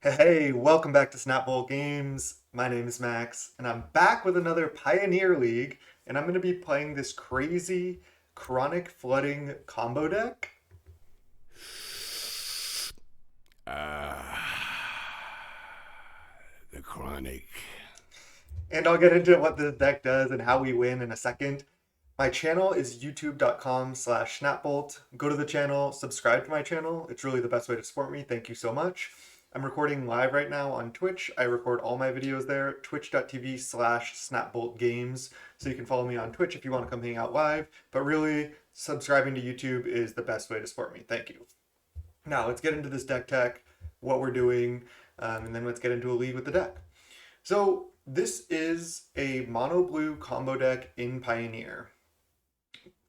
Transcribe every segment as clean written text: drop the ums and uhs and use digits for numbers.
Hey, welcome back to Snapbolt Games. My name is Max, and I'm back with another Pioneer League, and I'm going to be playing this crazy chronic flooding combo deck. The chronic. And I'll get into what the deck does and how we win in a second. My channel is youtube.com/snapbolt. Go to the channel, subscribe to my channel. It's really the best way to support me. Thank you so much. I'm recording live right now on Twitch. I record all my videos there, twitch.tv/snapboltgames. So you can follow me on Twitch if you want to come hang out live. But really, subscribing to YouTube is the best way to support me. Thank you. Now, let's get into this deck tech, what we're doing, and then let's get into a league with the deck. So, this is a mono blue combo deck in Pioneer.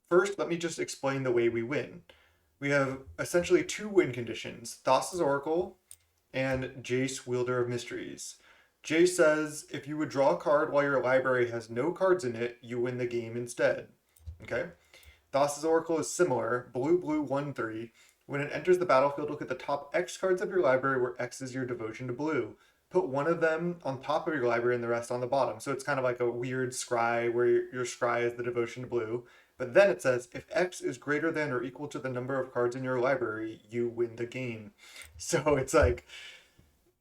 First, let me just explain the way we win. We have essentially two win conditions, Thassa's Oracle and Jace, Wielder of Mysteries. Jace says if you would draw a card while your library has no cards in it, you win the game instead. Okay? Thassa's Oracle is similar, blue, blue, 1/3. When it enters the battlefield, look at the top X cards of your library where X is your devotion to blue. Put one of them on top of your library and the rest on the bottom. So it's kind of like a weird scry where your scry is the devotion to blue. But then it says if X is greater than or equal to the number of cards in your library, you win the game. So it's like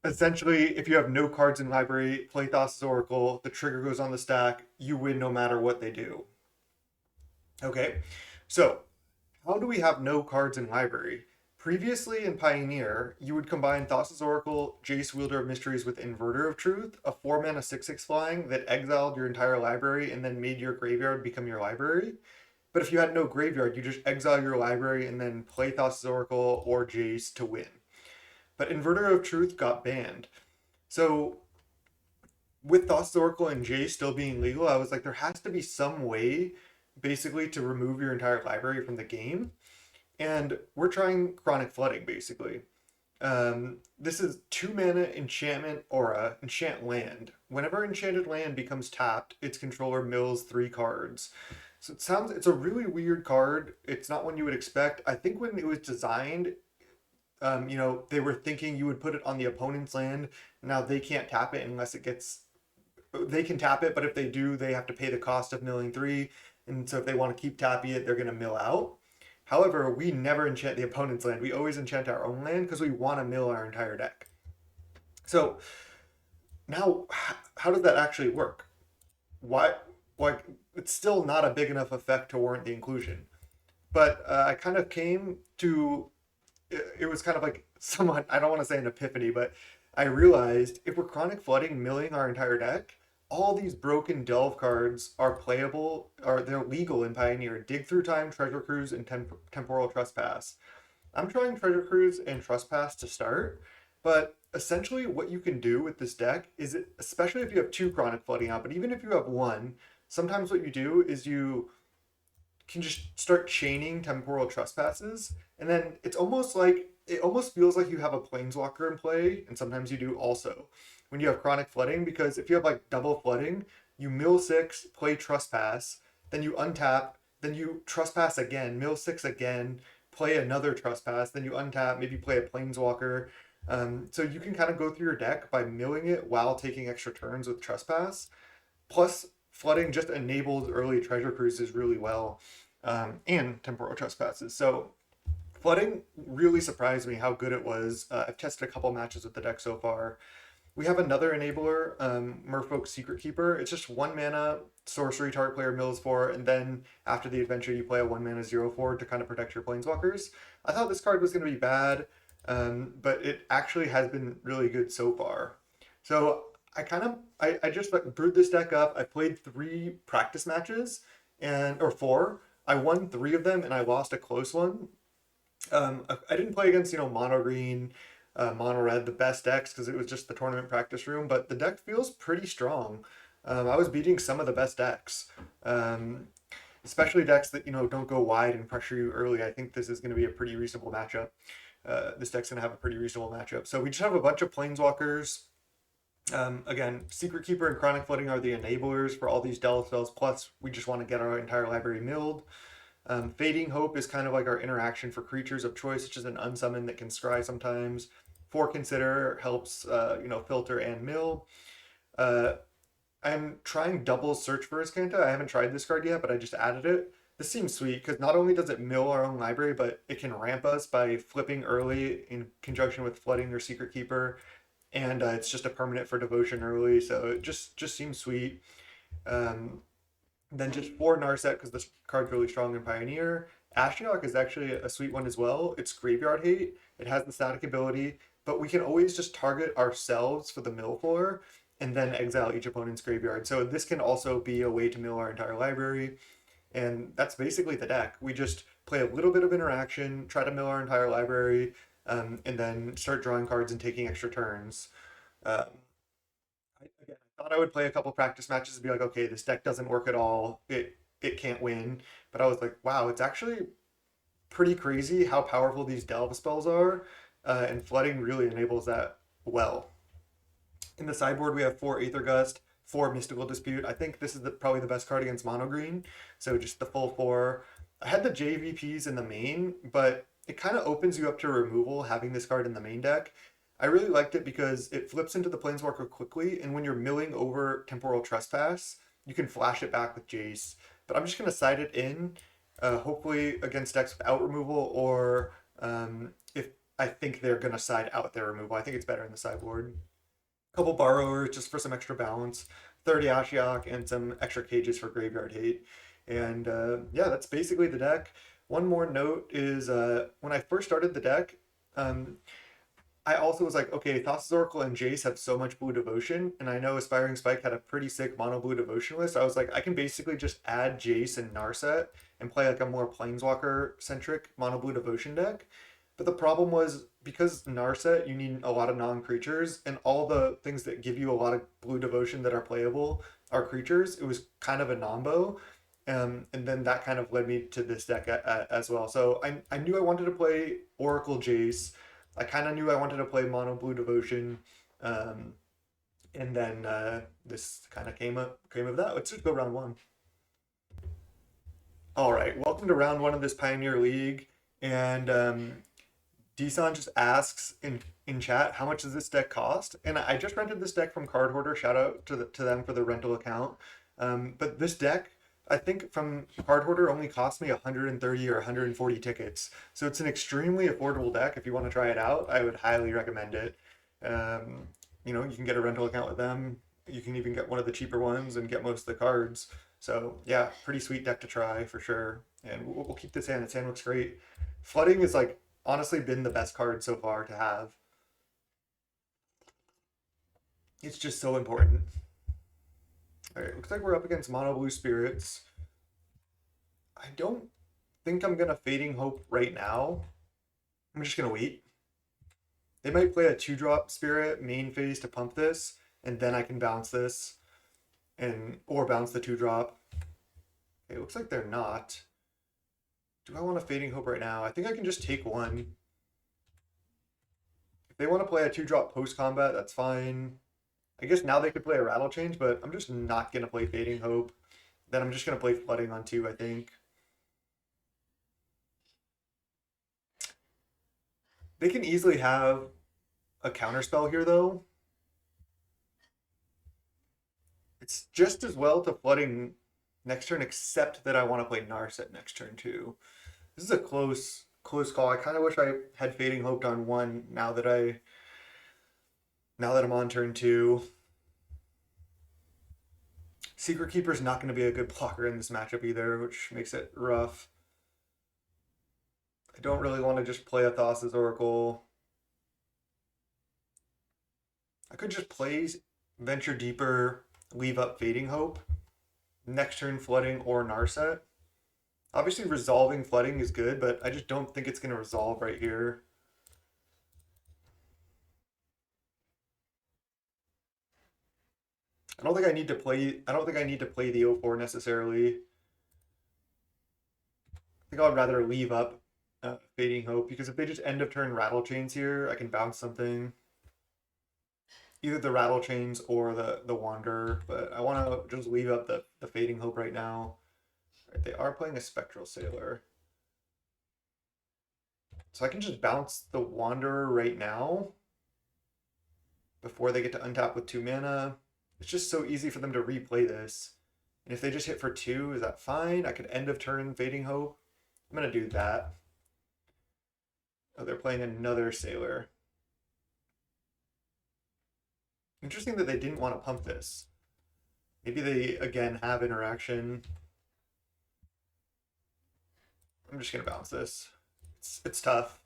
essentially if you have no cards in library, play Thassa's Oracle, the trigger goes on the stack, you win no matter what they do. Okay, so how do we have no cards in library? Previously in Pioneer, you would combine Thassa's Oracle, Jace, Wielder of Mysteries with Inverter of Truth, a 4-mana 6/6 flying that exiled your entire library and then made your graveyard become your library. But if you had no graveyard, you just exile your library and then play Thassa's Oracle or Jace to win. But Inverter of Truth got banned. So with Thassa's Oracle and Jace still being legal, I was like, there has to be some way basically to remove your entire library from the game. And we're trying Chronic Flooding basically. This is 2-mana enchantment aura, enchant land. Whenever enchanted land becomes tapped, its controller mills 3 cards. So it's a really weird card. It's not one you would expect. I think when it was designed, they were thinking you would put it on the opponent's land. Now they can't tap it unless it gets. They can tap it, but if they do, they have to pay the cost of milling 3. And so if they want to keep tapping it, they're going to mill out. However, we never enchant the opponent's land. We always enchant our own land because we want to mill our entire deck. So now, how does that actually work? Why? Like, it's still not a big enough effect to warrant the inclusion. But I kind of came to, it was kind of like somewhat, I don't want to say an epiphany, but I realized if we're chronic flooding, milling our entire deck, all these broken delve cards are playable, or they're legal in Pioneer. Dig Through Time, Treasure Cruise, and Temporal Trespass. I'm trying Treasure Cruise and Trespass to start, but essentially what you can do with this deck is, especially if you have 2 chronic flooding out, but even if you have 1, sometimes what you do is you can just start chaining temporal trespasses, and then it almost feels like you have a planeswalker in play, and sometimes you do also when you have chronic flooding, because if you have like double flooding, you mill 6, play trespass, then you untap, then you trespass again, mill 6 again, play another trespass, then you untap, maybe play a planeswalker. So you can kind of go through your deck by milling it while taking extra turns with trespass. Plus, flooding just enables early treasure cruises really well, and temporal trespasses. So flooding really surprised me how good it was. I've tested a couple matches with the deck so far. We have another enabler, Merfolk Secret Keeper. It's just 1 mana sorcery target player mills for, and then after the adventure you play a 1 mana 0/4 to kind of protect your planeswalkers. I thought this card was going to be bad, but it actually has been really good so far. So I just like brewed this deck up. I played 3 practice matches or 4. I won 3 of them and I lost a close one. I didn't play against mono green, mono red, the best decks because it was just the tournament practice room. But the deck feels pretty strong. I was beating some of the best decks, especially decks that don't go wide and pressure you early. I think this is going to be a pretty reasonable matchup. This deck's going to have a pretty reasonable matchup. So we just have a bunch of planeswalkers. Again, Secret Keeper and Chronic Flooding are the enablers for all these Delve spells. Plus, we just want to get our entire library milled. Fading Hope is kind of like our interaction for creatures of choice, which is an unsummon that can scry sometimes. 4 Consider helps, filter and mill. Uh, I'm trying double search for Azcanta. I haven't tried this card yet, but I just added it. This seems sweet because not only does it mill our own library, but it can ramp us by flipping early in conjunction with flooding or Secret Keeper, and it's just a permanent for devotion early, so it just seems sweet. Um, then just 4 Narset because this card's really strong in Pioneer. Ashiok is actually a sweet one as well. It's graveyard hate. It has the static ability, but we can always just target ourselves for the mill for, and then exile each opponent's graveyard. So this can also be a way to mill our entire library. And that's basically the deck. We just play a little bit of interaction, try to mill our entire library, and then start drawing cards and taking extra turns. Um, I thought I would play a couple practice matches and be like, okay, this deck doesn't work at all. It can't win. But I was like, wow, it's actually pretty crazy how powerful these delve spells are, and flooding really enables that well. In the sideboard, we have 4 Aether Gust, 4 Mystical Dispute. I think this is probably the best card against mono green. So just the full 4. I had the JVPs in the main, but it kind of opens you up to removal having this card in the main deck. I really liked it because it flips into the Planeswalker quickly, and when you're milling over Temporal Trespass, you can flash it back with Jace. But I'm just going to side it in, hopefully against decks without removal, or if I think they're going to side out their removal. I think it's better in the sideboard. Couple Borrowers just for some extra balance, 30 Ashiok, and some extra cages for graveyard hate. And yeah, that's basically the deck. One more note is when I first started the deck, I also was like, okay, Thassa's Oracle and Jace have so much blue devotion, and I know Aspiring Spike had a pretty sick mono blue devotion list. I was like, I can basically just add Jace and Narset and play like a more Planeswalker centric mono blue devotion deck. But the problem was because Narset, you need a lot of non-creatures, and all the things that give you a lot of blue devotion that are playable are creatures. It was kind of a nombo. And then that kind of led me to this deck as well. So I knew I wanted to play Oracle Jace. I kind of knew I wanted to play Mono Blue Devotion. Um, and then this kind of came of that. Let's just go round 1. All right, welcome to round 1 of this Pioneer League. And Desan just asks in chat, how much does this deck cost? And I just rented this deck from Card Hoarder. Shout out to them for the rental account. But this deck, I think from Card Hoarder, only cost me 130 or 140 tickets. So it's an extremely affordable deck. If you want to try it out, I would highly recommend it. You can get a rental account with them. You can even get one of the cheaper ones and get most of the cards. So yeah, pretty sweet deck to try for sure. And we'll keep this hand. Its hand looks great. Flooding is like honestly been the best card so far to have. It's just so important. All right, looks like we're up against Mono Blue Spirits. I don't think I'm gonna Fading Hope right now. I'm just gonna wait. They might play a 2-drop Spirit main phase to pump this, and then I can bounce this, or bounce the 2-drop. Okay, it looks like they're not. Do I want a Fading Hope right now? I think I can just take one. If they want to play a 2-drop post-combat, that's fine. I guess now they could play a Rattle Change, but I'm just not going to play Fading Hope. Then I'm just going to play Flooding on 2, I think. They can easily have a counterspell here, though. It's just as well to Flooding next turn, except that I want to play Narset next turn, too. This is a close call. I kind of wish I had Fading Hope on 1 now that I'm on turn 2. Secret Keeper's not going to be a good blocker in this matchup either, which makes it rough. I don't really want to just play a Thassa's Oracle. I could just play Venture Deeper, leave up Fading Hope, next turn Flooding or Narset. Obviously resolving Flooding is good, but I just don't think it's going to resolve right here. I don't think I need to play the 0-4 necessarily. I think I'd rather leave up Fading Hope, because if they just end of turn Rattle Chains here, I can bounce something. Either the Rattle Chains or the Wanderer, but I want to just leave up the Fading Hope right now. Right, they are playing a Spectral Sailor. So I can just bounce the Wanderer right now. before they get to untap with 2 mana. It's just so easy for them to replay this. And if they just hit for 2, is that fine? I could end of turn Fading Hope. I'm going to do that. Oh, they're playing another Sailor. Interesting that they didn't want to pump this. Maybe they, again, have interaction. I'm just going to bounce this. It's tough.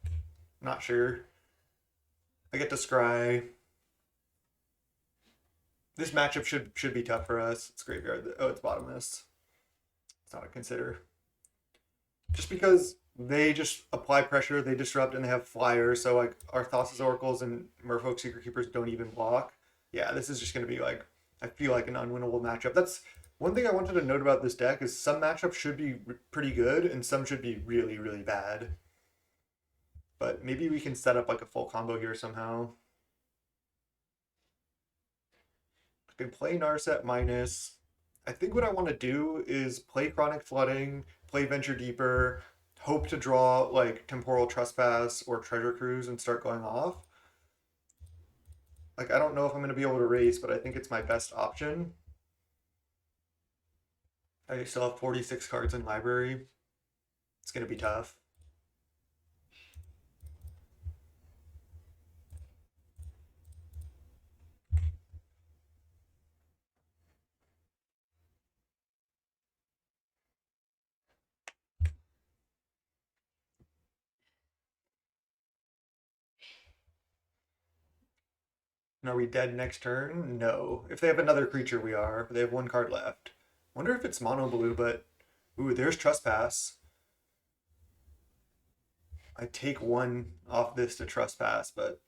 Not sure. I get to scry. This matchup should be tough for us. It's graveyard. Oh, it's bottomless. It's not a consider. Just because they just apply pressure, they disrupt, and they have flyers. So like our Thassa's Oracles and Merfolk Secret Keepers don't even block. Yeah, this is just going to be like, I feel like an unwinnable matchup. That's one thing I wanted to note about this deck is some matchups should be pretty good and some should be really, really bad. But maybe we can set up like a full combo here somehow. I can play Narset minus. I think what I want to do is play Chronic Flooding, play Venture Deeper, hope to draw like Temporal Trespass or Treasure Cruise and start going off. Like, I don't know if I'm going to be able to race, but I think it's my best option. I still have 46 cards in library. It's going to be tough. And are we dead next turn? No. If they have another creature, we are. They have 1 card left. Wonder if it's mono blue, but ooh, there's Trespass. I take 1 off this to Trespass, but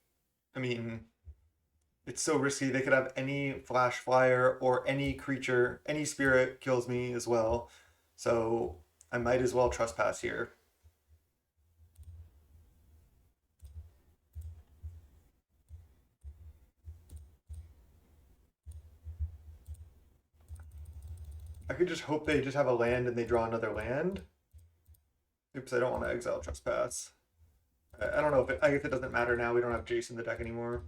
I mean, it's so risky. They could have any Flash Flyer or any creature, any spirit kills me as well. So I might as well Trespass here. I could just hope they just have a land and they draw another land. Oops, I don't want to exile Trespass. I don't know if I guess it doesn't matter now. We don't have Jace in the deck anymore.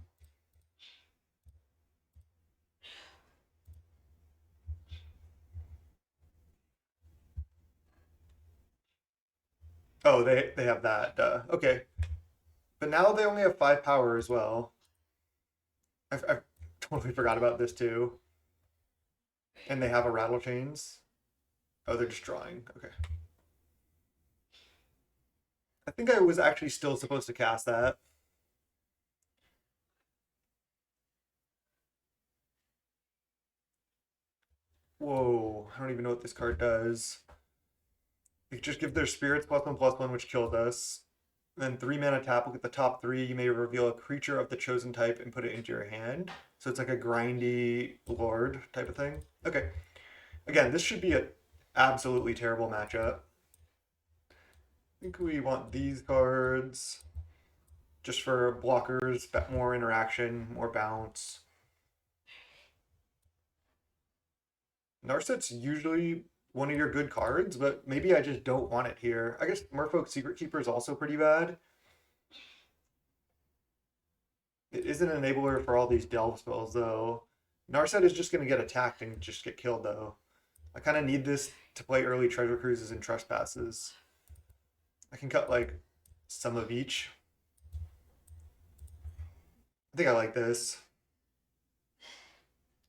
Oh, they have that. Okay. But now they only have 5 power as well. I've totally forgot about this too. And they have a Rattle Chains. Oh, they're just drawing. Okay. I think I was actually still supposed to cast that. Whoa, I don't even know what this card does. They just give their spirits +1/+1, which killed us. Then 3 mana tap, look at the top 3. You may reveal a creature of the chosen type and put it into your hand. So it's like a grindy lord type of thing. Okay. Again, this should be an absolutely terrible matchup. I think we want these cards just for blockers, more interaction, more bounce. Narset's usually one of your good cards, but maybe I just don't want it here. I guess Merfolk Secret Keeper is also pretty bad. It is an enabler for all these delve spells, though. Narset is just going to get attacked and just get killed, though. I kind of need this to play early Treasure Cruises and Trespasses. I can cut, like, some of each. I think I like this.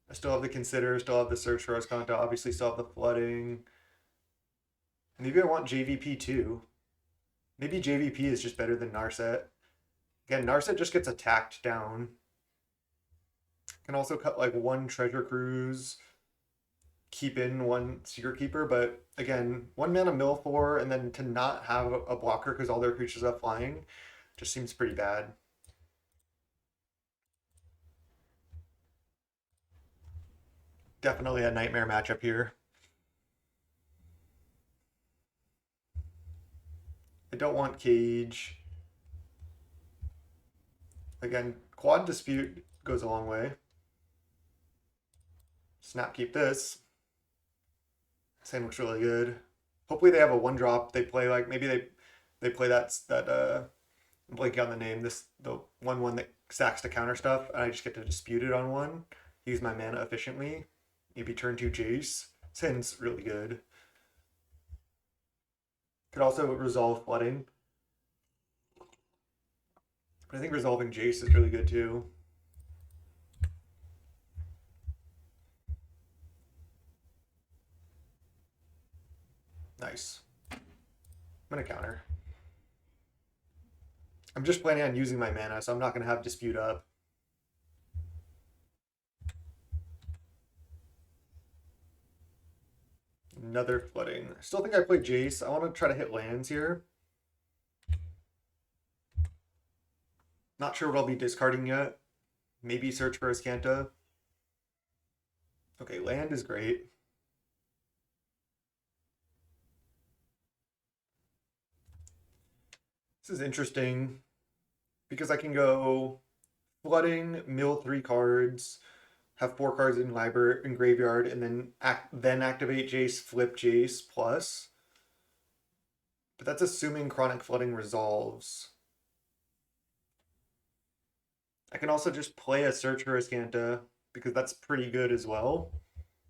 I still have the Consider, still have the Search for Ascanta, obviously still have the Flooding. Maybe I want JVP too. Maybe JVP is just better than Narset. Again, Narset just gets attacked down. Can also cut like 1 Treasure Cruise, keep in 1 Secret Keeper, but again, 1 mana mill 4, and then to not have a blocker because all their creatures have flying just seems pretty bad. Definitely a nightmare matchup here. I don't want Cage. Again, Quad Dispute goes a long way. Snap keep this. Same looks really good. Hopefully they have a 1-drop. They play like maybe they play that I'm blanking on the name. The 1/1 that stacks to counter stuff, and I just get to dispute it on one, use my mana efficiently. Maybe turn 2 Jace. Sin's really good. Could also resolve flooding. But I think resolving Jace is really good too. Nice. I'm gonna counter. I'm just planning on using my mana, so I'm not gonna have dispute up. Another flooding. I still think I play Jace. I want to try to hit lands here. Not sure what I'll be discarding yet. Maybe search for Azcanta. Okay, land is great. This is interesting because I can go flooding, mill 3 cards, have 4 cards in library in graveyard, and then activate Jace, flip Jace plus. But that's assuming chronic flooding resolves. I can also just play a search for Azcanta because that's pretty good as well.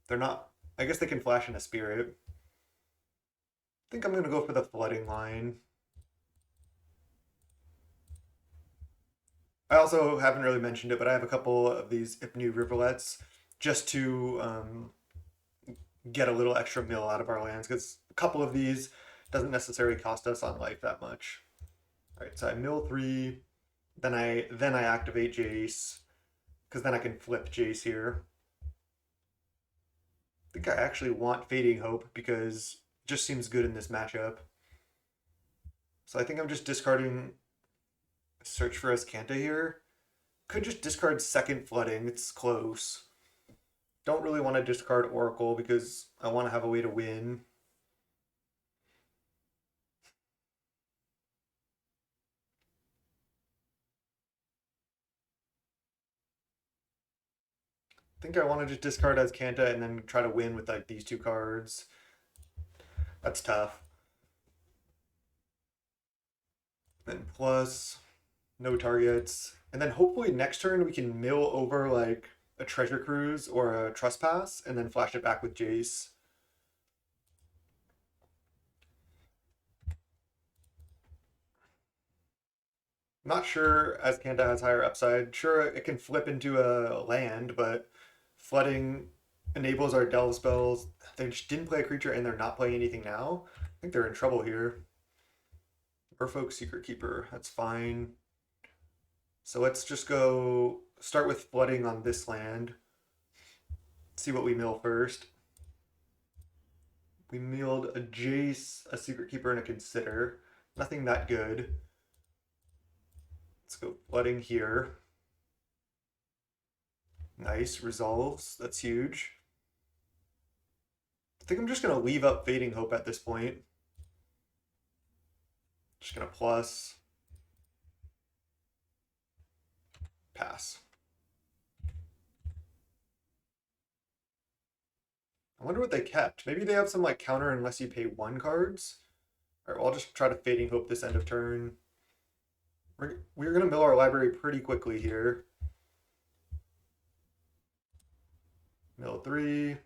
They're not. I guess they can flash in a spirit. I think I'm gonna go for the flooding line. I also haven't really mentioned it, but I have a couple of these Ipnu Riverlets just to get a little extra mill out of our lands, because a couple of these doesn't necessarily cost us on life that much. All right, so I mill 3, then I activate Jace, because then I can flip Jace here. I think I actually want Fading Hope because it just seems good in this matchup. So I think I'm just discarding Search for Azcanta here. Could just discard second flooding. It's close. Don't really want to discard Oracle because I want to have a way to win. I think I want to just discard Azcanta and then try to win with like these 2 cards. That's tough. Then plus, no targets. And then hopefully next turn we can mill over like a Treasure Cruise or a Trespass and then flash it back with Jace. Not sure Azcanta has higher upside. Sure, it can flip into a land, but flooding enables our delve spells. They just didn't play a creature and they're not playing anything now. I think they're in trouble here. Merfolk Secret Keeper, that's fine. So let's just go start with flooding on this land. See what we mill first. We milled a Jace, a Secret Keeper, and a Consider. Nothing that good. Let's go flooding here. Nice, resolves. That's huge. I think I'm just gonna leave up Fading Hope at this point. Just gonna plus. Pass. I wonder what they kept. Maybe they have some like counter unless you pay 1 cards. All right, well, I'll just try to Fading Hope this end of turn. We're gonna mill our library pretty quickly here. Mill 3.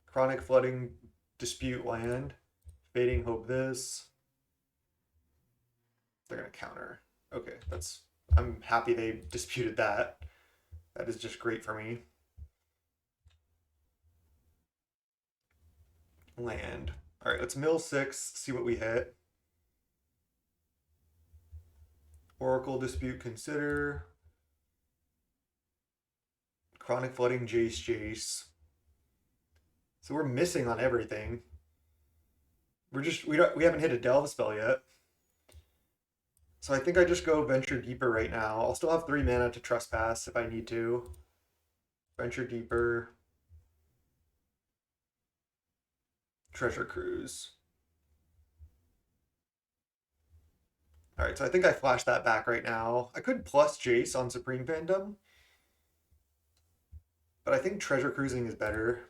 Chronic Flooding, dispute land. Fading Hope this. They're gonna counter. Okay, I'm happy they disputed that. That is just great for me. Land. All right, let's mill 6, see what we hit. Oracle dispute, consider. Chronic flooding, Jace, Jace. So we're missing on everything. We haven't hit a delve spell yet. So I think I just go Venture Deeper right now. I'll still have 3 mana to Trespass if I need to. Venture Deeper. Treasure Cruise. Alright, so I think I flashed that back right now. I could plus Jace on Supreme Fandom. But I think Treasure Cruising is better.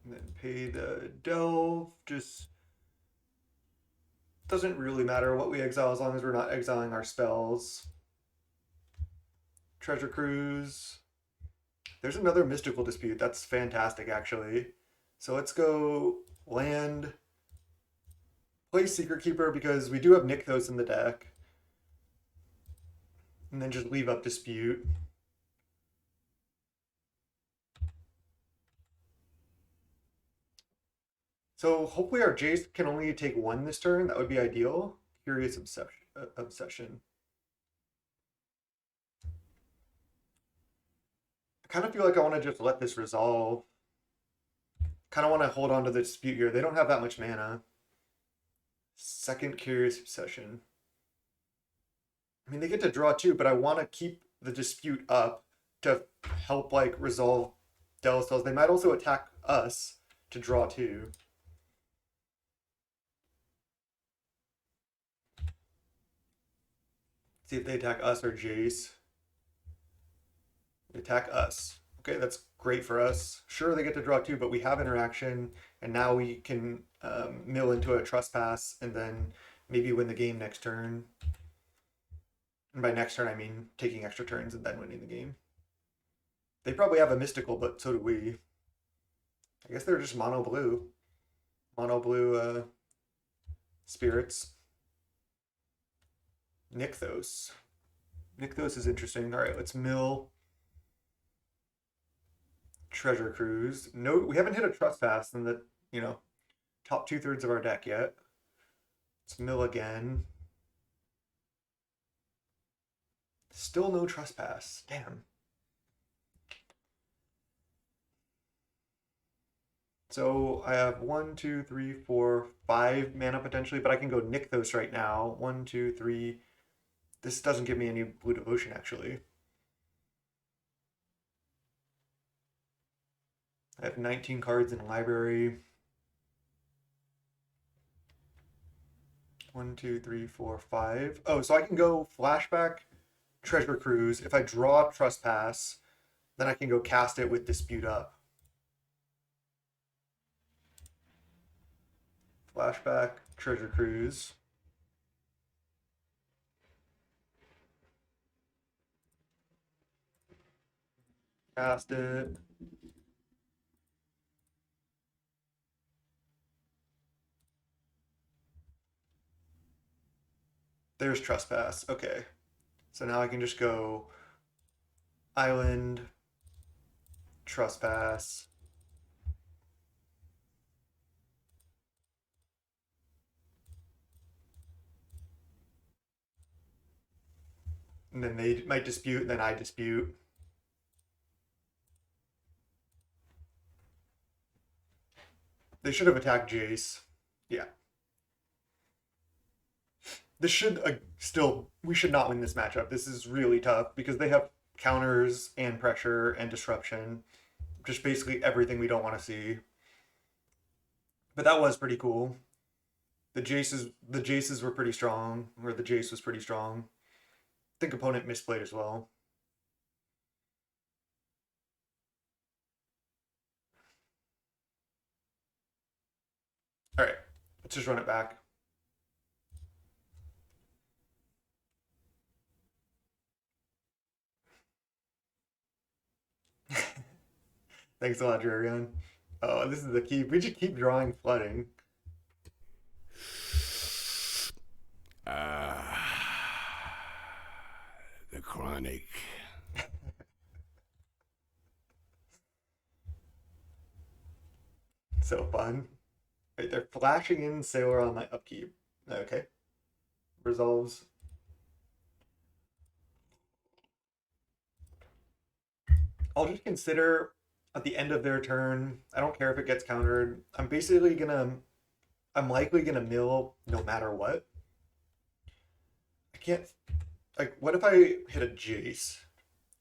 And then pay the delve. Just doesn't really matter what we exile as long as we're not exiling our spells. Treasure Cruise. There's another mystical dispute. That's fantastic, actually. So let's go land, play Secret Keeper because we do have Nykthos in the deck. And then just leave up Dispute. So hopefully our Jace can only take one this turn. That would be ideal. Curious Obsession. I kind of feel like I want to just let this resolve. Kind of want to hold on to the dispute here. They don't have that much mana. Second Curious Obsession. I mean, they get to draw too, but I want to keep the dispute up to help like resolve Del spells. They might also attack us to draw too. See if they attack us or Jace. They attack us. Okay, that's great for us. Sure, they get to draw too, but we have interaction, and now we can mill into a trespass and then maybe win the game next turn. And by next turn, I mean taking extra turns and then winning the game. They probably have a mystical, but so do we. I guess they're just mono blue. Mono blue spirits. Nykthos. Nykthos is interesting. All right, let's mill. Treasure Cruise. No, we haven't hit a trespass in the, top 2/3 of our deck yet. Let's mill again. Still no trespass. Damn. So I have 1, 2, 3, 4, 5 mana potentially, but I can go Nykthos right now. 1, 2, 3. This doesn't give me any Blue Devotion actually. I have 19 cards in library. 1, 2, 3, 4, 5. Oh, so I can go Flashback, Treasure Cruise. If I draw Trespass, then I can go cast it with Dispute up. Flashback, Treasure Cruise. Cast it. There's Trespass. Okay. So now I can just go Island, Trespass. And then they might dispute, and then I dispute. They should have attacked Jace. Yeah. This should we should not win this matchup. This is really tough because they have counters and pressure and disruption. Just basically everything we don't want to see. But that was pretty cool. The Jaces were pretty strong, or the Jace was pretty strong. I think opponent misplayed as well. All right, let's just run it back. Thanks a lot, Jurion. Oh, this is the key. We just keep drawing flooding. The chronic. So fun. Right, they're flashing in Sailor on my upkeep. Okay. Resolves. I'll just consider at the end of their turn. I don't care if it gets countered. I'm likely gonna mill no matter what. I can't, like, what if I hit a Jace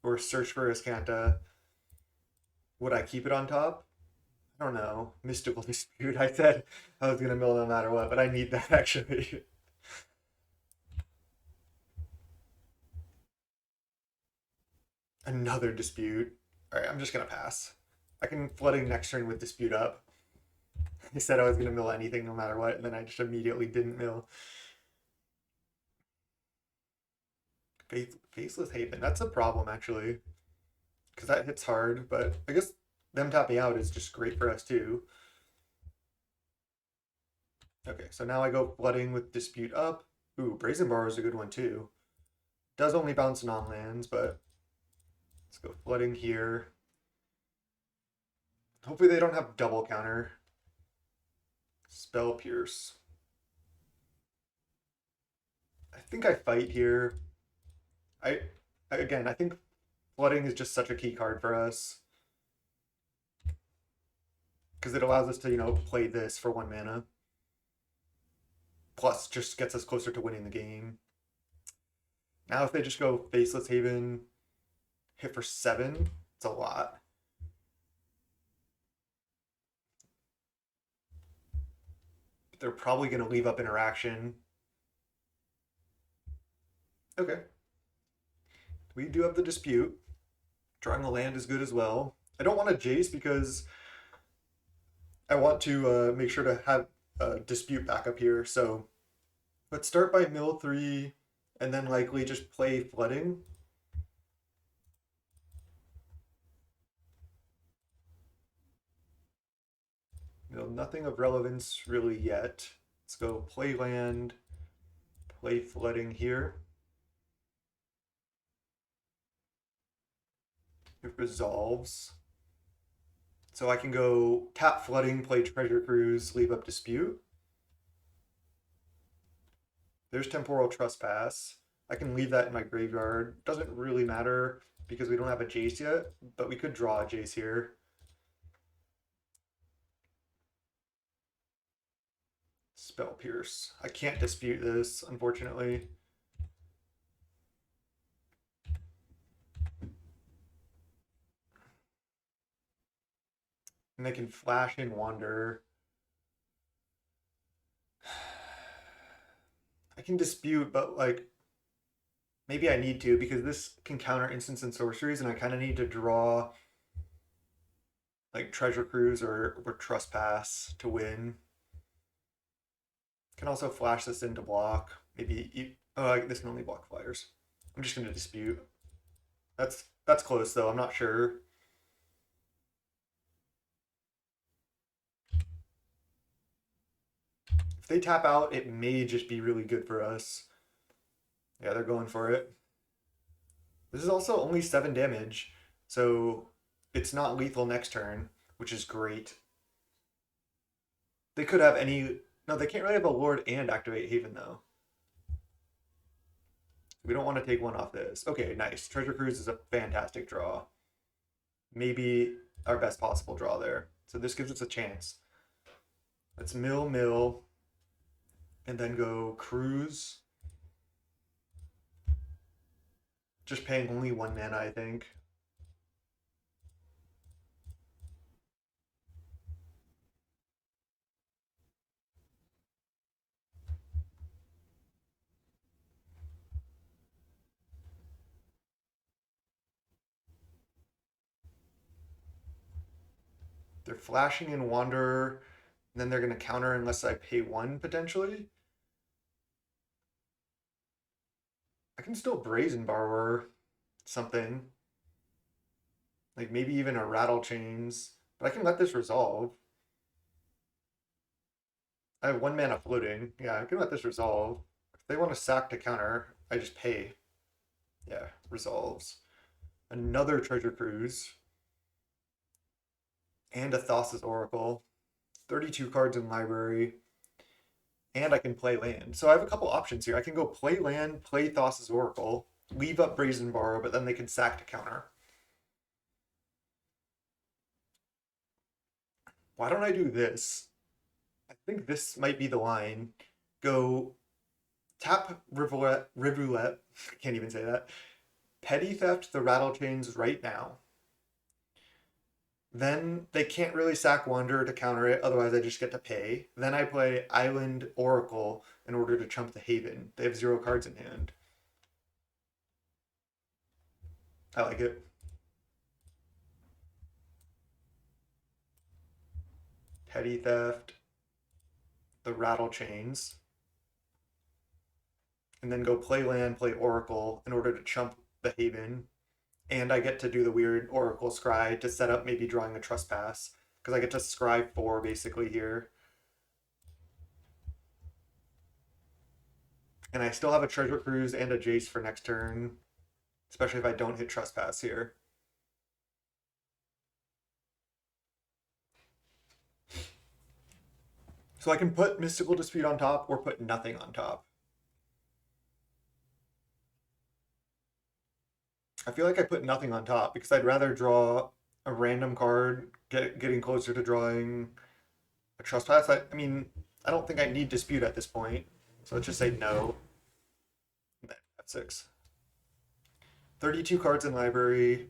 or search for Iskanta? Would I keep it on top? I don't know. Mystical Dispute. I said I was gonna mill no matter what, but I need that actually. Another dispute. All right, I'm just gonna pass. I can flooding next turn with dispute up. I said I was going to mill anything no matter what, and then I just immediately didn't mill. Faceless Haven, that's a problem actually, because that hits hard, but I guess them tapping out is just great for us too. Okay, so now I go flooding with Dispute up. Ooh, Brazen Bar is a good one too. Does only bounce non-lands, but let's go flooding here. Hopefully they don't have double counter. Spell Pierce. I think I fight here. I again, I think flooding is just such a key card for us. Because it allows us to, play this for 1 mana. Plus, just gets us closer to winning the game. Now if they just go Faceless Haven, hit for 7, it's a lot. They're probably going to leave up interaction. Okay. We do have the Dispute. Drawing a land is good as well. I don't want to Jace because I want to make sure to have a Dispute backup here. So let's start by mill 3 and then likely just play flooding. Nothing of relevance really yet. Let's go play land, play flooding here. It resolves. So I can go tap flooding, play treasure cruise, leave up dispute. There's temporal trespass. I can leave that in my graveyard. Doesn't really matter because we don't have a Jace yet, but we could draw a Jace here. Spell Pierce. I can't dispute this, unfortunately. And they can flash and wander. I can dispute, but like maybe I need to because this can counter instants and sorceries, and I kind of need to draw like Treasure Cruise or Trespass to win. Can also flash this into block. Maybe this can only block flyers. I'm just gonna dispute. That's close though. I'm not sure. If they tap out, it may just be really good for us. Yeah, they're going for it. This is also only 7 damage, so it's not lethal next turn, which is great. They could have any... No, they can't really have a Lord and activate Haven, though. We don't want to take one off this. Okay, nice. Treasure Cruise is a fantastic draw. Maybe our best possible draw there. So this gives us a chance. Let's mill, and then go Cruise. Just paying only 1 mana, I think. They're flashing in Wanderer, and then they're going to counter unless I pay 1, potentially. I can still Brazen Borrower something. Like maybe even a Rattle Chains. But I can let this resolve. I have 1 mana floating. Yeah, I can let this resolve. If they want to sack to counter, I just pay. Yeah, resolves. Another Treasure Cruise. And a Thassa's Oracle. 32 cards in library. And I can play land. So I have a couple options here. I can go play land, play Thassa's Oracle, leave up Brazen Borrow, but then they can sack to counter. Why don't I do this? I think this might be the line. Go tap Rivulet, can't even say that. Petty Theft the Rattle Chains right now. Then they can't really sack Wanderer to counter it, otherwise I just get to pay. Then I play Island Oracle in order to chump the Haven. They have 0 cards in hand. I like it. Petty Theft. the rattle chains, and then go play land, play Oracle in order to chump the Haven. And I get to do the weird Oracle Scry to set up maybe drawing a Trespass, because I get to scry 4 basically here. And I still have a Treasure Cruise and a Jace for next turn, especially if I don't hit Trespass here. So I can put Mystical Dispute on top or put nothing on top. I feel like I put nothing on top because I'd rather draw a random card, getting closer to drawing a Trespass. I mean, I don't think I need Dispute at this point. So let's just say no. F6. 32 cards in library.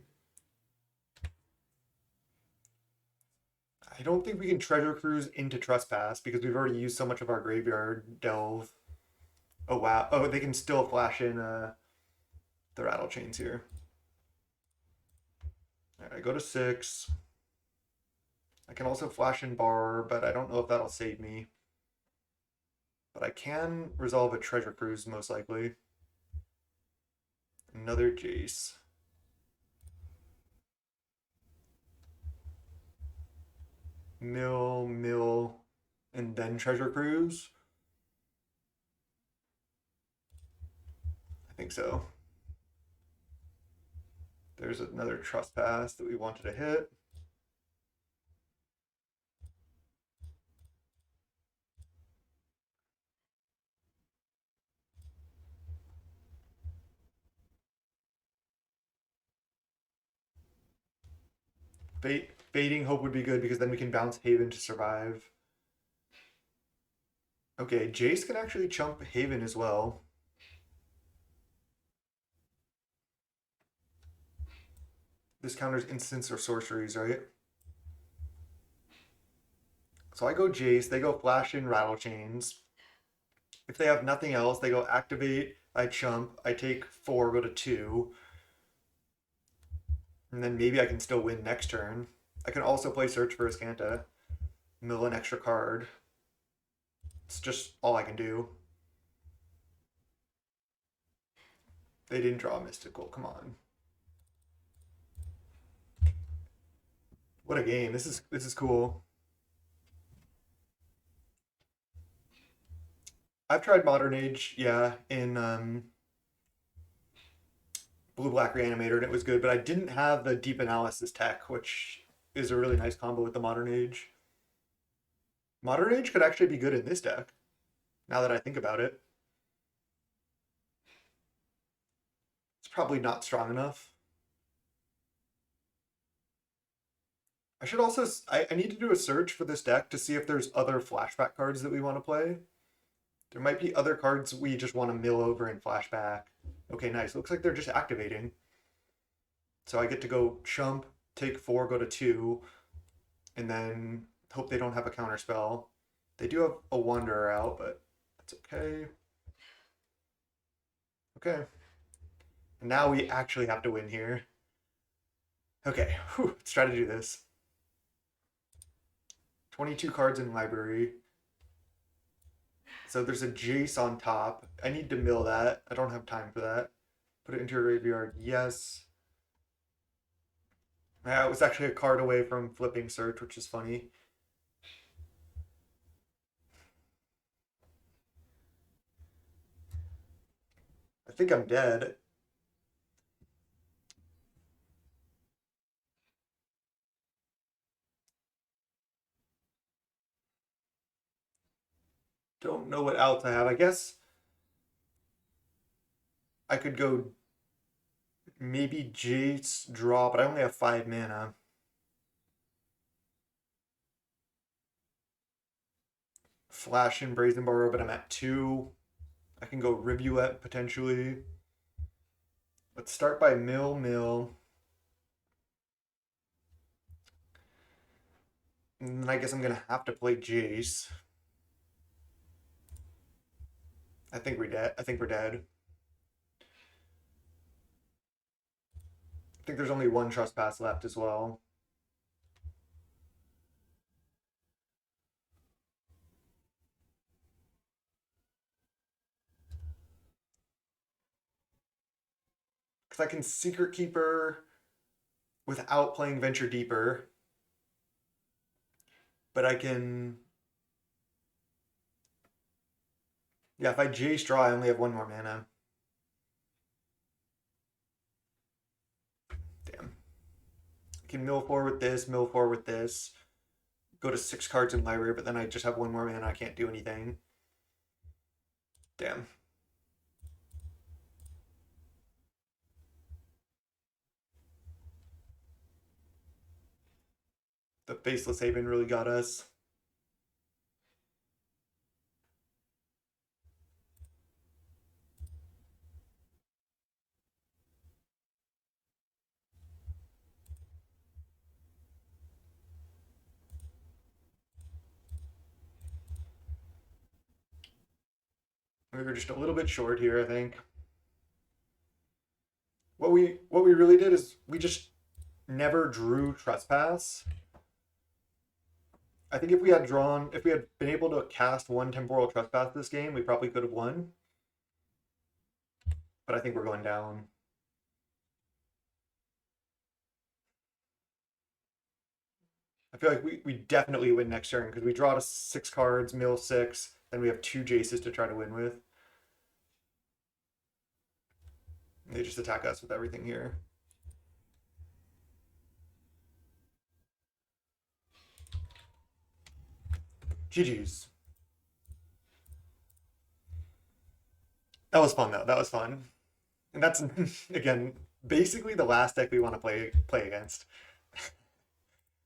I don't think we can Treasure Cruise into Trespass because we've already used so much of our graveyard delve. Oh wow. Oh, they can still flash in the rattle chains here. Alright, go to 6. I can also flash in bar, but I don't know if that'll save me. But I can resolve a Treasure Cruise most likely. Another Jace. Mill, and then Treasure Cruise. I think so. There's another Trespass that we wanted to hit. Baiting Hope would be good because then we can bounce Haven to survive. Okay, Jace can actually chump Haven as well. This counters instants or sorceries, right? So I go Jace, they go Flash in Rattle Chains. If they have nothing else, they go Activate, I chump, I take 4, go to 2. And then maybe I can still win next turn. I can also play Search for Azcanta, mill an extra card. It's just all I can do. They didn't draw a Mystical, come on. What a game. This is cool. I've tried Modern Age, yeah, in Blue Black Reanimator, and it was good, but I didn't have the Deep Analysis tech, which is a really nice combo with the Modern Age. Modern Age could actually be good in this deck, now that I think about it. It's probably not strong enough. I should also, I need to do a search for this deck to see if there's other flashback cards that we want to play. There might be other cards we just want to mill over and flashback. Okay, nice. Looks like they're just activating. So I get to go chump, take 4, go to 2, and then hope they don't have a counter spell. They do have a Wanderer out, but that's okay. Okay. And now we actually have to win here. Okay, whew, let's try to do this. 22 cards in library. So there's a Jace on top. I need to mill that. I don't have time for that. Put it into your graveyard. Yes. Yeah, it was actually a card away from flipping Search, which is funny. I think I'm dead. Don't know what outs I have. I guess I could go maybe Jace draw, but I only have 5 mana. Flash in Brazen Borrow, but I'm at 2. I can go Rivulet potentially. Let's start by mill. And then I guess I'm gonna have to play Jace. I think we're dead. I think there's only one Trespass left as well. Because I can Secret Keeper without playing Venture Deeper. But I can... Yeah, if I Jace draw, I only have one more mana. Damn. I can mill 4 with this, mill 4 with this. Go to 6 cards in library, but then I just have one more mana. I can't do anything. Damn. The Faceless Haven really got us. We were just a little bit short here, I think. What we really did is we just never drew Trespass. I think if we had been able to cast one Temporal Trespass this game, we probably could have won. But I think we're going down. I feel like we definitely win next turn because we draw to 6 cards, mill 6, then we have 2 Jaces to try to win with. They just attack us with everything here. GG's. That was fun though. That was fun. And that's again basically the last deck we want to play against.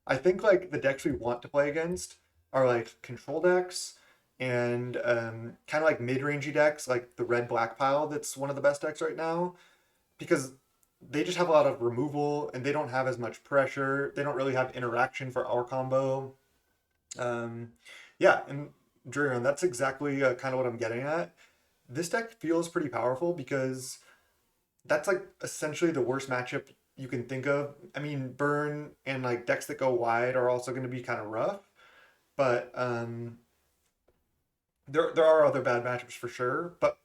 I think like the decks we want to play against are like control decks and kind of like mid-rangey decks like the red black pile that's one of the best decks right now because they just have a lot of removal and they don't have as much pressure. They don't really have interaction for our combo. Yeah, and Drearion, that's exactly kind of what I'm getting at. This deck feels pretty powerful because that's like essentially the worst matchup you can think of. I mean, burn and like decks that go wide are also going to be kind of rough, but there are other bad matchups for sure. But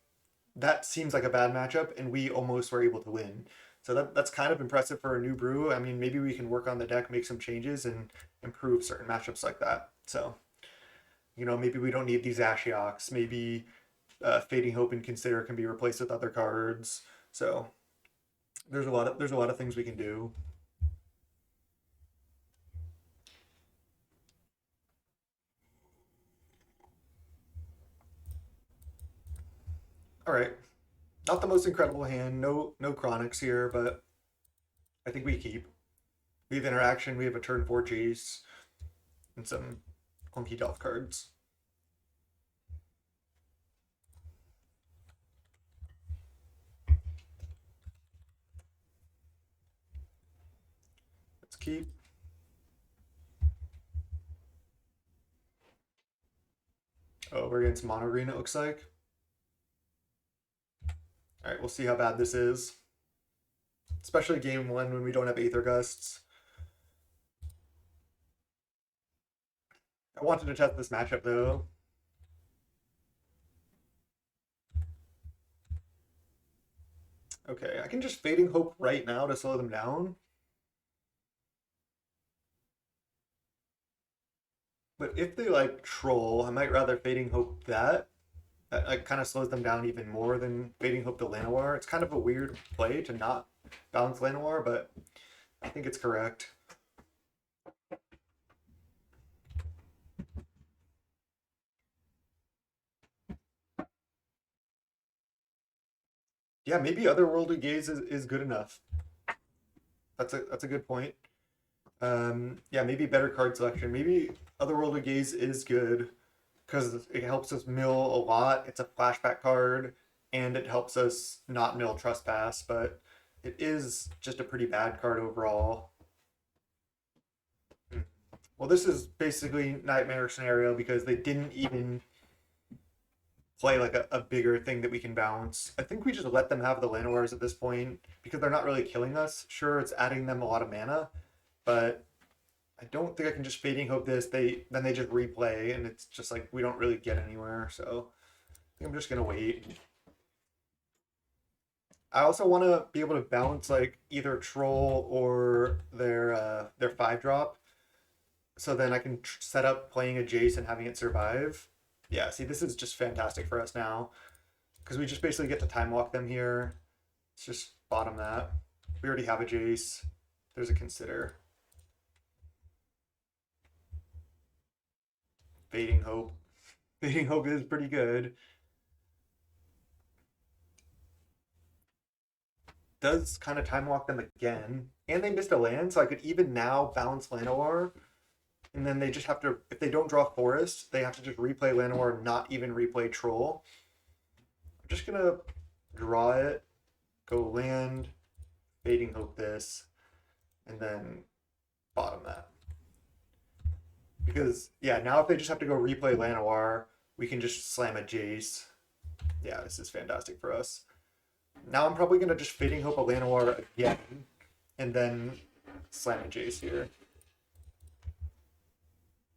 that seems like a bad matchup, and we almost were able to win. So that's kind of impressive for a new brew. I mean, maybe we can work on the deck, make some changes, and improve certain matchups like that. So, you know, maybe we don't need these Ashioks. Maybe Fading Hope and Consider can be replaced with other cards. So there's a lot of things we can do. All right, not the most incredible hand. No chronics here, but I think we keep. We have interaction. We have a turn 4 Jace and some clunky Delph cards. Let's keep. Oh, we're against mono green, it looks like. All right, we'll see how bad this is. Especially game 1 when we don't have Aether Gusts. I wanted to test this matchup though. Okay, I can just Fading Hope right now to slow them down. But if they like troll, I might rather Fading Hope that. That like kind of slows them down even more than Fading Hope the Llanowar. It's kind of a weird play to not balance Llanowar, but I think it's correct. Yeah, maybe Otherworldly Gaze is good enough. That's a good point. Yeah, maybe better card selection. Maybe Otherworldly Gaze is good because it helps us mill a lot. It's a flashback card, and it helps us not mill Trespass, but it is just a pretty bad card overall. Well, this is basically Nightmare Scenario because they didn't even play like a bigger thing that we can bounce. I think we just let them have the Llanowars at this point because they're not really killing us. Sure, it's adding them a lot of mana, but I don't think I can just Fading Hope this. Then they just replay, and it's just like we don't really get anywhere. So I think I'm just gonna wait. I also want to be able to balance like either troll or their 5 drop, so then I can set up playing a Jace and having it survive. Yeah, see, this is just fantastic for us now because we just basically get to time walk them here. Let's just bottom that. We already have a Jace. There's a consider. Fading Hope. Fading Hope is pretty good. Does kind of time walk them again. And they missed a land, so I could even now balance Llanowar. And then they just have to, if they don't draw Forest, they have to just replay Llanowar, not even replay Troll. I'm just going to draw it, go land, Fading Hope this, and then bottom that. Because, yeah, now if they just have to go replay Llanowar, we can just slam a Jace. Yeah, this is fantastic for us. Now I'm probably going to just Fading Hope a Llanowar again, and then slam a Jace here.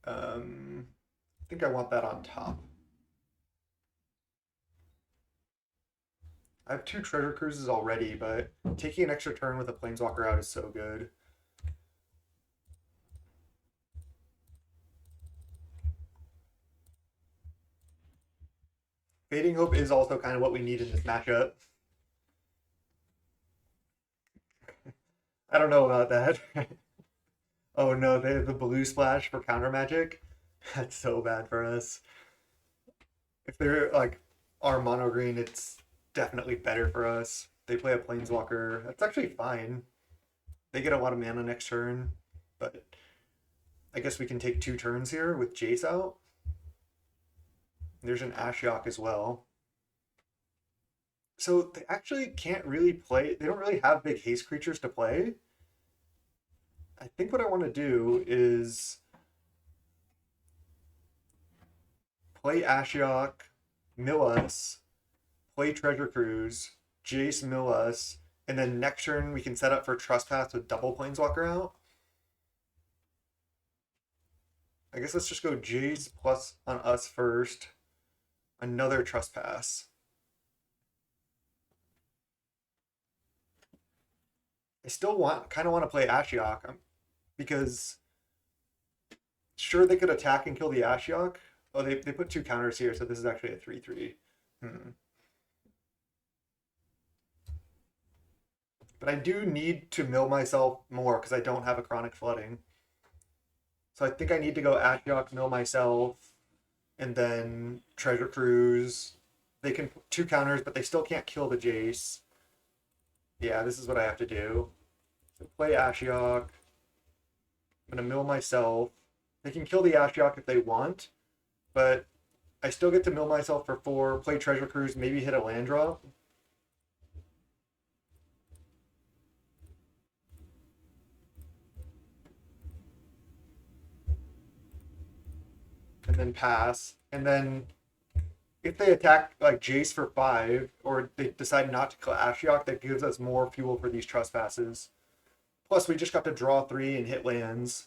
I think I want that on top. I have 2 Treasure Cruises already, but taking an extra turn with a Planeswalker out is so good. Fading Hope is also kind of what we need in this matchup. I don't know about that. Oh no, they have the blue splash for counter magic. That's so bad for us. If they're like our mono green, it's definitely better for us. They play a Planeswalker. That's actually fine. They get a lot of mana next turn, but I guess we can take 2 turns here with Jace out. There's an Ashiok as well. So they actually can't really play, they don't really have big haste creatures to play. I think what I want to do is play Ashiok, mill us, play Treasure Cruise, Jace mill us, and then next turn we can set up for Trespass with double Planeswalker out. I guess let's just go Jace plus on us first. Another Trespass. I still kind of want to play Ashiok because sure they could attack and kill the Ashiok. Oh, they put 2 counters here, so this is actually a 3/3. But I do need to mill myself more because I don't have a chronic flooding. So I think I need to go Ashiok, mill myself, and then Treasure Cruise. They can 2 counters, but they still can't kill the Jace. Yeah, this is what I have to do. So play Ashiok. I'm gonna mill myself. They can kill the Ashiok if they want, but I still get to mill myself for 4, play Treasure Cruise, maybe hit a land drop. And then pass. And then if they attack like Jace for 5, or they decide not to kill Ashiok, that gives us more fuel for these Trespasses. Plus, we just got to draw 3 and hit lands.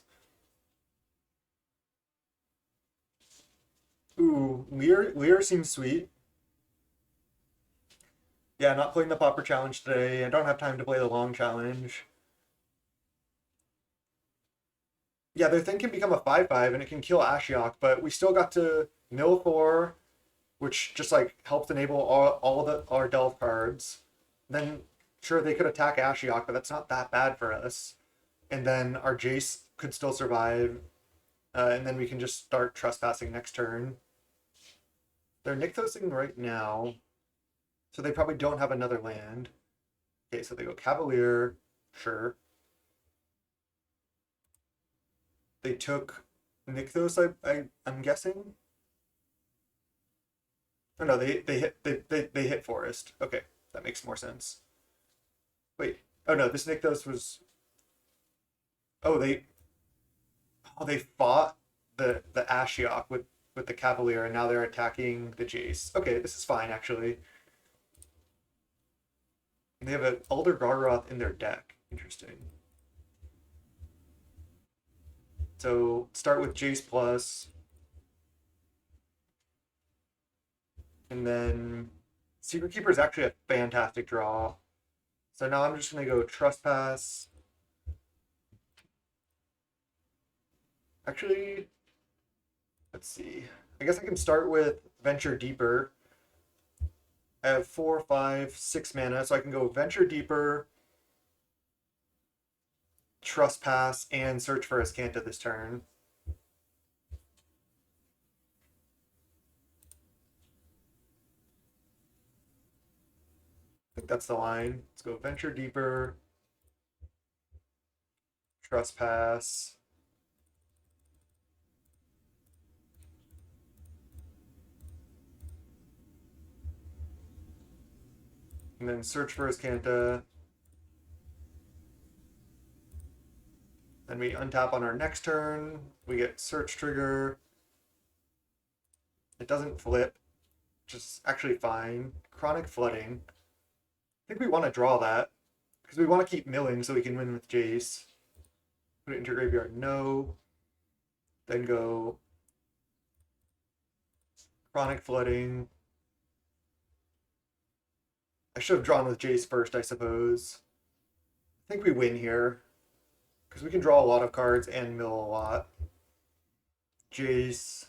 Ooh, Lear seems sweet. Yeah, not playing the Pauper Challenge today. I don't have time to play the long challenge. Yeah, their thing can become a 5/5 and it can kill Ashiok, but we still got to mill 4, which just like helps enable all of our delve cards. Then sure they could attack Ashiok, but that's not that bad for us. And then our Jace could still survive, and then we can just start trespassing next turn. They're Nykthosing right now, so they probably don't have another land. Okay, so they go Cavalier, sure. They took Nykthos, I'm guessing. Oh no, they hit Forest. Okay, that makes more sense. Wait, oh no, this Nykthos was. Oh, they fought the Ashiok with the Cavalier, and now they're attacking the Jace. Okay, this is fine actually. They have an Elder Gargoth in their deck. Interesting. So start with Jace plus, and then Secret Keeper is actually a fantastic draw. So now I'm just going to go Trespass. Actually, let's see. I guess I can start with Venture Deeper. I have 4, 5, 6 mana, so I can go Venture Deeper, Trespass, and search for Azcanta this turn. I think that's the line. Let's go Venture Deeper, Trespass. And then search for Azcanta. Then we untap on our next turn. We get search trigger. It doesn't flip, which is actually fine. Chronic Flooding. I think we want to draw that because we want to keep milling so we can win with Jace. Put it into your graveyard. No. Then go Chronic Flooding. I should have drawn with Jace first, I suppose. I think we win here because we can draw a lot of cards and mill a lot. Jace.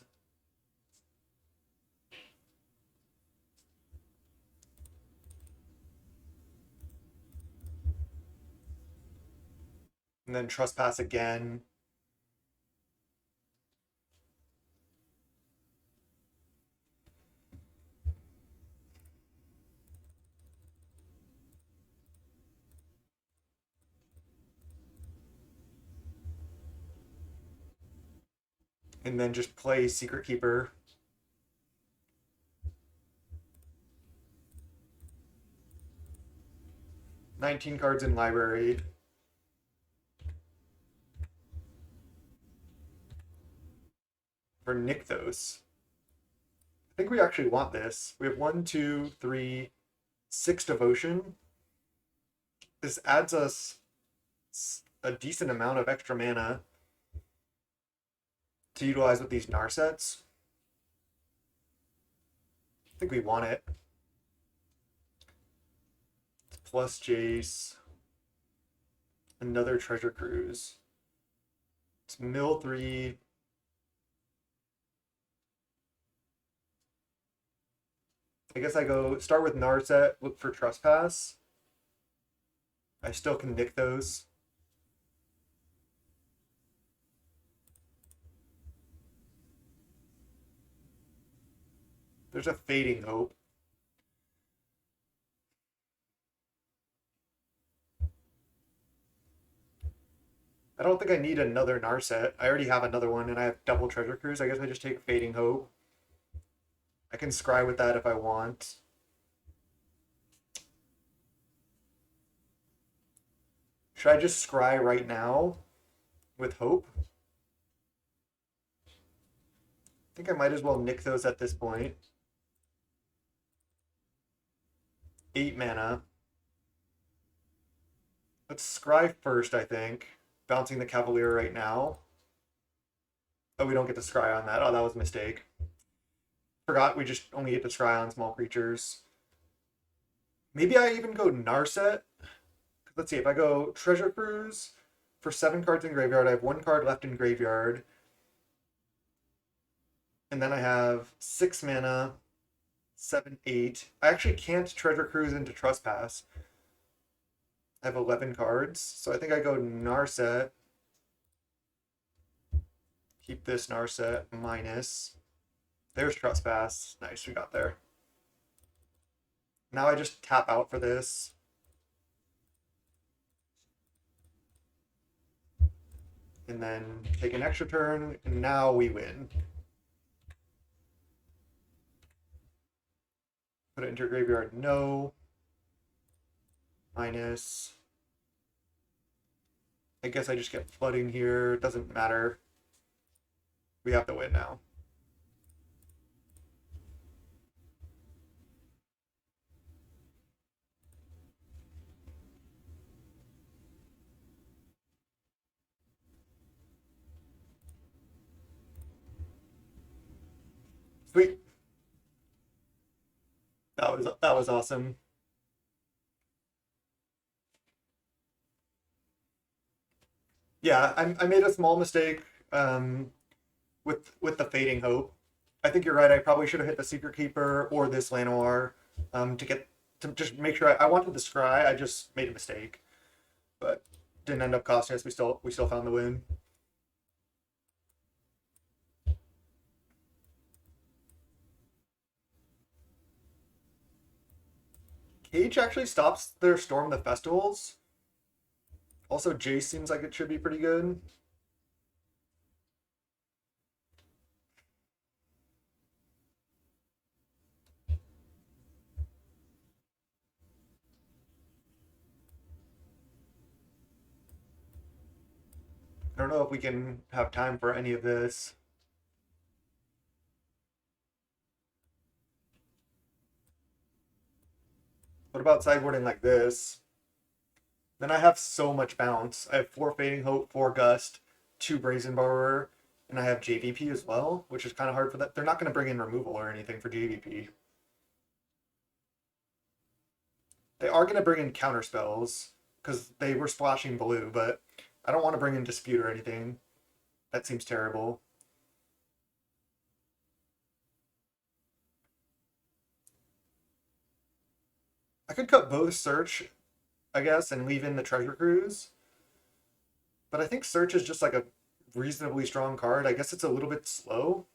And then Trespass again. And then just play Secret Keeper. $19 cards in library. For Nykthos. I think we actually want this. We have 1, 2, 3, 6 devotion. This adds us a decent amount of extra mana to utilize with these Narsets. I think we want it. Plus Jace. Another Treasure Cruise. It's mill 3. I guess I go start with Narset, look for Trespass. I still can nick those. There's a Fading Hope. I don't think I need another Narset. I already have another one and I have double Treasure Cruise. I guess I just take Fading Hope. I can scry with that if I want. Should I just scry right now with Hope? I think I might as well nick those at this point. 8 mana. Let's scry first, I think. Bouncing the Cavalier right now. Oh, we don't get to scry on that. Oh, that was a mistake. Forgot we just only get to scry on small creatures. Maybe I even go Narset. Let's see, if I go Treasure Cruise for 7 cards in graveyard, I have 1 card left in graveyard. And then I have 6 mana, 7, 8. I actually can't Treasure Cruise into Trespass. I have 11 cards, so I think I go Narset. Keep this Narset minus. There's Trespass. Nice, we got there. Now I just tap out for this. And then take an extra turn, and now we win. Put it into your graveyard, no. Minus. I guess I just get flooding here, doesn't matter. We have to win now. Sweet. That was awesome. Yeah, I made a small mistake with the Fading Hope. I think you're right. I probably should have hit the Secret Keeper or this Llanowar to get to just make sure I wanted the Scry. I just made a mistake, but didn't end up costing us. We still found the win. Cage actually stops their Storm the Festivals. Also, Jace seems like it should be pretty good. I don't know if we can have time for any of this. What about sideboarding like this? Then I have so much bounce. I have 4 Fading Hope, 4 Gust, 2 Brazen Borrower, and I have JVP as well, which is kind of hard for that. They're not going to bring in removal or anything for JVP. They are going to bring in counter spells because they were splashing blue, but I don't want to bring in Dispute or anything. That seems terrible. I could cut both Search, I guess, and leave in the Treasure Cruise. But I think Search is just like a reasonably strong card. I guess it's a little bit slow.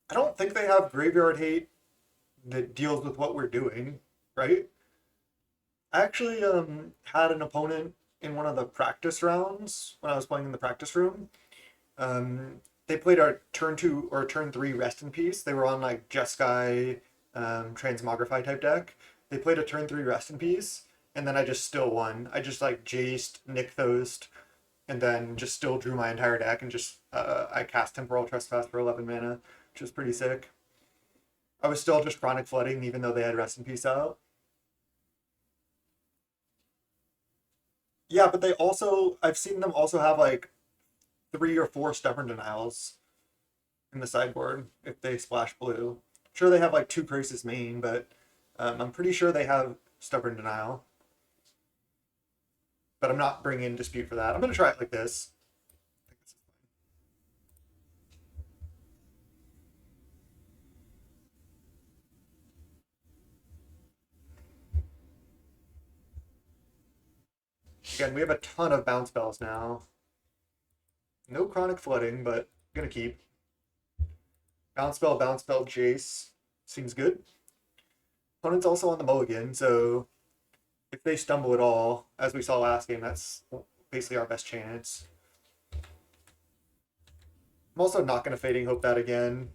I don't think they have Graveyard Hate that deals with what we're doing, right? I actually had an opponent in one of the practice rounds when I was playing in the practice room. They played our turn 2 or turn 3 Rest in Peace. They were on like Jeskai, Transmogrify type deck. They played a turn 3 Rest in Peace, and then I just still won. I just like Jaced, Nykthosed, and then just still drew my entire deck and just I cast Temporal Trespass for 11 mana, which was pretty sick. I was still just Chronic Flooding even though they had Rest in Peace out. Yeah, but they also I've seen them also have like 3 or 4 Stubborn Denials in the sideboard if they splash blue. Sure, they have like 2 Crisis main, but I'm pretty sure they have Stubborn Denial. But I'm not bringing in Dispute for that. I'm going to try it like this. Again, we have a ton of bounce spells now. No Chronic Flooding, but I'm going to keep. Bounce spell, Jace. Seems good. Opponent's also on the mulligan, so if they stumble at all, as we saw last game, that's basically our best chance. I'm also not going to Fading Hope that again.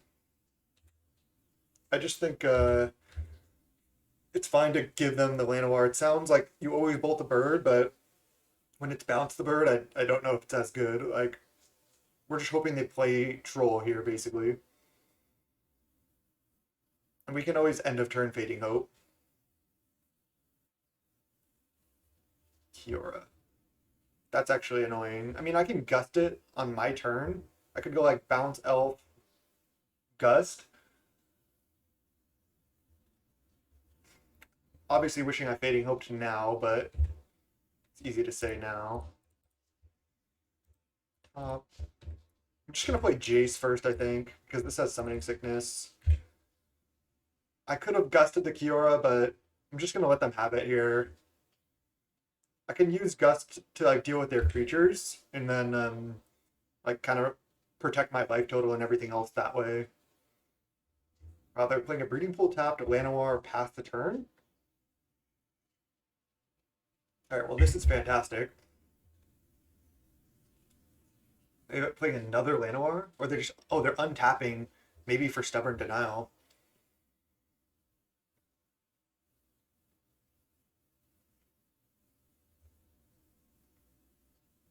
I just think it's fine to give them the Llanowar. It sounds like you always bolt the bird, but when it's bounce the bird, I don't know if it's as good. Like, we're just hoping they play Troll here, basically. And we can always end of turn Fading Hope. Kiora. That's actually annoying. I mean, I can Gust it on my turn. I could go like Bounce Elf, Gust. Obviously wishing I Fading Hoped now, but it's easy to say now. I'm just going to play Jace first, I think, because this has Summoning Sickness. I could have Gusted the Kiora, but I'm just going to let them have it here. I can use Gust to like deal with their creatures, and then like kind of protect my life total and everything else that way. They're playing a Breeding Pool tapped Llanowar past the turn. All right, well, this is fantastic. They're playing another Llanowar? Or they're just, oh, they're untapping, maybe for Stubborn Denial.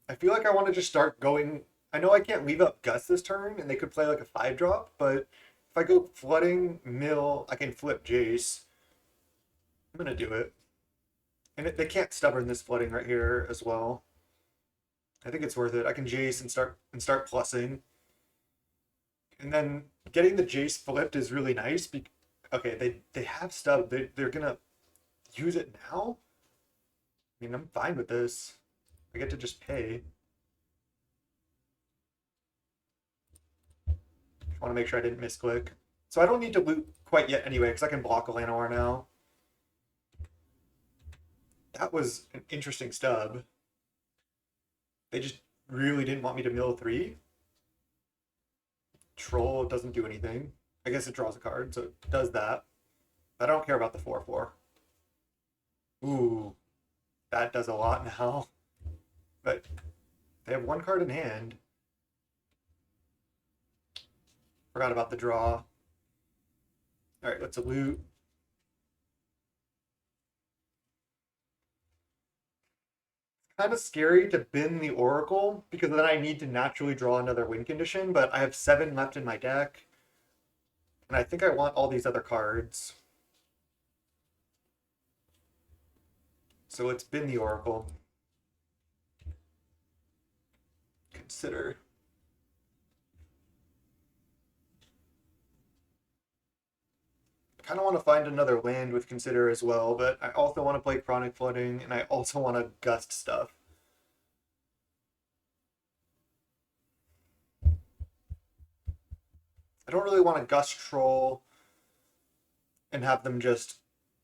I feel like I want to just start going. I know I can't leave up Gus this turn, and they could play like a 5-drop, but if I go Flooding, Mill, I can flip Jace. I'm going to do it. And they can't Stubborn this Flooding right here as well. I think it's worth it. I can Jace and start plussing. And then getting the Jace flipped is really nice. Okay, they have Stub. They're gonna use it now? I mean, I'm fine with this. I get to just pay. I want to make sure I didn't misclick. So I don't need to loot quite yet anyway, because I can block a Llanowar now. That was an interesting stub. They just really didn't want me to mill 3. Troll doesn't do anything. I guess it draws a card, so it does that. But I don't care about the 4/4. Ooh, that does a lot now. But they have 1 card in hand. Forgot about the draw. Alright, let's loot. Kind of scary to bin the Oracle, because then I need to naturally draw another win condition, but I have 7 left in my deck. And I think I want all these other cards. So let's bin the Oracle. Consider. I kind of want to find another land with Consider as well, but I also want to play Chronic Flooding, and I also want to Gust stuff. I don't really want to Gust Troll and have them just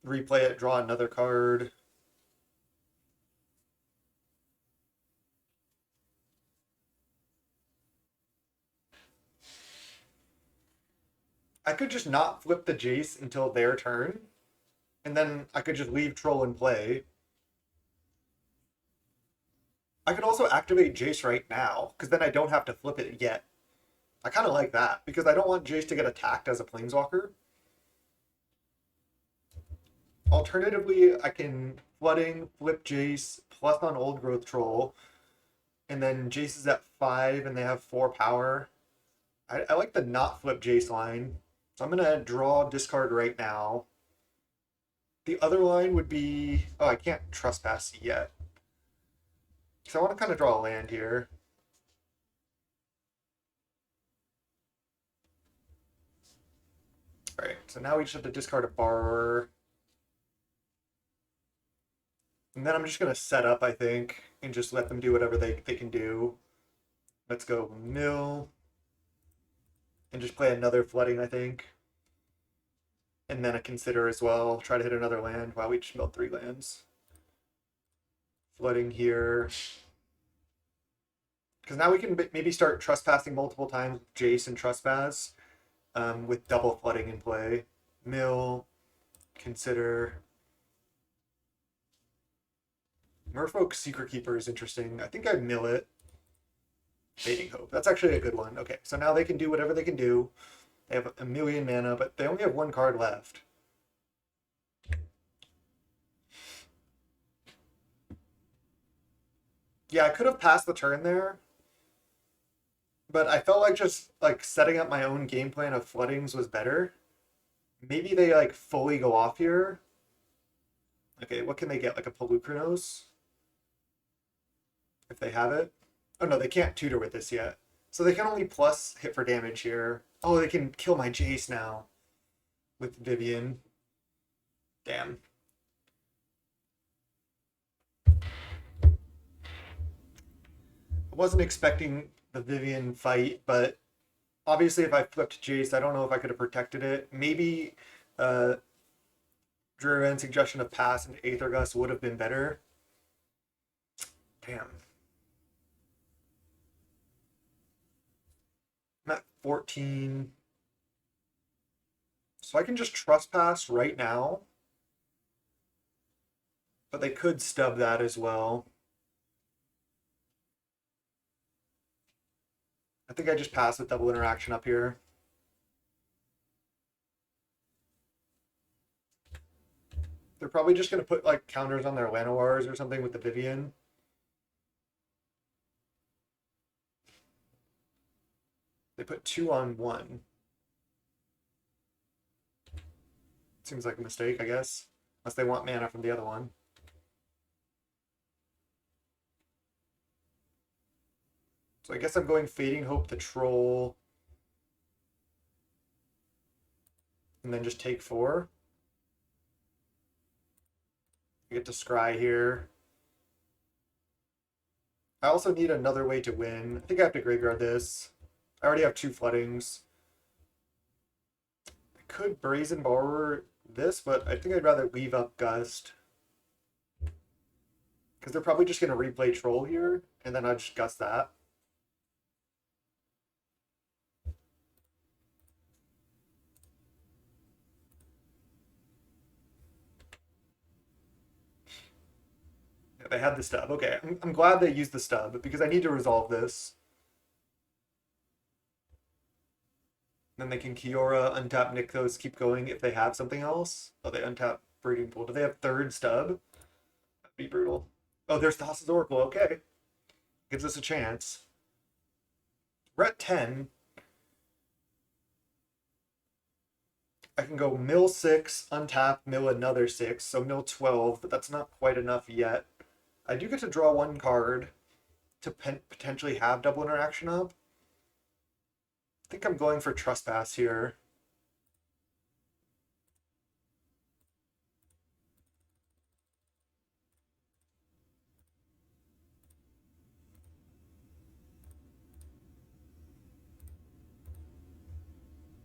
replay it, draw another card. I could just not flip the Jace until their turn, and then I could just leave Troll in play. I could also activate Jace right now, because then I don't have to flip it yet. I kind of like that, because I don't want Jace to get attacked as a Planeswalker. Alternatively, I can Flooding, flip Jace, plus on Old Growth Troll, and then Jace is at 5 and they have 4 power. I like the not flip Jace line, so I'm going to draw discard right now. The other line would be... Oh, I can't trespass yet. So I want to kind of draw a land here. Alright, so now we just have to discard a Borrower. And then I'm just going to set up, I think, and just let them do whatever they can do. Let's go mill. And just play another Flooding, I think. And then a Consider as well. Try to hit another land. Wow, we just milled 3 lands. Flooding here. Because now we can maybe start trespassing multiple times with Jace and Trespass. With double Flooding in play. Mill. Consider. Merfolk Secret Keeper is interesting. I think I'd mill it. Fading Hope. That's actually a good one. Okay, so now they can do whatever they can do. They have a million mana, but they only have 1 card left. Yeah, I could have passed the turn there. But I felt like just like setting up my own game plan of Floodings was better. Maybe they like fully go off here. Okay, what can they get? Like a Pelucranos? If they have it. Oh no, they can't tutor with this yet. So they can only plus hit for damage here. Oh, they can kill my Jace now. With Vivian. Damn. I wasn't expecting the Vivian fight, but obviously if I flipped Jace, I don't know if I could have protected it. Maybe Drew suggestion of pass and Aether Gust would have been better. Damn. I'm at 14. So I can just trespass right now. But they could stub that as well. I think I just pass with double interaction up here. They're probably just going to put like counters on their Llanowars or something with the Vivian. They put 2 on 1. Seems like a mistake, I guess. Unless they want mana from the other one. So I guess I'm going Fading Hope the Troll. And then just take 4. We get to scry here. I also need another way to win. I think I have to graveyard this. I already have 2 floodings. I could Brazen Borrower this, but I think I'd rather leave up Gust. Because they're probably just going to replay Troll here, and then I'll just Gust that. Yeah, they had the stub. Okay, I'm glad they used the stub, because I need to resolve this. Then they can Kiora, untap Nykthos, keep going if they have something else. Oh, they untap Breeding Pool. Do they have 3rd stub? That'd be brutal. Oh, there's Thassa's Oracle. Okay. Gives us a chance. We're at 10. I can go mill 6, untap, mill another 6, so mill 12, but that's not quite enough yet. I do get to draw 1 card to potentially have double interaction up. I think I'm going for Trespass here.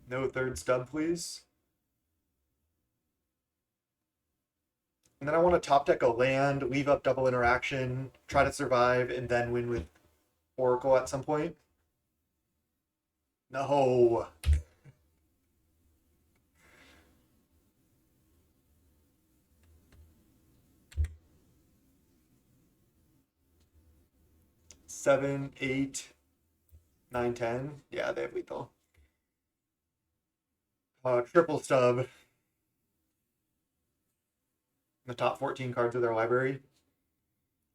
No 3rd stub, please. And then I want to top deck a land, leave up double interaction, try to survive, and then win with Oracle at some point. No. Seven, 8, 9, 10. Yeah, they have lethal. Triple stub. The top 14 cards of their library.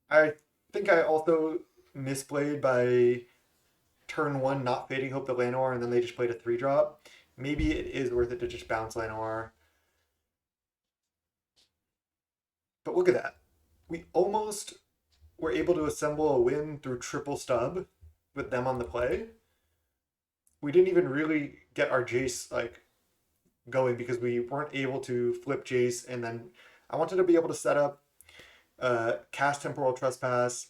I think I also misplayed by turn 1 not fading Hope the Llanowar, and then they just played a 3-drop. Maybe it is worth it to just bounce Llanowar. But look at that. We almost were able to assemble a win through triple stub with them on the play. We didn't even really get our Jace going because we weren't able to flip Jace, and then I wanted to be able to set up cast Temporal Trespass,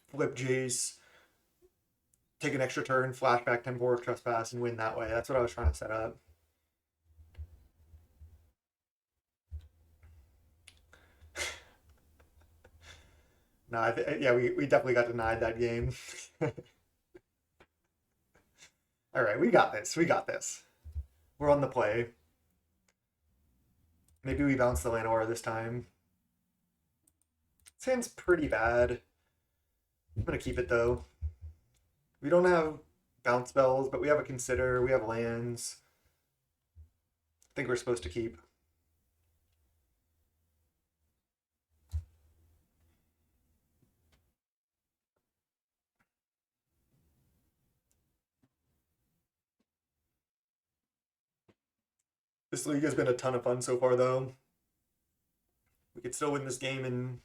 flip Jace, take an extra turn, flashback Temporal Trespass, and win that way. That's what I was trying to set up. No, yeah, we definitely got denied that game. All right, we got this. We got this. We're on the play. Maybe we bounce the Llanowar this time. Seems pretty bad. I'm going to keep it, though. We don't have bounce spells, but we have a Consider. We have lands. I think we're supposed to keep. This league has been a ton of fun so far, though. We could still win this game and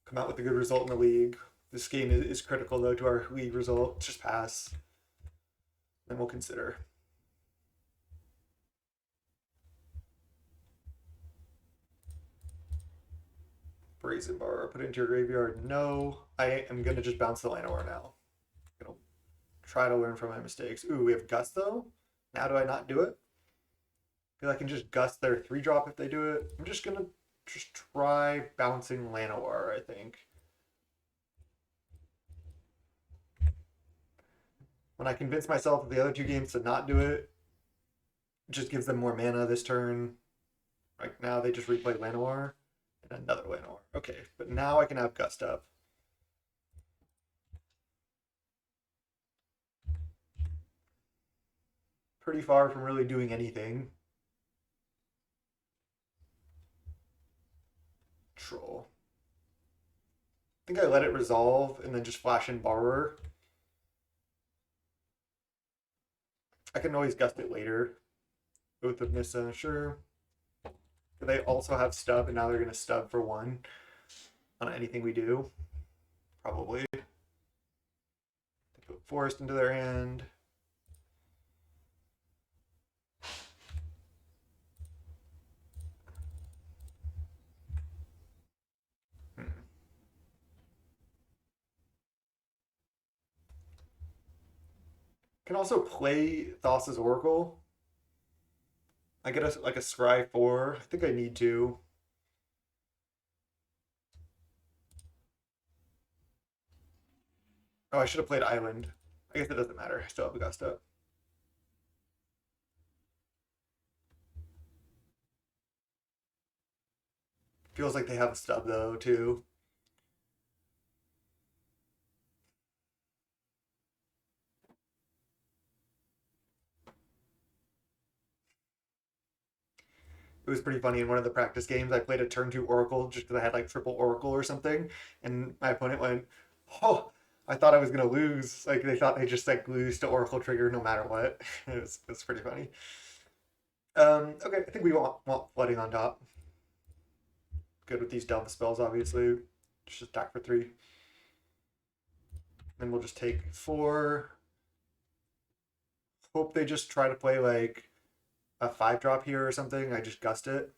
come out with a good result in the league. This game is critical, though, to our league result. Just pass. Then we'll consider. Brazen Bar, put it into your graveyard. No. I am going to just bounce the Llanowar now. I'm going to try to learn from my mistakes. Ooh, we have Gust, though. Now do I not do it? Because I can just Gust their 3-drop if they do it. I'm just going to just try bouncing Llanowar, I think. When I convince myself of the other 2 games to not do it, it just gives them more mana this turn. Right now they just replay Llanowar and another Llanowar. Okay, but now I can have Gust up. Pretty far from really doing anything. Troll. I think I let it resolve and then just flash in Borrower. I can always Gust it later. Oath of Nissa, sure. But they also have stub, and now they're going to stub for 1 on anything we do. Probably. They put Forest into their hand. Can also play Thassa's Oracle. I get a like a Scry 4. I think I need to. Oh, I should have played Island. I guess it doesn't matter. I still have Augusta. Feels like they have a stub though too. It was pretty funny in one of the practice games. I played a turn 2 Oracle just because I had like triple Oracle or something, and my opponent went, "Oh, I thought I was gonna lose." Like they thought they just like lose to Oracle trigger no matter what. It was pretty funny. Okay, I think we want flooding on top. Good with these Delta spells, obviously. Just attack for 3. Then we'll just take 4. Hope they just try to play like a 5-drop here or something. I just gust it.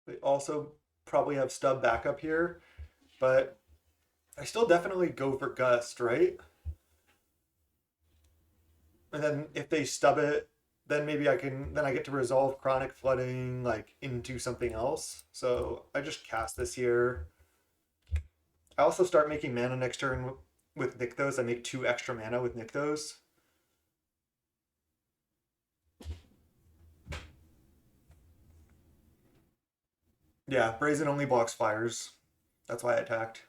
They also probably have stub backup here, but I still definitely go for gust, right? And then if they stub it, then maybe I get to resolve chronic flooding like into something else. So I just cast this here. I also start making mana next turn with Nykthos. I make 2 extra mana with Nykthos. Yeah, Brazen only blocks flyers. That's why I attacked.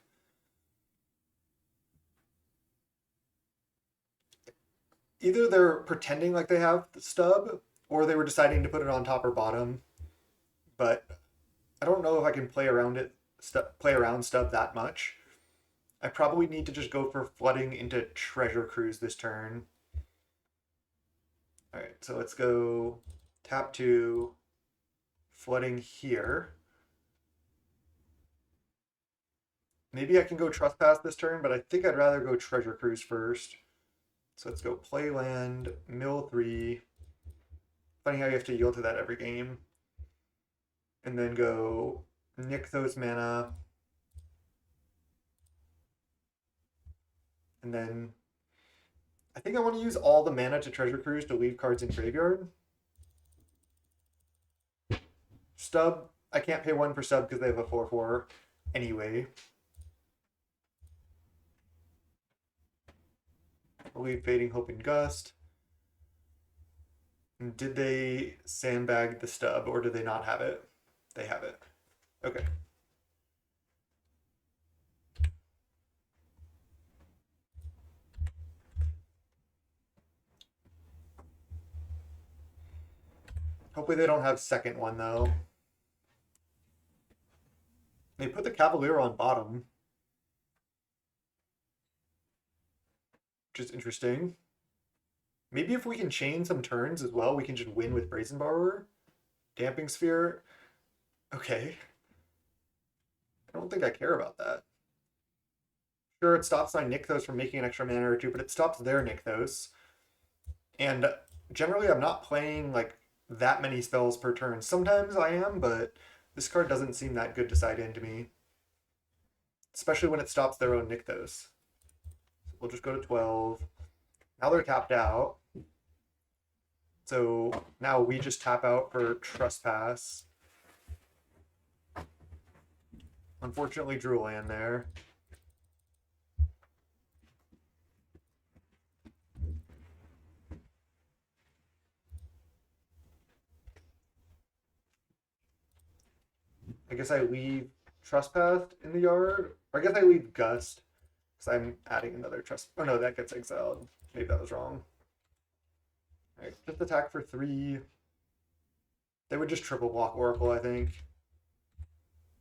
Either they're pretending like they have the stub, or they were deciding to put it on top or bottom. But I don't know if I can play around play around stub that much. I probably need to just go for flooding into Treasure Cruise this turn. All right, so let's go tap 2, flooding here. Maybe I can go Trespass this turn, but I think I'd rather go Treasure Cruise first. So let's go play land, mill 3. Funny how you have to yield to that every game. And then go Nykthos mana. And then I think I want to use all the mana to Treasure Cruise to leave cards in graveyard. Stub, I can't pay 1 for stub because they have a 4/4 anyway. I'll leave Fading Hope and Gust. And did they sandbag the stub or did they not have it? They have it. Okay. Hopefully they don't have second one though. They put the Cavalier on bottom, which is interesting. Maybe if we can chain some turns as well, we can just win with Brazen Borrower. Damping Sphere. Okay. I don't think I care about that. Sure, it stops my Nykthos from making an extra mana or 2, but it stops their Nykthos. And generally I'm not playing like that many spells per turn. Sometimes I am, but this card doesn't seem that good to side into me. Especially when it stops their own Nykthos. So we'll just go to 12. Now they're tapped out. So now we just tap out for Trespass. Unfortunately, drew a land there. I guess I leave Trespassed in the yard. Or I guess I leave Gust. Because I'm adding another Trespass. Oh no, that gets exiled. Maybe that was wrong. Alright, just attack for 3. They would just triple block Oracle, I think.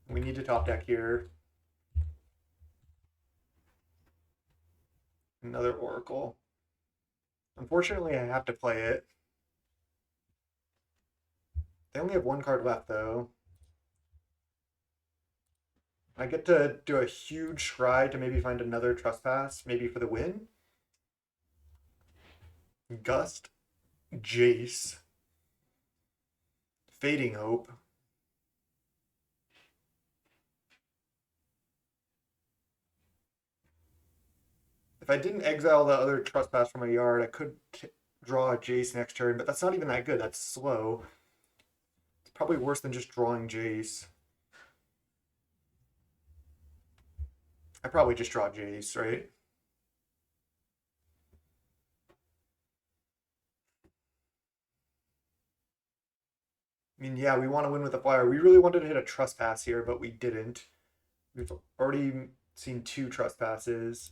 We need to top deck here. Another Oracle. Unfortunately, I have to play it. They only have one card left, though. I get to do a huge scry to maybe find another trespass, maybe for the win. Gust, Jace, Fading Hope. If I didn't exile the other trespass from my yard, I could draw a Jace next turn, but that's not even that good. That's slow. It's probably worse than just drawing Jace. I probably just draw Jace, right? I mean, yeah, we want to win with a flyer. We really wanted to hit a trespass here, but we didn't. We've already seen 2 trespasses.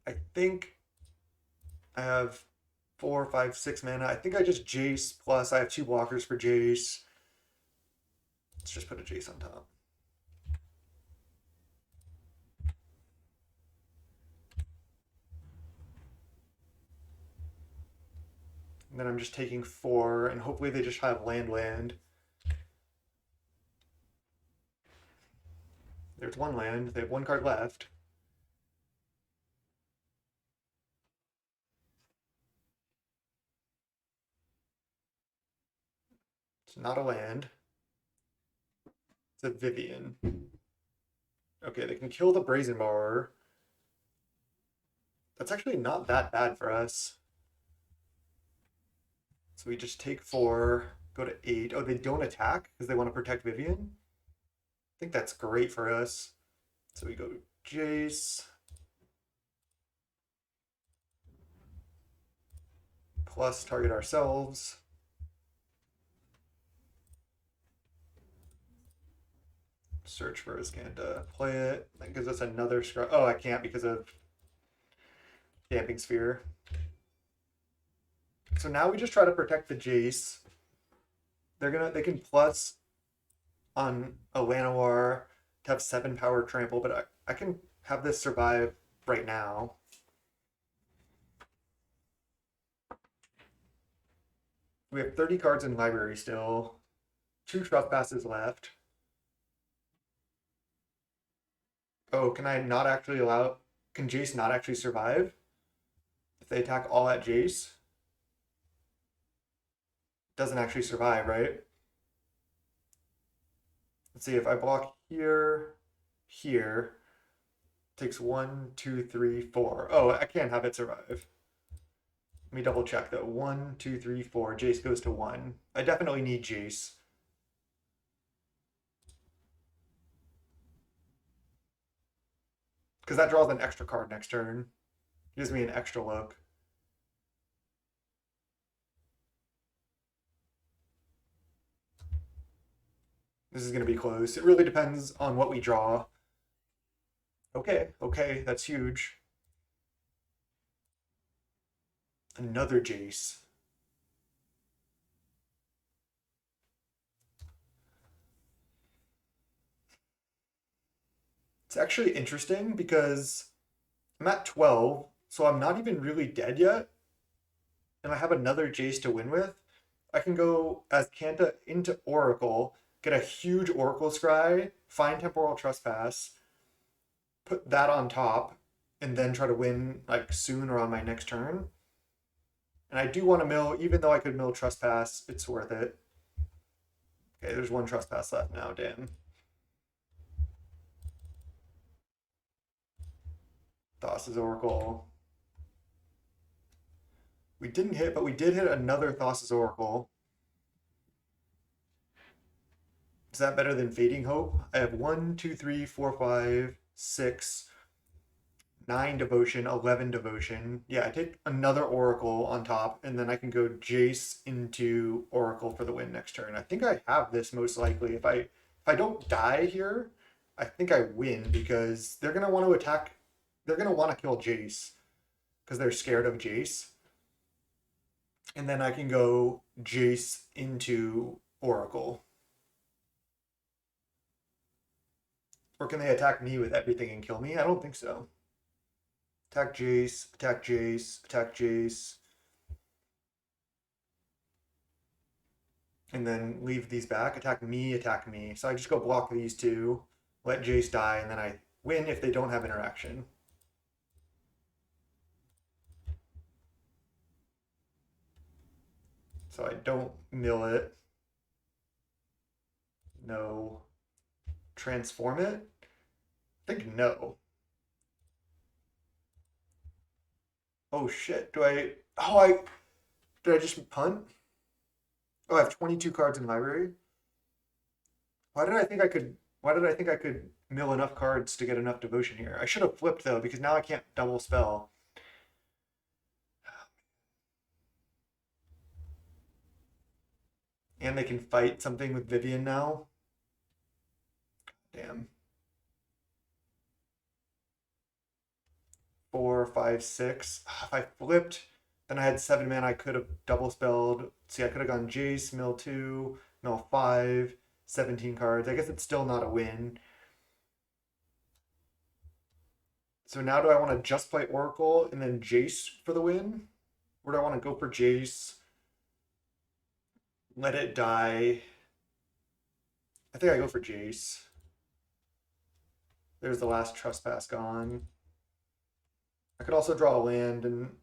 I think I have 4, 5, 6 mana. I think I just Jace plus I have 2 blockers for Jace. Let's just put a Jace on top. And then I'm just taking 4, and hopefully they just have land. There's 1 land. They have 1 card left. It's not a land. It's a Vivian. Okay, they can kill the Brazen Borrower. That's actually not that bad for us. So we just take 4, go to 8. Oh, they don't attack because they want to protect Vivian? I think that's great for us. So we go Jace. Plus target ourselves. Search for Azcanta. Play it. That gives us another scry. Oh, I can't because of Damping Sphere. So now we just try to protect the Jace. They can plus on a Llanowar to have 7 power trample, but I can have this survive right now. We have 30 cards in library still. 2 trespasses left. Oh, can I not actually allow... Can Jace not actually survive? If they attack all at Jace? Doesn't actually survive, right? Let's see, if I block here, here, takes 1, 2, 3, 4. Oh, I can't have it survive. Let me double check though. 1, 2, 3, 4. Jace goes to 1. I definitely need Jace. Because that draws an extra card next turn. Gives me an extra look. This is going to be close. It really depends on what we draw. Okay, that's huge. Another Jace. It's actually interesting because I'm at 12, so I'm not even really dead yet. And I have another Jace to win with. I can go Azcanta into Oracle, get a huge Oracle Scry, find Temporal Trespass, put that on top, and then try to win like soon or on my next turn. And I do want to mill, even though I could mill Trespass, it's worth it. Okay, there's 1 Trespass left now, damn. Thassa's Oracle. We didn't hit, but we did hit another Thassa's Oracle. Is that better than Fading Hope? I have 1, 2, 3, 4, 5, 6, 9 Devotion, 11 Devotion. Yeah, I take another Oracle on top, and then I can go Jace into Oracle for the win next turn. I think I have this most likely. If I don't die here, I think I win because they're gonna want to attack. They're gonna want to kill Jace because they're scared of Jace. And then I can go Jace into Oracle. Or can they attack me with everything and kill me? I don't think so. Attack Jace, attack Jace, attack Jace. and then leave these back. Attack me, attack me. So I just go block these two, let Jace die, and then I win if they don't have interaction. So I don't mill it. No. Transform it? I think no. Oh shit. Did I just punt? Oh, I have 22 cards in library. Why did I think I could mill enough cards to get enough devotion here? I should have flipped though, because now I can't double spell. And they can fight something with Vivian now. Damn. 4, 5, 6. If I flipped, then I had 7 mana. I could have double spelled. See, I could have gone Jace, mill 2, mill 5, 17 cards. I guess it's still not a win. So now do I want to just play Oracle and then Jace for the win? Or do I want to go for Jace, let it die? I think I go for Jace. There's the last Trespass gone. I could also draw a land and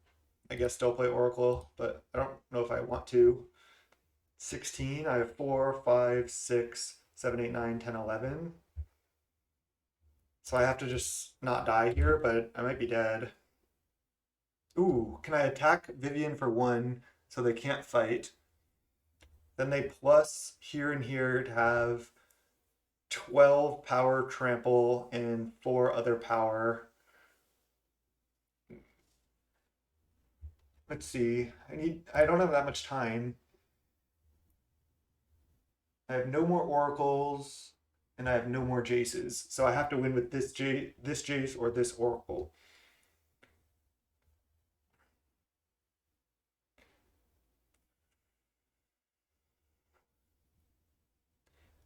I guess still play Oracle, but I don't know if I want to. 16, I have 4, 5, 6, 7, 8, 9, 10, 11. So I have to just not die here, but I might be dead. Ooh, can I attack Vivian for 1 so they can't fight? Then they plus here and here to have 12 power trample and 4 other power. Let's see. I don't have that much time. I have no more oracles and I have no more Jaces. So I have to win with this Jace or this oracle.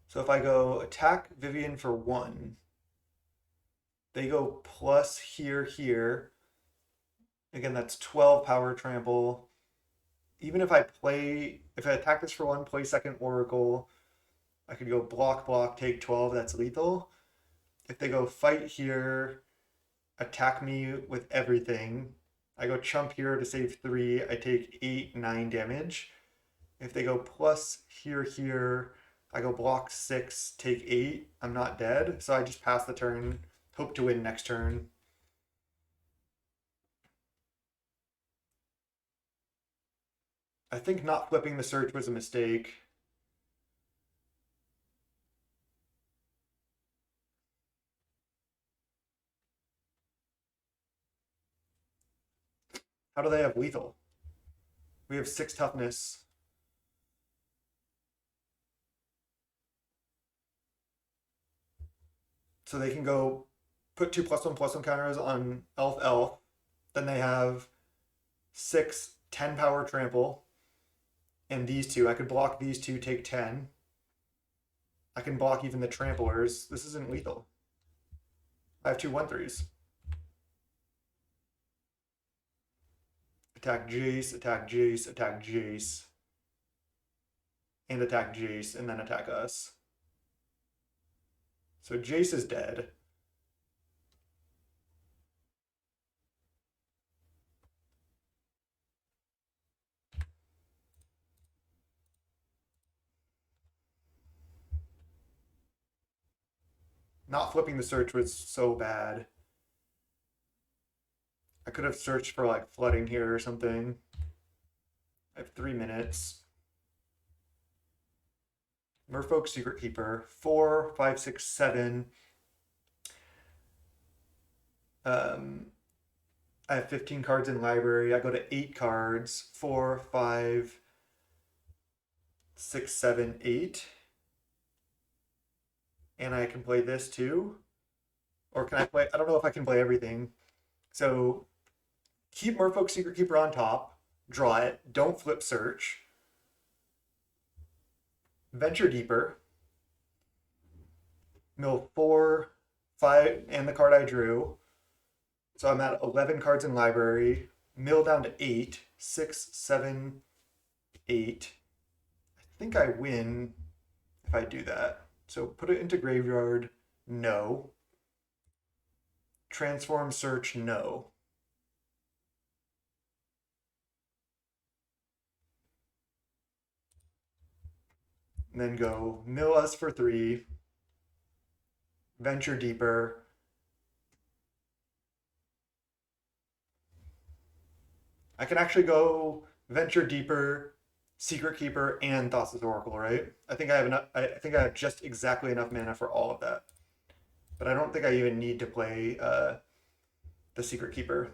So if I go attack Vivian for 1, they go plus here. Again, that's 12 power trample. Even if I attack this for 1, play second oracle, I could go block, take 12, that's lethal. If they go fight here, attack me with everything, I go chump here to save 3, I take 8, 9 damage. If they go plus here, I go block 6, take 8, I'm not dead, so I just pass the turn, hope to win next turn. I think not flipping the search was a mistake. How do they have lethal? We have 6 toughness. So they can go put 2+1/+1 counters on elf. Then they have 6 10 power trample. And these two, I could block these two, take 10. I can block even the tramplers. This isn't lethal. I have 2 1/3s. Attack Jace, attack Jace, attack Jace. And attack Jace, and then attack us. So Jace is dead. Not flipping the search was so bad. I could have searched for like flooding here or something. I have 3 minutes. Merfolk Secret Keeper, 4, 5, 6, 7. I have 15 cards in library. I go to 8 cards. 4, 5, 6, 7, 8. And I can play this too. Or can I play? I don't know if I can play everything. So keep Merfolk Secret Keeper on top. Draw it. Don't flip search. Venture Deeper. Mill 4, 5, and the card I drew. So I'm at 11 cards in library. Mill down to 8. 6, 7, 8. I think I win if I do that. So put it into graveyard, no. Transform search, no. And then go mill us for 3. Venture deeper. I can actually go venture deeper, secret keeper, and Thassa's Oracle, right? I think I have enough. I think I have just exactly enough mana for all of that. But I don't think I even need to play the secret keeper.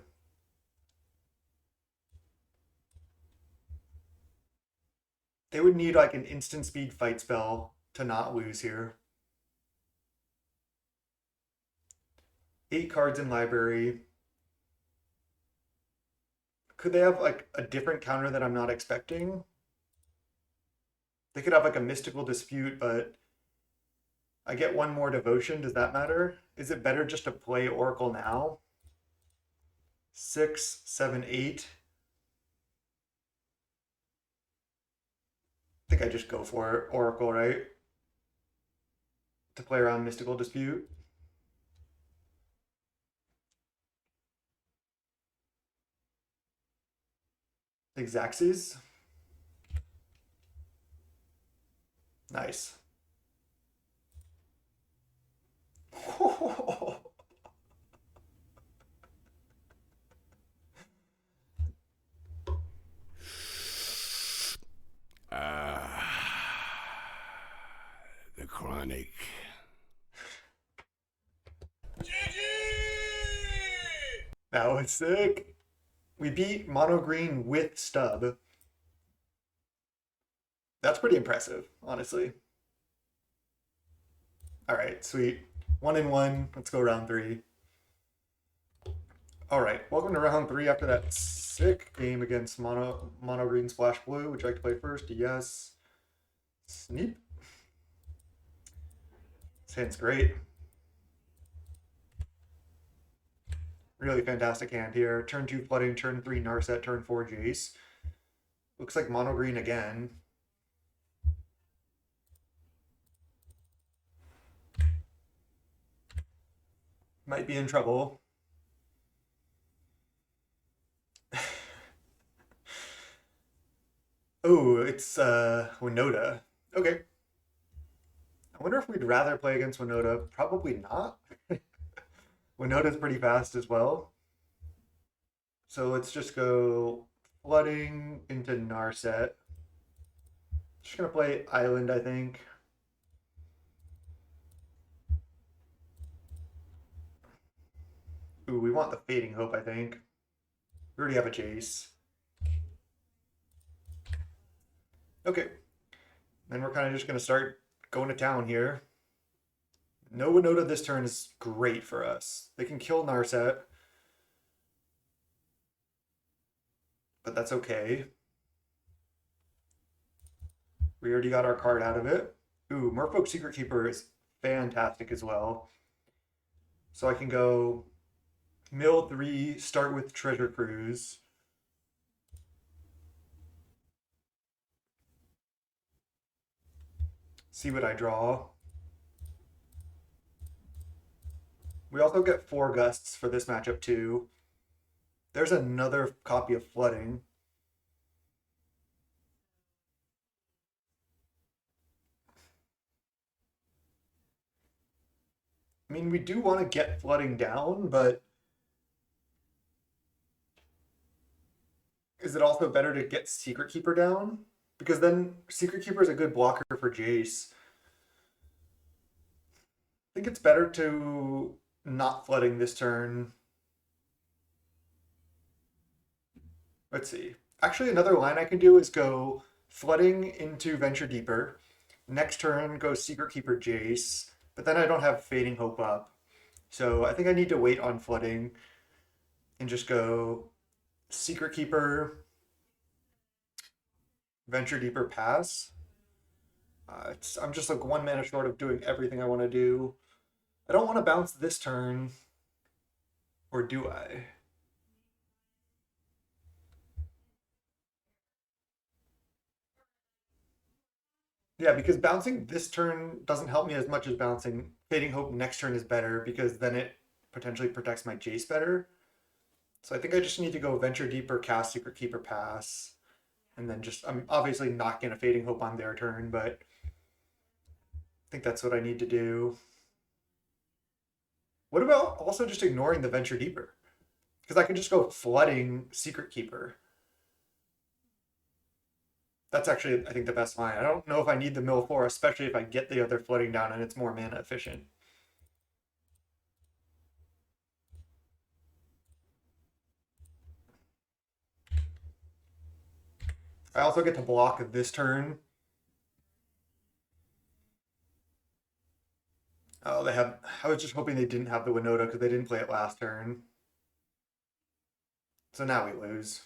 They would need like an instant speed fight spell to not lose here. 8 cards in library. Could they have like a different counter that I'm not expecting? They could have like a mystical dispute, but I get 1 more devotion. Does that matter? Is it better just to play Oracle now? 6, 7, 8. I think I just go for it. Oracle, right? To play around mystical dispute. Xaxes. Nice. The chronic. That was sick. We beat mono green with stub. That's pretty impressive, honestly. All right, sweet. 1 and 1. Let's go round 3. All right, welcome to round 3 after that sick game against mono green splash blue. Would you like to play first? Yes. Sneep. This hand's great. Really fantastic hand here. Turn 2 flooding, turn 3 Narset, turn 4 Jace. Looks like mono green again. Might be in trouble. Oh, it's Winoda. Okay. I wonder if we'd rather play against Winoda. Probably not. Winoda's pretty fast as well. So let's just go flooding into Narset. Just gonna play Island, I think. Ooh, we want the Fading Hope, I think. We already have a Jace. Okay. Then we're kind of just gonna start going to town here. No Winoda this turn is great for us. They can kill Narset. But that's okay. We already got our card out of it. Ooh, Merfolk Secret Keeper is fantastic as well. So I can go mill 3, start with Treasure Cruise. See what I draw. We also get 4 gusts for this matchup too. There's another copy of Flooding. I mean, we do want to get Flooding down, but is it also better to get Secret Keeper down? Because then Secret Keeper is a good blocker for Jace. I think it's better to not Flooding this turn. Let's see. Actually, another line I can do is go Flooding into Venture Deeper. Next turn, go Secret Keeper Jace. But then I don't have Fading Hope up. So I think I need to wait on Flooding and just go Secret Keeper, Venture Deeper, pass. I'm just like 1 mana short of doing everything I want to do. I don't want to bounce this turn. Or do I? Yeah, because bouncing this turn doesn't help me as much as bouncing Fading Hope next turn is better because then it potentially protects my Jace better. So I think I just need to go Venture Deeper, cast Secret Keeper, pass, and then just I'm obviously not gonna Fading Hope on their turn, but I think that's what I need to do. What about also just ignoring the Venture Deeper? Because I could just go flooding Secret Keeper. That's actually, I think, the best line. I don't know if I need the mill 4, especially if I get the other flooding down and it's more mana efficient. I also get to block this turn. Oh, they have. I was just hoping they didn't have the Winoda because they didn't play it last turn. So now we lose.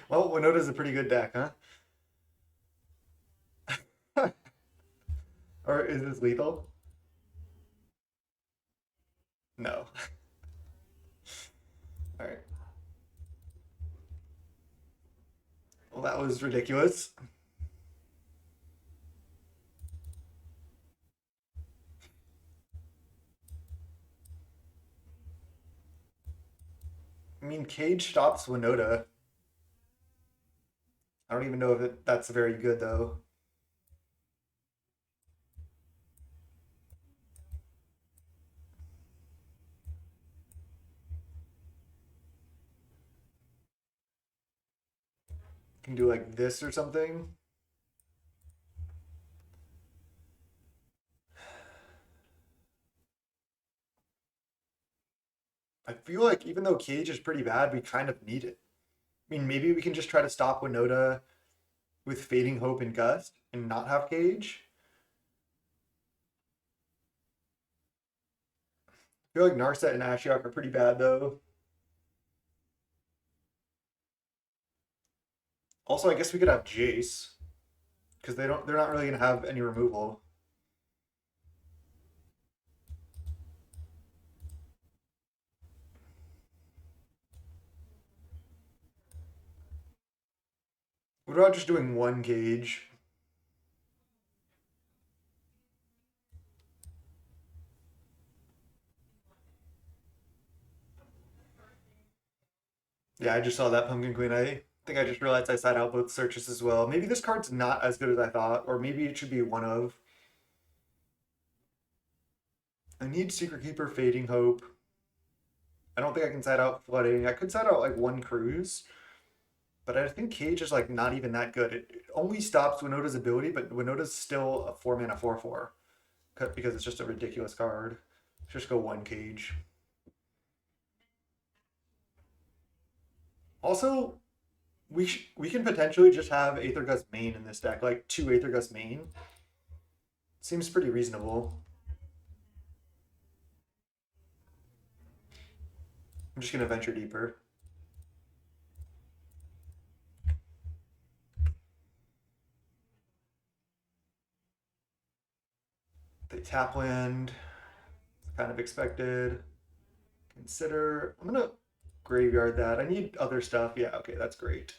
Well, Winoda's a pretty good deck, huh? Or is this lethal? No. All right. Well, that was ridiculous. I mean, Cage stops Winoda. I don't even know if that's very good though. Can do like this or something. I feel like even though Cage is pretty bad, we kind of need it. I mean, maybe we can just try to stop Winoda with Fading Hope and Gust and not have Cage. I feel like Narset and Ashiok are pretty bad though. Also, I guess we could have Jace because they're not really gonna have any removal. What about just doing one Cage? Yeah, I just saw that Pumpkin Queen. I think I just realized I side out both searches as well. Maybe this card's not as good as I thought, or maybe it should be one of. I need Secret Keeper, Fading Hope. I don't think I can side out Flooding. I could side out like one Cruise, but I think Cage is like not even that good. It only stops Winoda's ability, but Winoda's still a 4 mana 4/4 because it's just a ridiculous card. Let's just go one Cage. Also, we can potentially just have Aether Gust main in this deck, like two Aether Gust main. Seems pretty reasonable. I'm just gonna venture deeper. They tap land. It's kind of expected. Consider. I'm gonna graveyard that. I need other stuff. Yeah, okay, that's great.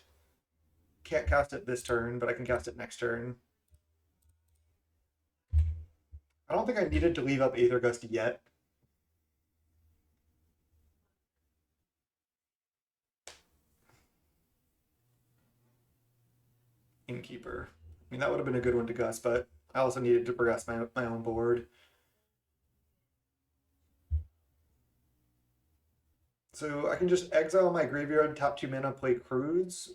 Can't cast it this turn, but I can cast it next turn. I don't think I needed to leave up Aether Gust yet. Innkeeper. I mean, that would have been a good one to gust, but I also needed to progress my own board. So I can just exile my graveyard, tap 2 mana, play Cruise.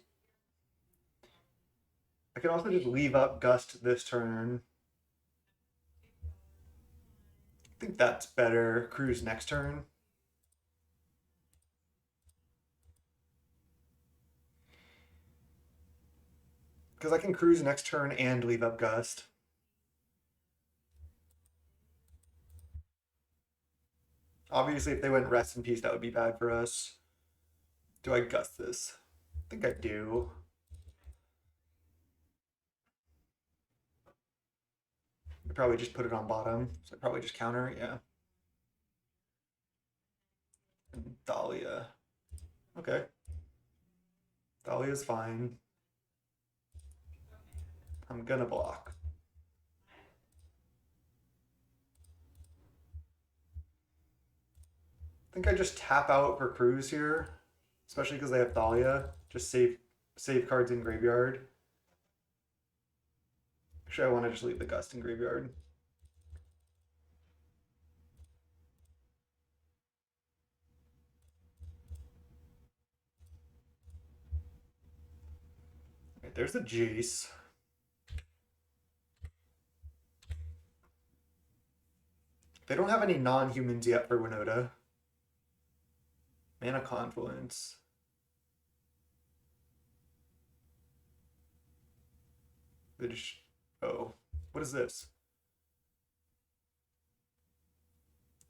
I can also just leave up Gust this turn. I think that's better. Cruise next turn. Because I can Cruise next turn and leave up Gust. Obviously, if they went Rest in Peace, that would be bad for us. Do I Gust this? I think I do. I probably just put it on bottom, so I probably just counter, yeah. And Dahlia. Okay. Thalia's fine. I'm gonna block. I think I just tap out for Cruise here, especially because they have Thalia. Just save cards in graveyard. Actually, I want to just leave the Gust in graveyard. Right, there's the Jace. They don't have any non-humans yet for Winoda. Mana Confluence. They just... Oh. What is this?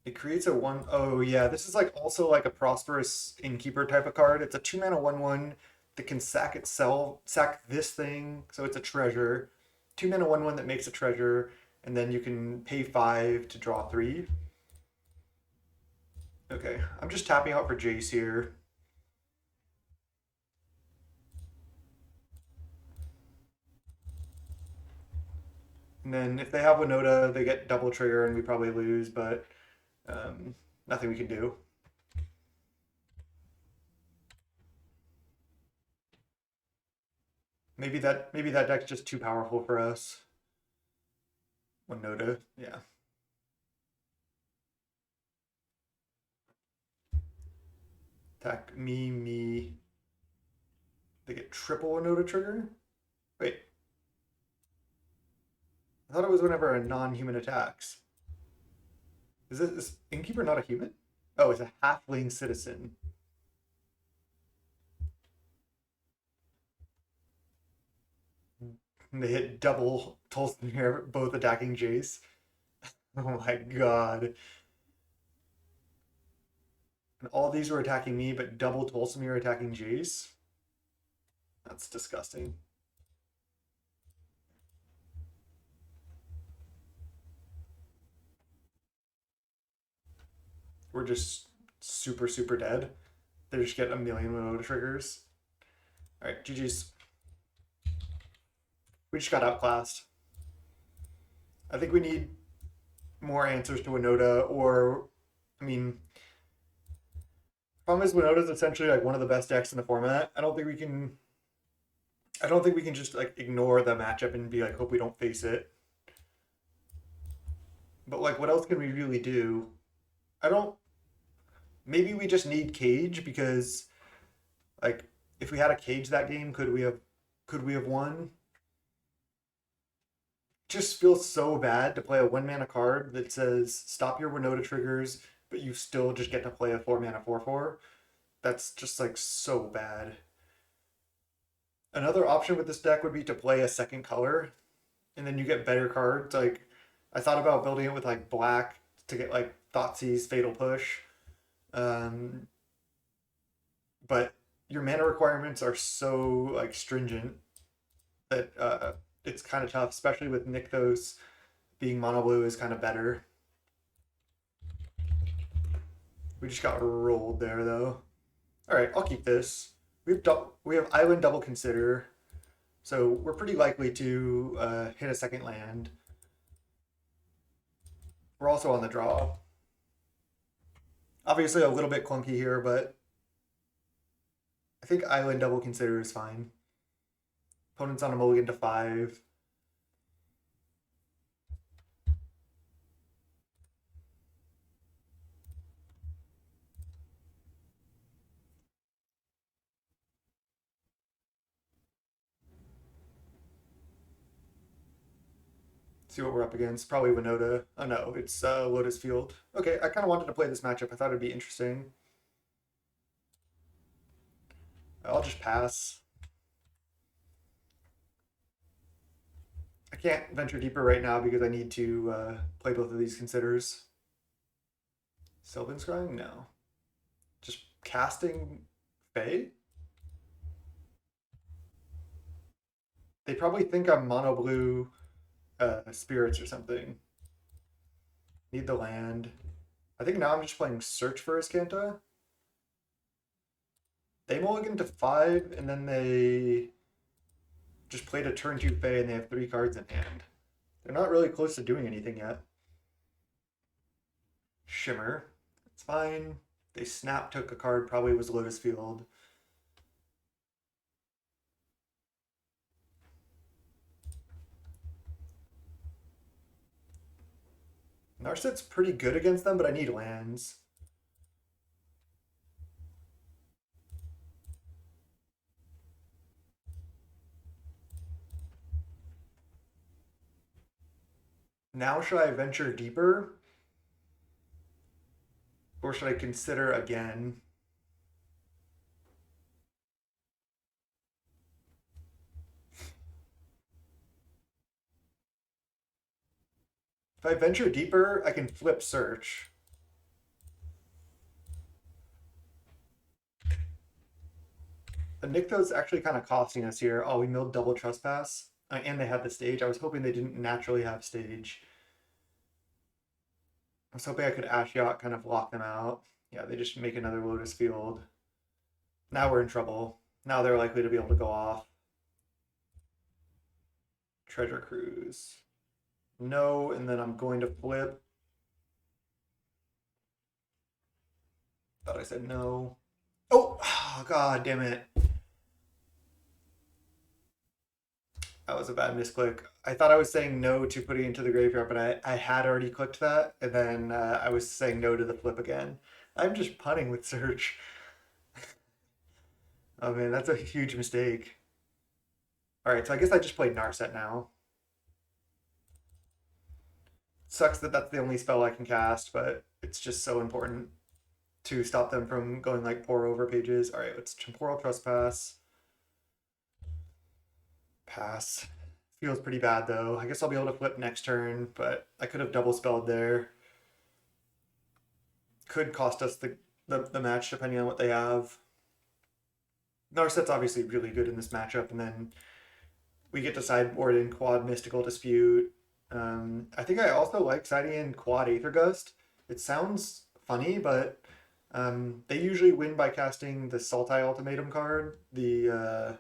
It creates a one... Oh, yeah. This is like also like a Prosperous Innkeeper type of card. It's a 2-mana 1/1 that can sack itself, sack this thing, so it's a treasure. 2-mana 1/1 that makes a treasure, and then you can pay 5 to draw 3. Okay, I'm just tapping out for Jace here. And then if they have Winoda, they get double trigger and we probably lose, but nothing we can do. Maybe that deck's just too powerful for us. Winoda, yeah. Attack me. They get triple Winoda trigger? Wait. I thought it was whenever a non-human attacks. Is Innkeeper not a human? Oh, it's a halfling citizen. And they hit double Tolson here, both attacking Jace. Oh my god. And all these were attacking me, but double Tolsimir attacking Jace? That's disgusting. We're just super, super dead. They just get a million Winoda triggers. Alright, GG's. We just got outclassed. I think we need more answers to Winoda, or, I mean, problem is Winoda's essentially like one of the best decks in the format. I don't think we can just like ignore the matchup and be like, hope we don't face it. But like, what else can we really do? Maybe we just need Cage, because like if we had a Cage that game, could we have won? Just feels so bad to play a 1-mana card that says stop your Winoda triggers, but you still just get to play a 4-mana 4/4. That's just like so bad. Another option with this deck would be to play a second color, and then you get better cards. Like, I thought about building it with like black to get like Thoughtseize, Fatal Push. But your mana requirements are so like stringent that it's kind of tough, especially with Nykthos being mono blue is kind of better. We just got rolled there though. All right, I'll keep this. We have Island Double Consider, so we're pretty likely to hit a second land. We're also on the draw. Obviously a little bit clunky here, but I think Island Double Consider is fine. Opponent's on a mulligan to 5. See what we're up against. Probably Winoda. Oh no, it's Lotus Field. Okay, I kind of wanted to play this matchup. I thought it'd be interesting. I'll just pass. I can't venture deeper right now because I need to play both of these considers. Sylvan Scrying? No. Just casting Fae? They probably think I'm mono blue spirits or something. Need the land. I think now I'm just playing Search for Iskanta. They mulligan to 5, and then they just played a turn 2 Fey, and they have 3 cards in hand. They're not really close to doing anything yet. Shimmer. It's fine. They snap took a card, probably was Lotus Field. Narset's pretty good against them, but I need lands. Now should I venture deeper? Or should I consider again? If I venture deeper, I can flip search. The Nycto's actually kind of costing us here. Oh, we milled double trespass. And they had the stage. I was hoping they didn't naturally have stage. I was hoping I could Ashiok kind of lock them out. Yeah, they just make another Lotus Field. Now we're in trouble. Now they're likely to be able to go off. Treasure Cruise. No, and then I'm going to flip. Thought I said no. Oh, god damn it. That was a bad misclick. I thought I was saying no to putting into the graveyard, but I had already clicked that, and then I was saying no to the flip again. I'm just punting with search. Oh man, that's a huge mistake. Alright, so I guess I just played Narset now. Sucks that that's the only spell I can cast, but it's just so important to stop them from going like pour over pages. Alright, let's Temporal Trespass. Pass. Feels pretty bad though. I guess I'll be able to flip next turn, but I could have double spelled there. Could cost us the match depending on what they have. Narset's obviously really good in this matchup, and then we get to sideboard in quad Mystical Dispute. I think I also like siding in quad Aether Gust. It sounds funny, but they usually win by casting the Sultai Ultimatum card, the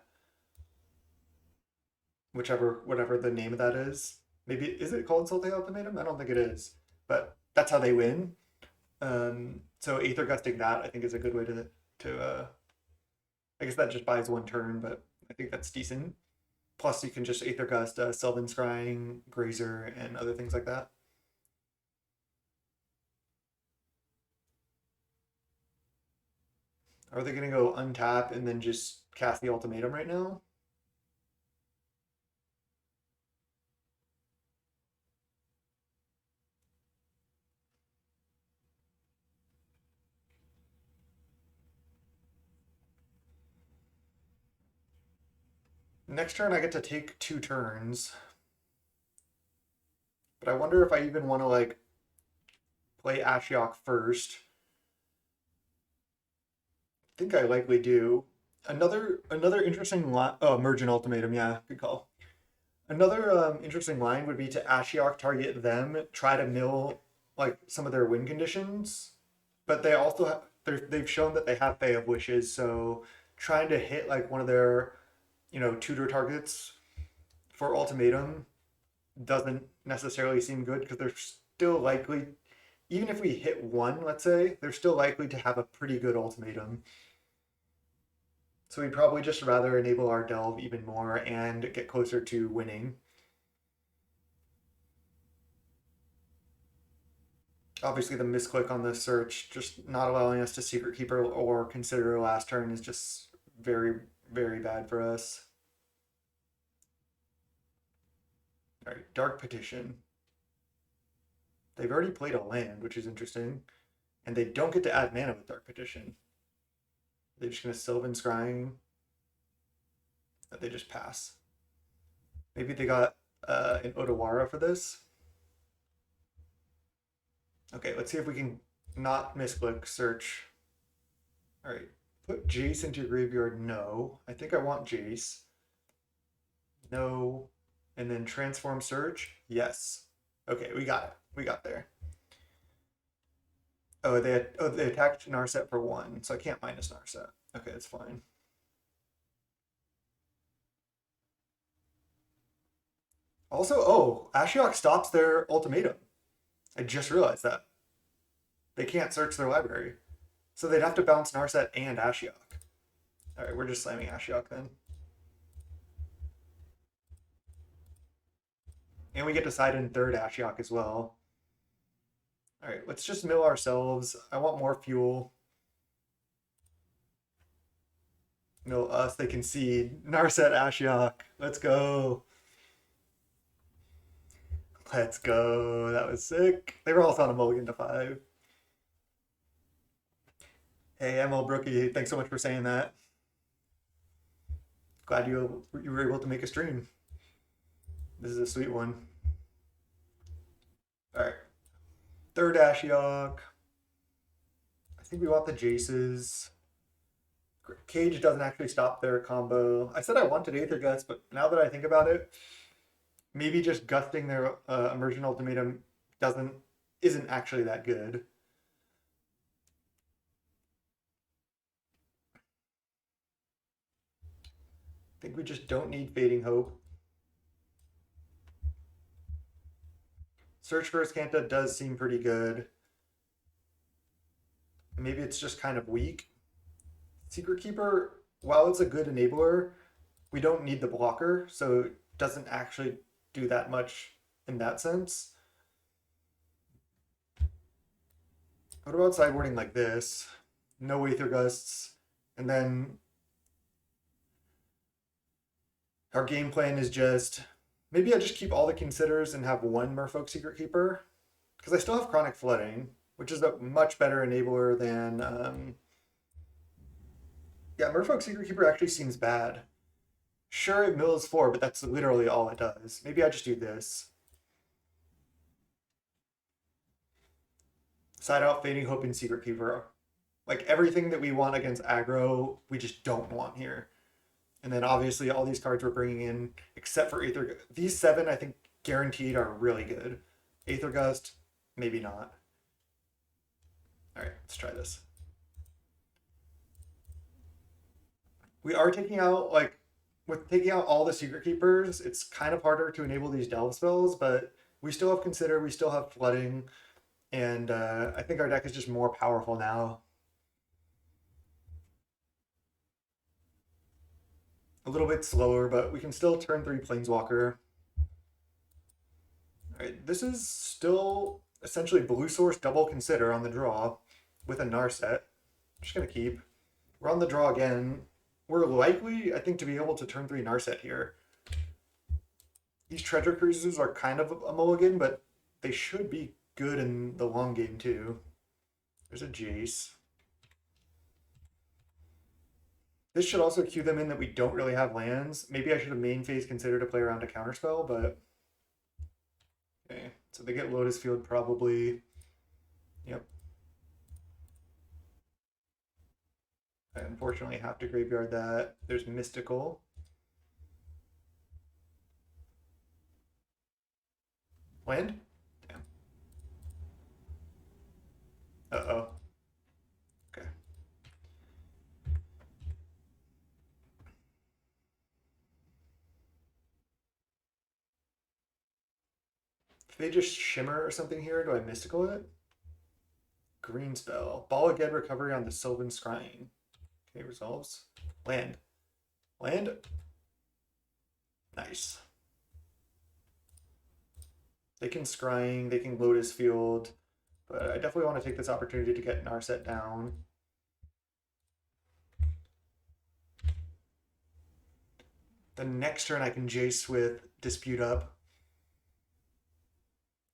whatever the name of that is. Maybe is it called Sultai Ultimatum? I don't think it is, but that's how they win. So Aether Gusting that I think is a good way to I guess that just buys 1 turn, but I think that's decent. Plus you can just Aether Gust, Sylvan Scrying, Grazer, and other things like that. Are they gonna go untap and then just cast the ultimatum right now? Next turn I get to take 2 turns. But I wonder if I even want to like play Ashiok first. I think I likely do. Another interesting line. Oh, Emergent Ultimatum. Yeah, good call. Another interesting line would be to Ashiok target them, try to mill like some of their win conditions, but they also they've shown that they have Fey of Wishes, so trying to hit like one of their tutor targets for ultimatum doesn't necessarily seem good because they're still likely, even if we hit 1, let's say, they're still likely to have a pretty good ultimatum. So we'd probably just rather enable our delve even more and get closer to winning. Obviously the misclick on the search, just not allowing us to Secret Keeper or consider a last turn is just very, very bad for us. Alright, Dark Petition. They've already played a land, which is interesting. And they don't get to add mana with Dark Petition. They're just going to Sylvan Scrying. They just pass. Maybe they got an Odawara for this. Okay, let's see if we can not misclick search. Alright, put Jace into your graveyard. No. I think I want Jace. No. And then transform search. Yes. Okay, we got it. We got there. Oh, they attacked Narset for 1, so I can't minus Narset. Okay, it's fine. Also, oh, Ashiok stops their ultimatum. I just realized that. They can't search their library. So they'd have to bounce Narset and Ashiok. Alright, we're just slamming Ashiok then. And we get to side in third Ashiok as well. Alright, let's just mill ourselves. I want more fuel. Mill us, they concede. Narset Ashiok. Let's go. Let's go. That was sick. They were all on a mulligan to 5. Hey, ML Brookie, thanks so much for saying that. Glad you were able to make a stream. This is a sweet one. Alright. Third Ashiok. I think we want the Jaces. Cage doesn't actually stop their combo. I said I wanted Aether Gust, but now that I think about it, maybe just gusting their Immersion Ultimatum isn't actually that good. I think we just don't need Fading Hope. Search for Azcanta does seem pretty good. Maybe it's just kind of weak. Secret Keeper, while it's a good enabler, we don't need the blocker, so it doesn't actually do that much in that sense. What about sideboarding like this? No Aether Gusts, and then our game plan is just, maybe I just keep all the considers and have one Merfolk Secret Keeper, because I still have Chronic Flooding, which is a much better enabler than, yeah, Merfolk Secret Keeper actually seems bad. Sure, it mills 4, but that's literally all it does. Maybe I just do this. Side out Fading Hope and Secret Keeper. Like everything that we want against aggro, we just don't want here. And then obviously all these cards we're bringing in, except for Aether. These 7, I think, guaranteed are really good. Aether Gust, maybe not. All right, let's try this. We are taking out, like, with taking out all the Secret Keepers, it's kind of harder to enable these Delve spells, but we still have Consider, we still have Flooding, and I think our deck is just more powerful now. A little bit slower, but we can still turn 3 Planeswalker. Alright, this is still essentially blue source double Consider on the draw with a Narset. I'm just going to keep. We're on the draw again. We're likely, I think, to be able to turn 3 Narset here. These Treasure Cruises are kind of a mulligan, but they should be good in the long game too. There's a Jace. This should also cue them in that we don't really have lands. Maybe I should have main phase Consider to play around a counterspell, but okay. So they get Lotus Field probably. Yep. I unfortunately have to graveyard that. There's Mystical. Land? Damn. Uh-oh. Okay. If they just shimmer or something here, do I Mystical it? Green spell. Ball again recovery on the Sylvan Scrying. Okay, resolves. Land. Land. Nice. They can Scrying, they can Lotus Field, but I definitely want to take this opportunity to get Narset down. The next turn I can Jace with Dispute Up.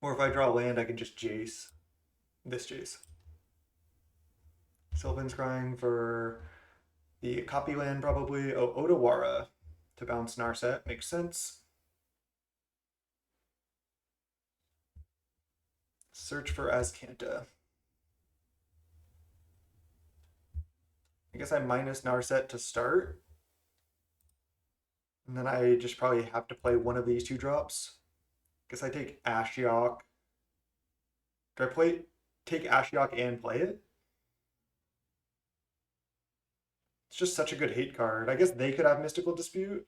Or if I draw land, I can just Jace. This Jace. Sylvan's Scrying for the copy land probably. Oh, Odawara to bounce Narset. Makes sense. Search for Azcanta. I guess I minus Narset to start. And then I just probably have to play one of these 2 drops. Guess I take Ashiok. Do I play take Ashiok and play it. It's just such a good hate card. I guess they could have Mystical Dispute.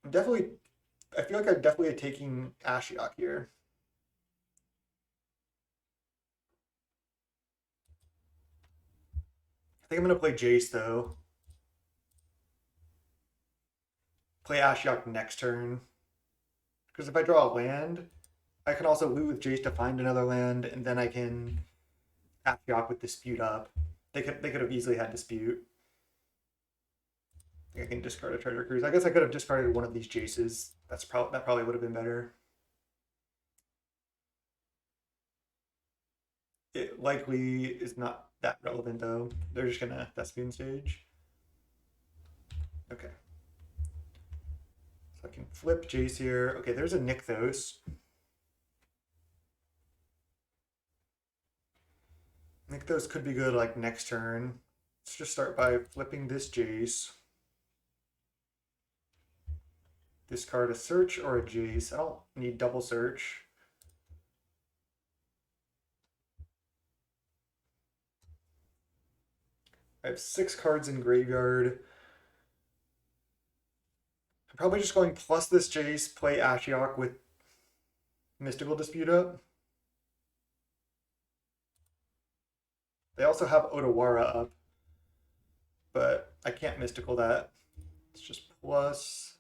Definitely, I feel like I'm definitely taking Ashiok here. I think I'm going to play Jace, though. Play Ashiok next turn. Because if I draw a land, I can also loot with Jace to find another land, and then I can Ashiok with Dispute up. They could have easily had Dispute. I think I can discard a Treasure Cruise. I guess I could have discarded one of these Jaces. That probably would have been better. It likely is not that relevant though. They're just gonna Thespian stage. Okay. So I can flip Jace here. Okay, there's a Nykthos. Nykthos could be good like next turn. Let's just start by flipping this Jace. Discard a search or a Jace. I don't need double search. I have 6 cards in graveyard. I'm probably just going plus this Jace, play Ashiok with Mystical Dispute up. They also have Otawara up, but I can't Mystical that. It's just plus.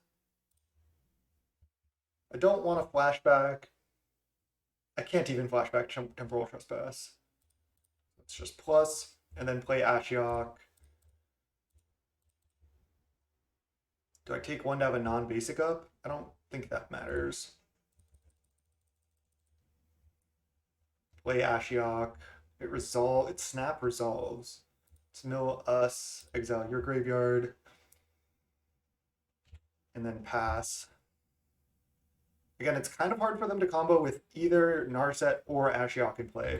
I don't want a flashback. I can't even flashback Temporal Trespass. It's just plus, and then play Ashiok. Do I take one to have a non-basic up? I don't think that matters. Play Ashiok. It snap resolves. It's mill us, exile your graveyard, and then pass. Again, it's kind of hard for them to combo with either Narset or Ashiok in play.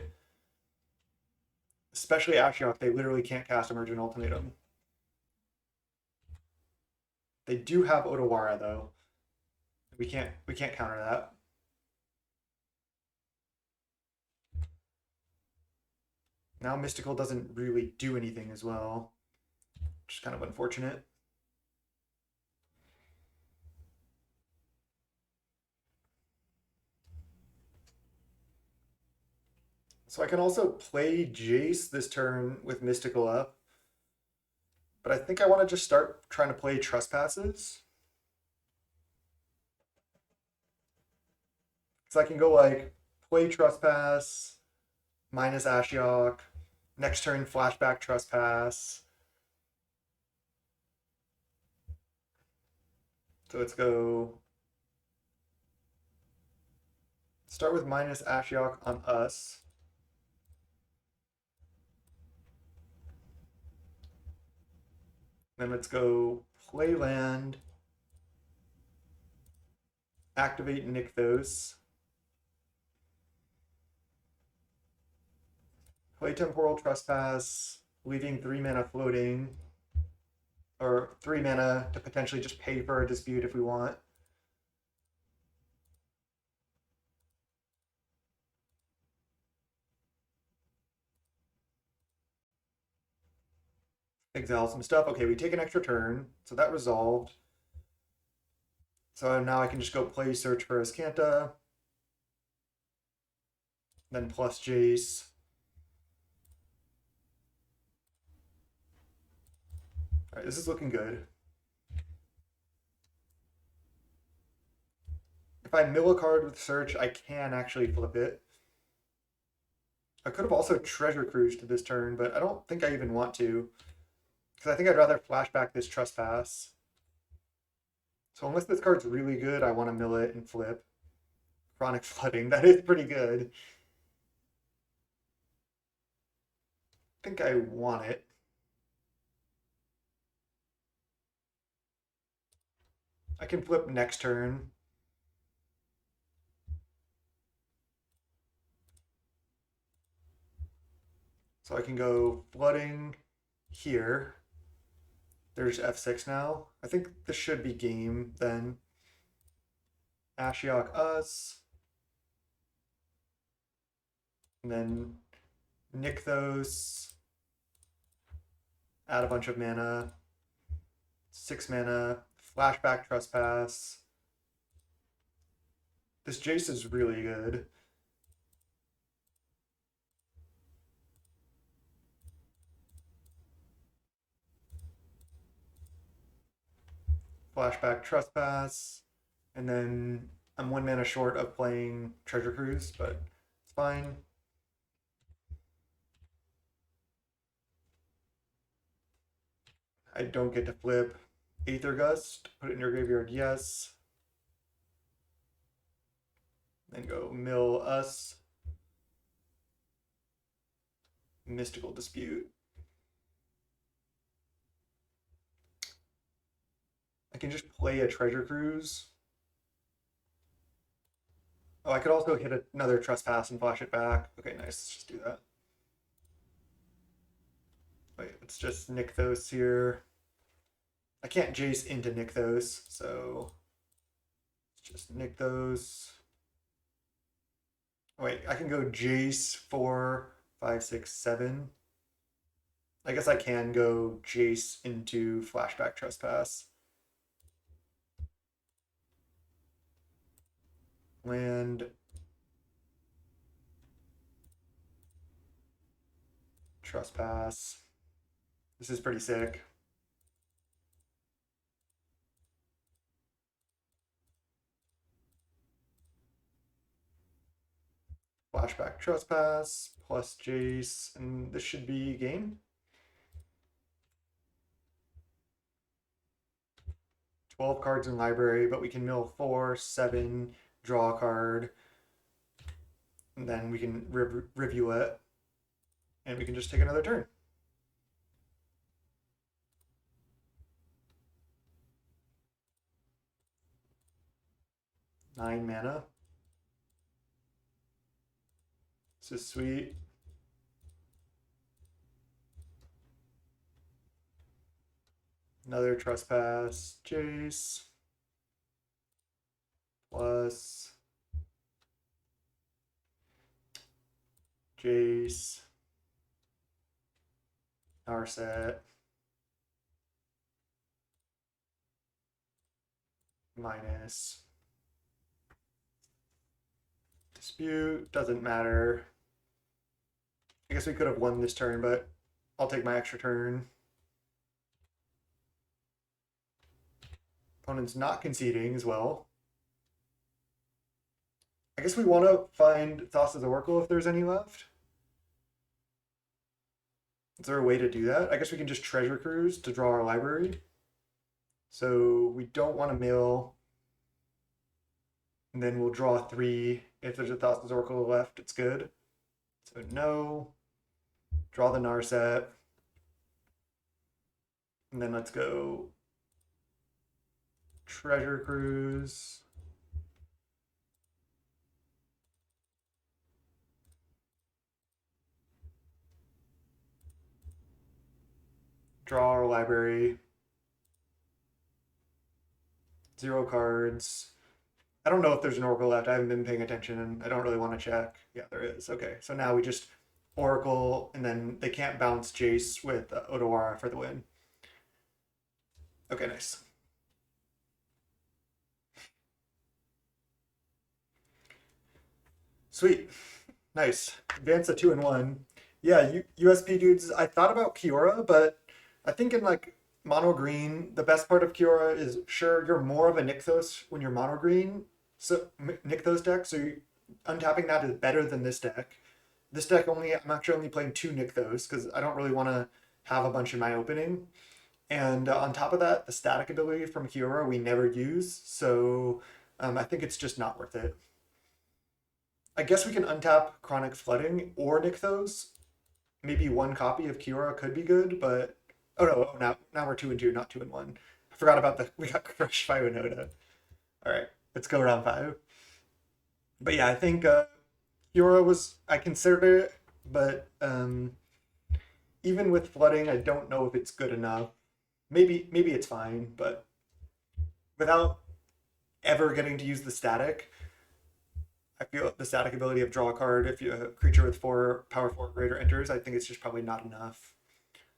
Especially Ashiok, they literally can't cast Emergent Ultimatum. They do have Otawara though. We can't counter that. Now Mystical doesn't really do anything as well, which is kind of unfortunate. So I can also play Jace this turn with Mystical up. But I think I want to just start trying to play Trespasses. So I can go like play Trespass, minus Ashiok, next turn flashback Trespass. So let's go start with minus Ashiok on us. Then let's go play land, activate Nykthos, play Temporal Trespass, leaving 3 mana floating, or 3 mana to potentially just pay for a dispute if we want. Exile some stuff. Okay, we take an extra turn, so that resolved. So now I can just go play Search for Azcanta, then plus Jace. All right, this is looking good. If I mill a card with Search, I can actually flip it. I could have also Treasure Cruised to this turn, but I don't think I even want to. Because I think I'd rather flashback this Trespass. So unless this card's really good, I want to mill it and flip. Chronic Flooding, that is pretty good. I think I want it. I can flip next turn. So I can go flooding here. There's F6 now. I think this should be game then. Ashiok us. And then Nykthos, add a bunch of mana, 6 mana, flashback trespass. This Jace is really good. Flashback trespass, and then I'm 1 mana short of playing Treasure Cruise, but it's fine. I don't get to flip Aether Gust, put it in your graveyard, yes. Then go mill us. Mystical Dispute. I can just play a Treasure Cruise. Oh, I could also hit another Trespass and flash it back. Okay, nice. Let's just do that. Wait, let's just Nykthos here. I can't Jace into Nykthos, so let's just Nykthos. Wait, I can go Jace 4, 5, 6, 7. I guess I can go Jace into Flashback Trespass. Land. Trespass. This is pretty sick. Flashback Trespass plus Jace, and this should be game. 12 cards in library, but we can mill 4, 7, draw a card, and then we can review it, and we can just take another turn. Nine mana. This is sweet. Another Trespass, Jace, plus Jace, Narset, minus Dispute, doesn't matter. I guess we could have won this turn, but I'll take my extra turn. Opponent's not conceding as well. I guess we want to find Thassa's Oracle if there's any left. Is there a way to do that? I guess we can just Treasure Cruise to draw our library. So we don't want to mill. And then we'll draw 3. If there's a Thassa's Oracle left, it's good. So no. Draw the Narset. And then let's go Treasure Cruise. Draw our library. 0 cards. I don't know if there's an Oracle left. I haven't been paying attention and I don't really want to check. Yeah, there is. Okay, so now we just Oracle and then they can't bounce Jace with Odawara for the win. Okay, nice. Sweet. Nice. Advance a 2-1. Yeah, USP dudes, I thought about Kiora, but I think in like mono green, the best part of Kiora is sure you're more of a Nykthos when you're mono green. So Nykthos deck, so untapping that is better than this deck. This deck I'm actually only playing 2 Nykthos because I don't really want to have a bunch in my opening. And on top of that, the static ability from Kiora we never use, so I think it's just not worth it. I guess we can untap Chronic Flooding or Nykthos. Maybe 1 copy of Kiora could be good, but oh no, now we're 2-2, not 2-1. I forgot about we got crushed by Winoda. All right, let's go round 5. But yeah, I think Kiora I considered it, but even with flooding, I don't know if it's good enough. Maybe it's fine, but without ever getting to use the static, I feel the static ability of draw a card if you a creature with power 4 or greater enters, I think it's just probably not enough.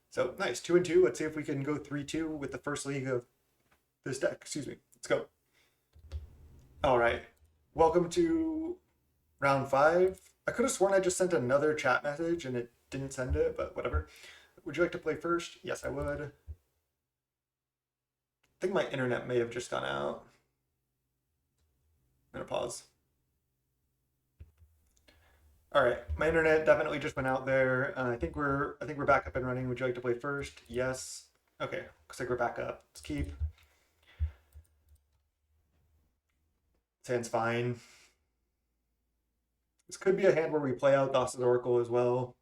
So nice, 2-2. Let's see if we can go 3-2 with the first league of this deck. Excuse me. Let's go. All right. Welcome to round 5. I could have sworn I just sent another chat message and it didn't send it, but whatever. Would you like to play first? Yes, I would. I think my internet may have just gone out. I'm gonna pause. All right, my internet definitely just went out there. I think we're back up and running. Would you like to play first? Yes. Okay, looks like we're back up. Let's keep. Hand's fine. This could be a hand where we play out Thassa's Oracle as well.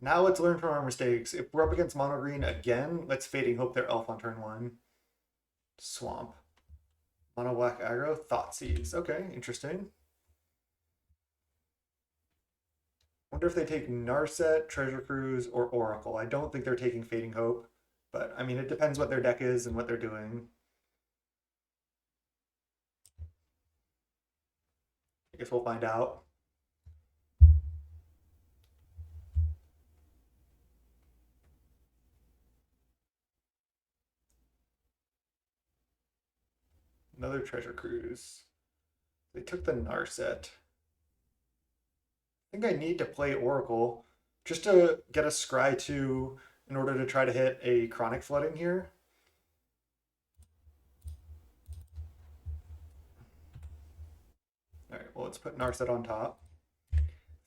Now let's learn from our mistakes. If we're up against mono green again, let's Fading Hope their elf on turn 1. Swamp. Mono black aggro, Thoughtseize. Okay, interesting. Wonder if they take Narset, Treasure Cruise, or Oracle. I don't think they're taking Fading Hope, but I mean, it depends what their deck is and what they're doing. I guess we'll find out. Another Treasure Cruise. They took the Narset. I think I need to play Oracle just to get a Scry 2 in order to try to hit a Chronic Flooding here. All right, well, let's put Narset on top.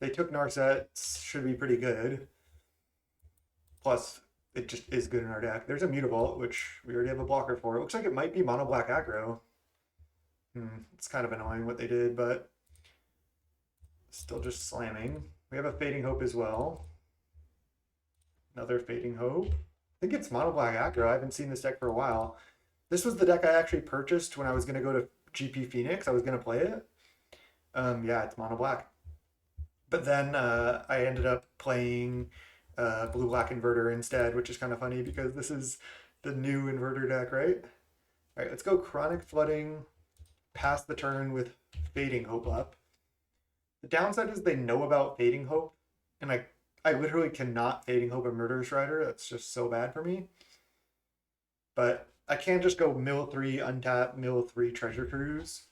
They took Narset, should be pretty good. Plus, it just is good in our deck. There's a Mutavault, which we already have a blocker for. It looks like it might be mono black aggro. It's kind of annoying what they did, but still just slamming. We have a Fading Hope as well. Another Fading Hope. I think it's mono black aggro. I haven't seen this deck for a while. This was the deck I actually purchased when I was going to go to GP Phoenix. I was going to play it. Yeah, it's mono black. But then I ended up playing blue black inverter instead, which is kind of funny because this is the new inverter deck, right? All right, let's go Chronic Flooding, pass the turn with Fading Hope up. The downside is they know about Fading Hope, and I literally cannot Fading Hope a Murderous Rider. That's just so bad for me. But I can't just go mill 3, untap, mill 3, Treasure Cruise.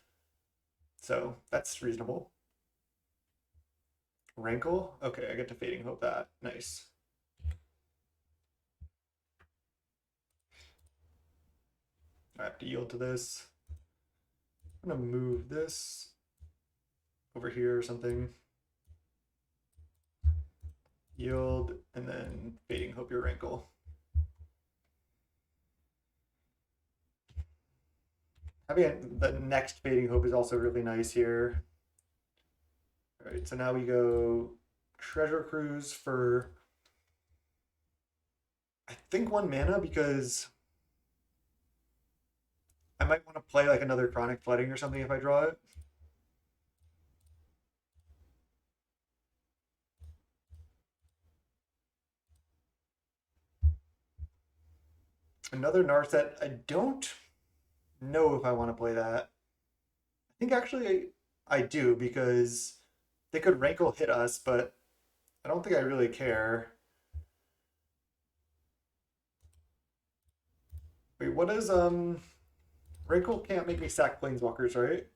So that's reasonable. Rankle? Okay, I get to Fading Hope that. Nice. I have to yield to this. I'm gonna move this over here or something. Yield, and then Fading Hope your Rankle. Having the next Fading Hope is also really nice here. All right, so now we go Treasure Cruise for, I think, 1 mana, because I might want to play like another Chronic Flooding or something if I draw it. Another Narset. I don't know if I want to play that. I think actually I do, because they could Rankle hit us, but I don't think I really care. Wait, what is Rankle can't make me sack Planeswalkers, right?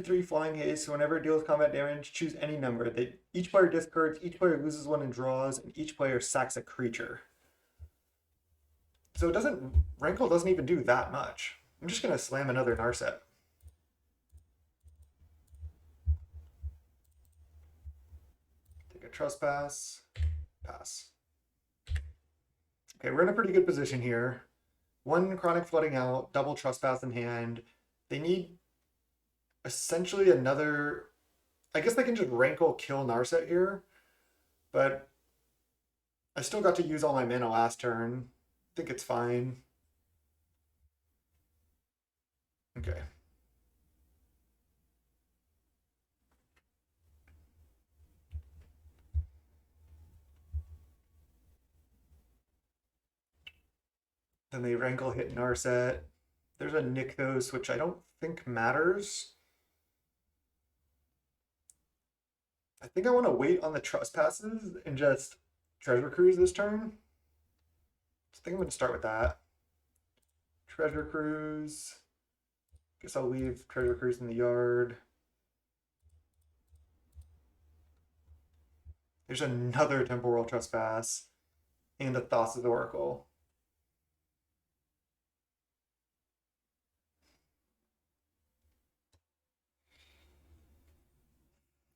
Three flying haste. Whenever it deals combat damage, choose any number. Each player discards, each player loses 1 and draws, and each player sacks a creature. So it doesn't. Rankle doesn't even do that much. I'm just gonna slam another Narset. Take a Trespass. Pass. Okay, we're in a pretty good position here. 1 Chronic Flooding out, double Trespass in hand. They need essentially another. I guess they can just Rankle kill Narset here, but I still got to use all my mana last turn. I think it's fine. Okay. Then they Rankle hit Narset. There's a Nykthos, which I don't think matters. I think I want to wait on the Trespasses and just Treasure Cruise this turn. I think I'm going to start with that. Treasure Cruise. Guess I'll leave Treasure Cruise in the yard. There's another Temporal Trespass and a Thassa's Oracle.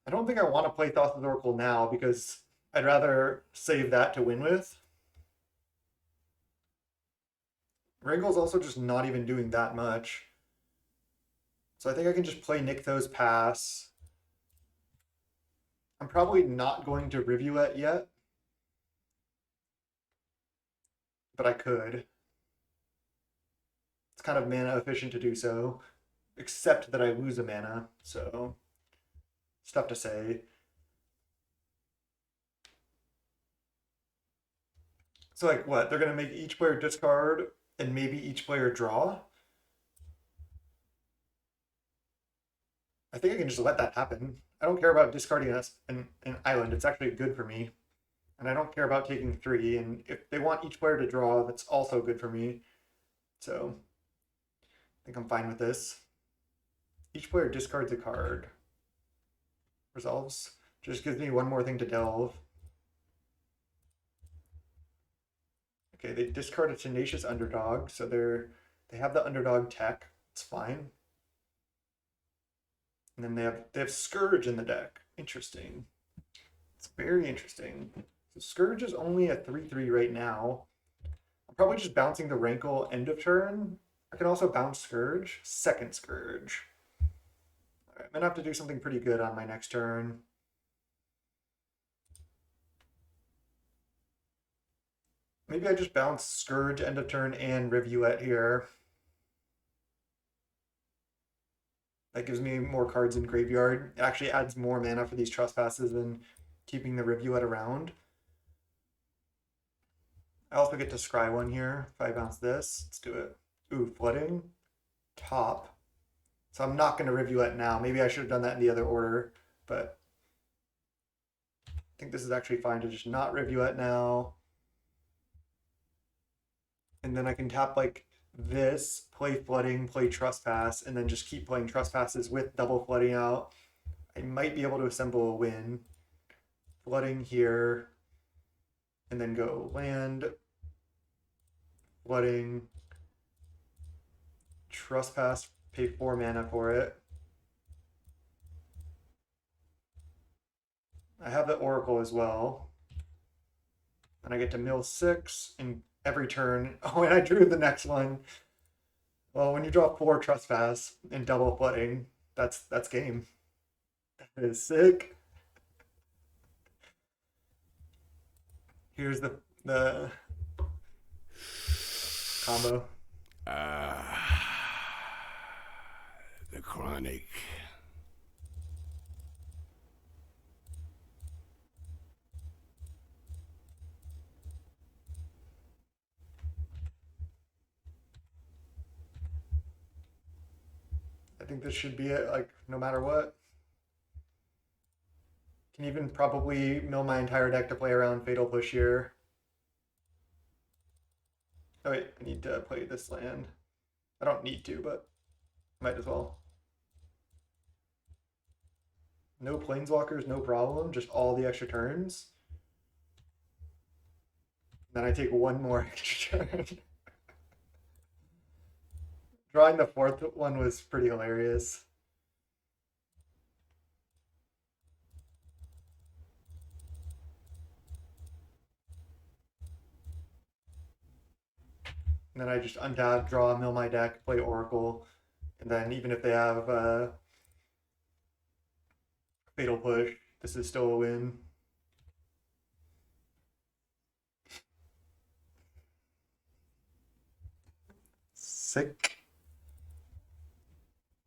I don't think I want to play Thassa's Oracle now because I'd rather save that to win with. Wrangle's also just not even doing that much. So I think I can just play Nykthos pass. I'm probably not going to Rivulet yet. But I could. It's kind of mana efficient to do so. Except that I lose a mana, so it's tough to say. So like what? They're gonna make each player discard and maybe each player draw? I think I can just let that happen. I don't care about discarding an island. It's actually good for me. And I don't care about taking 3. And if they want each player to draw, that's also good for me. So I think I'm fine with this. Each player discards a card. Resolves. Just gives me one more thing to delve. Okay, they discard a Tenacious Underdog, so they have the underdog tech. It's fine. And then they have Scourge in the deck. Interesting. It's very interesting. So Scourge is only a 3/3 right now. I'm probably just bouncing the Rankle end of turn. I can also bounce Scourge. Second Scourge. All right, I'm gonna have to do something pretty good on my next turn. Maybe I just bounce Scourge end of turn and Rivulet here. That gives me more cards in graveyard. It actually adds more mana for these Trespasses than keeping the Rivulet around. I also get to scry one here if I bounce this. Let's do it. Ooh, Flooding. Top. So I'm not going to Rivulet now. Maybe I should have done that in the other order, but I think this is actually fine to just not Rivulet now. And then I can tap like this, play Flooding, play Trespass, and then just keep playing Trespasses with double Flooding out. I might be able to assemble a win. Flooding here, and then go land, Flooding, Trespass, pay 4 mana for it. I have the Oracle as well. And I get to mill 6 in every turn. Oh, and I drew the next one. Well, when you draw 4 Trespass and double Flooding, that's game. That is sick. Here's the combo. The chronic. I think this should be it, like, no matter what. Can even probably mill my entire deck to play around Fatal Push here. Oh wait, I need to play this land. I don't need to, but might as well. No Planeswalkers, no problem, just all the extra turns. Then I take one more extra turn. Drawing the 4th one was pretty hilarious. And then I just untap, draw, mill my deck, play Oracle, and then even if they have Fatal Push, this is still a win. Sick.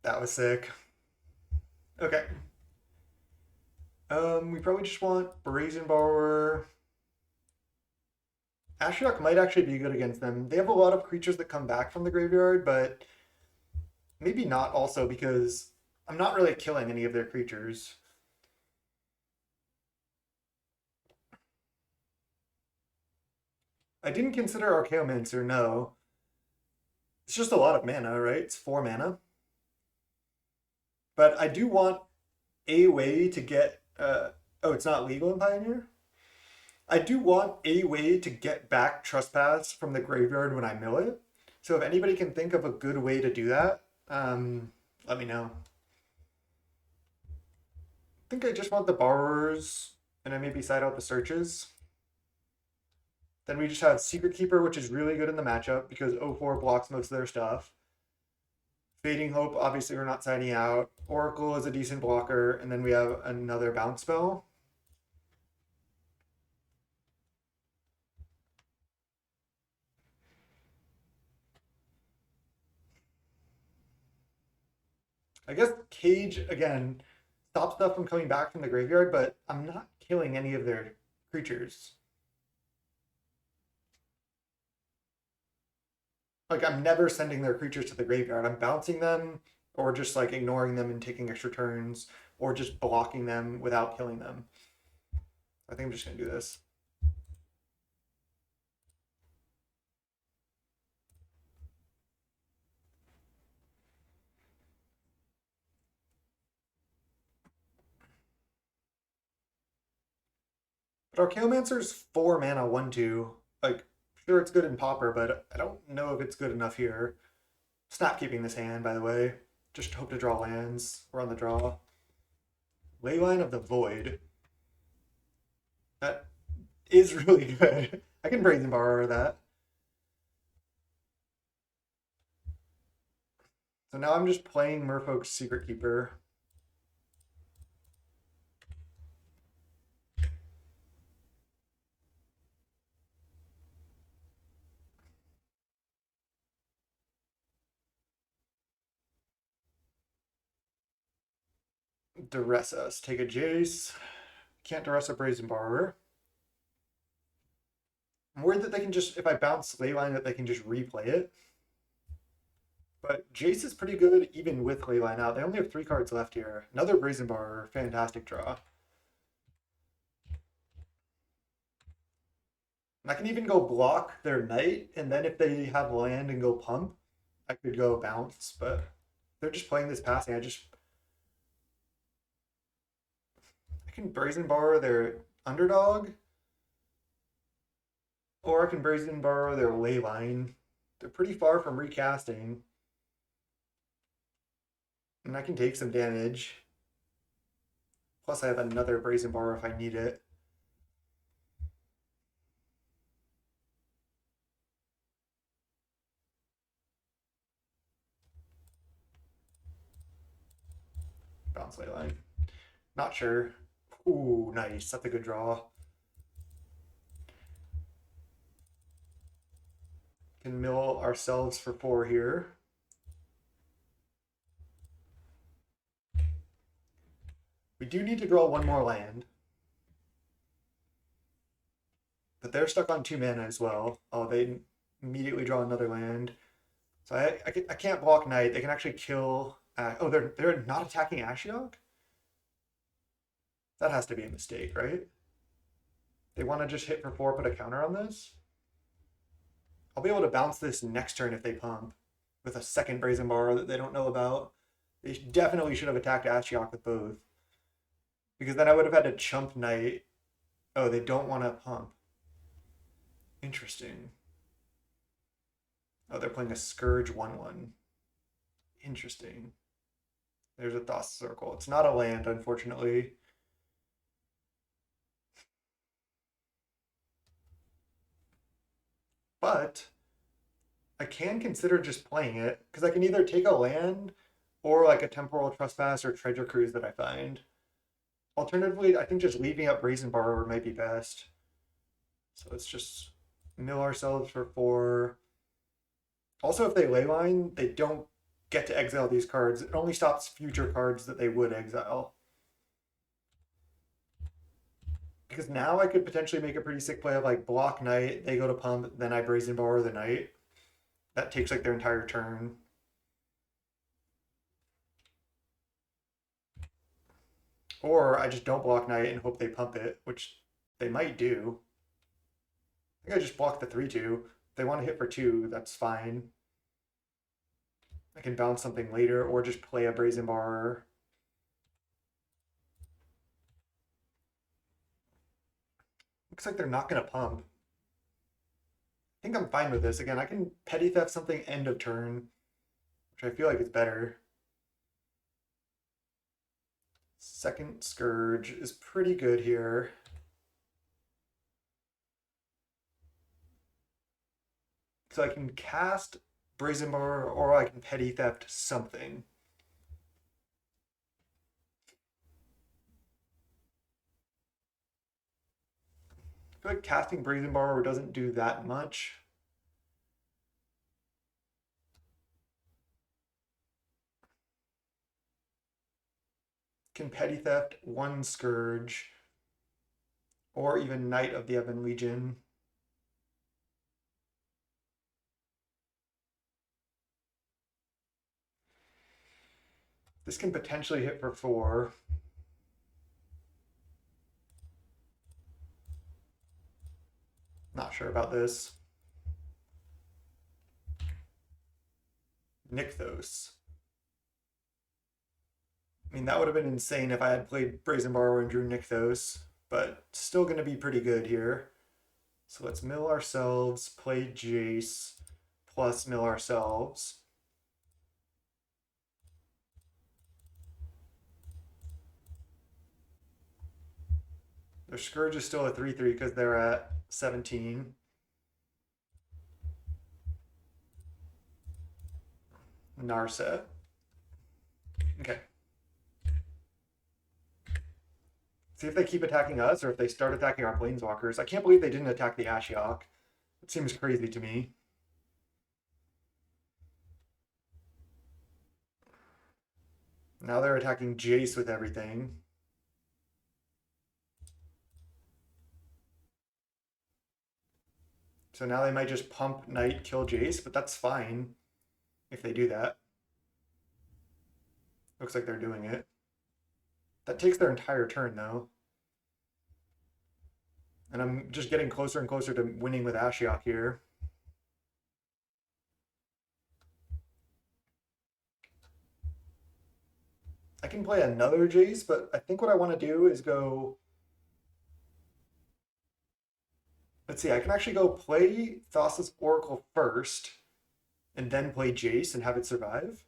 That was sick. Okay. We probably just want Brazen Borrower, Ashiok might actually be good against them. They have a lot of creatures that come back from the graveyard, but maybe not also because I'm not really killing any of their creatures. I didn't consider Archaeomancer, no. It's just a lot of mana, right? It's 4 mana. But I do want a way to get... oh, it's not legal in Pioneer? I do want a way to get back Trespass from the graveyard when I mill it. So if anybody can think of a good way to do that, let me know. I think I just want the borrowers, and I maybe side out the searches. Then we just have Secret Keeper, which is really good in the matchup because 0-4 blocks most of their stuff. Fading Hope, obviously we're not siding out. Oracle is a decent blocker, and then we have another bounce spell. I guess Cage, again, stops stuff from coming back from the graveyard, but I'm not killing any of their creatures. Like, I'm never sending their creatures to the graveyard. I'm bouncing them, or just, like, ignoring them and taking extra turns, or just blocking them without killing them. I think I'm just going to do this. But Archaeomancer's 4 mana, 1/2. Like, sure, it's good in Pauper, but I don't know if it's good enough here. Snap keeping this hand, by the way. Just hope to draw lands. We're on the draw. Leyline of the Void. That is really good. I can Brazen Borrower that. So now I'm just playing Merfolk's Secret Keeper. Duress us. Take a Jace. Can't duress a Brazen Borrower. I'm worried that they can just, if I bounce Leyline, that they can just replay it. But Jace is pretty good even with Leyline out. They only have 3 cards left here. Another Brazen Borrower. Fantastic draw. I can even go block their Knight, and then if they have land and go pump, I could go bounce, but they're just playing this passing. I can Brazen Borrow their Underdog, or I can Brazen Borrow their Leyline. They're pretty far from recasting. And I can take some damage. Plus I have another Brazen Borrow if I need it. Bounce Leyline. Not sure. Ooh, nice. That's a good draw. Can mill ourselves for 4 here. We do need to draw 1 more land. But they're stuck on 2 mana as well. Oh, they immediately draw another land. So I can't block Knight. They can actually kill... oh, they're not attacking Ashiok? That has to be a mistake, right? They want to just hit for 4, put a counter on this? I'll be able to bounce this next turn if they pump with a second Brazen Borrower that they don't know about. They definitely should have attacked Ashiok with both. Because then I would have had to chump Knight. Oh, they don't want to pump. Interesting. Oh, they're playing a Scourge 1/1. Interesting. There's a Thought Circle. It's not a land, unfortunately. But I can consider just playing it because I can either take a land or like a Temporal Trespass or Treasure Cruise that I find. Alternatively, I think just leaving up Brazen Borrower might be best. So let's just mill ourselves for 4. Also, if they Leyline, they don't get to exile these cards. It only stops future cards that they would exile. Because now I could potentially make a pretty sick play of like block knight, they go to pump, then I brazen borrow the knight. That takes like their entire turn. Or I just don't block knight and hope they pump it, which they might do. I think I just block the 3-2. If they want to hit for 2, that's fine. I can bounce something later or just play a brazen borrower. Looks like they're not going to pump. I think I'm fine with this. Again, I can petty theft something end of turn, which I feel like is better. Second Scourge is pretty good here. So I can cast Brazen Bar or I can petty theft something. I feel like casting Brazen Bar doesn't do that much. Can petty theft one Scourge or even Knight of the Ebon Legion. This can potentially hit for 4. Not sure about this. Nykthos. I mean, that would have been insane if I had played Brazen Borrower and drew Nykthos, but still going to be pretty good here. So let's mill ourselves, play Jace, plus mill ourselves. Their Scourge is still a 3-3 because they're at 17. Narset. Okay. See if they keep attacking us or if they start attacking our planeswalkers. I can't believe they didn't attack the Ashiok. It seems crazy to me. Now they're attacking Jace with everything. So now they might just pump Knight, kill Jace, but that's fine if they do that. Looks like they're doing it. That takes their entire turn, though. And I'm just getting closer and closer to winning with Ashiok here. I can play another Jace, but I think what I want to do is go... Let's see, I can actually go play Thassa's Oracle first, and then play Jace and have it survive.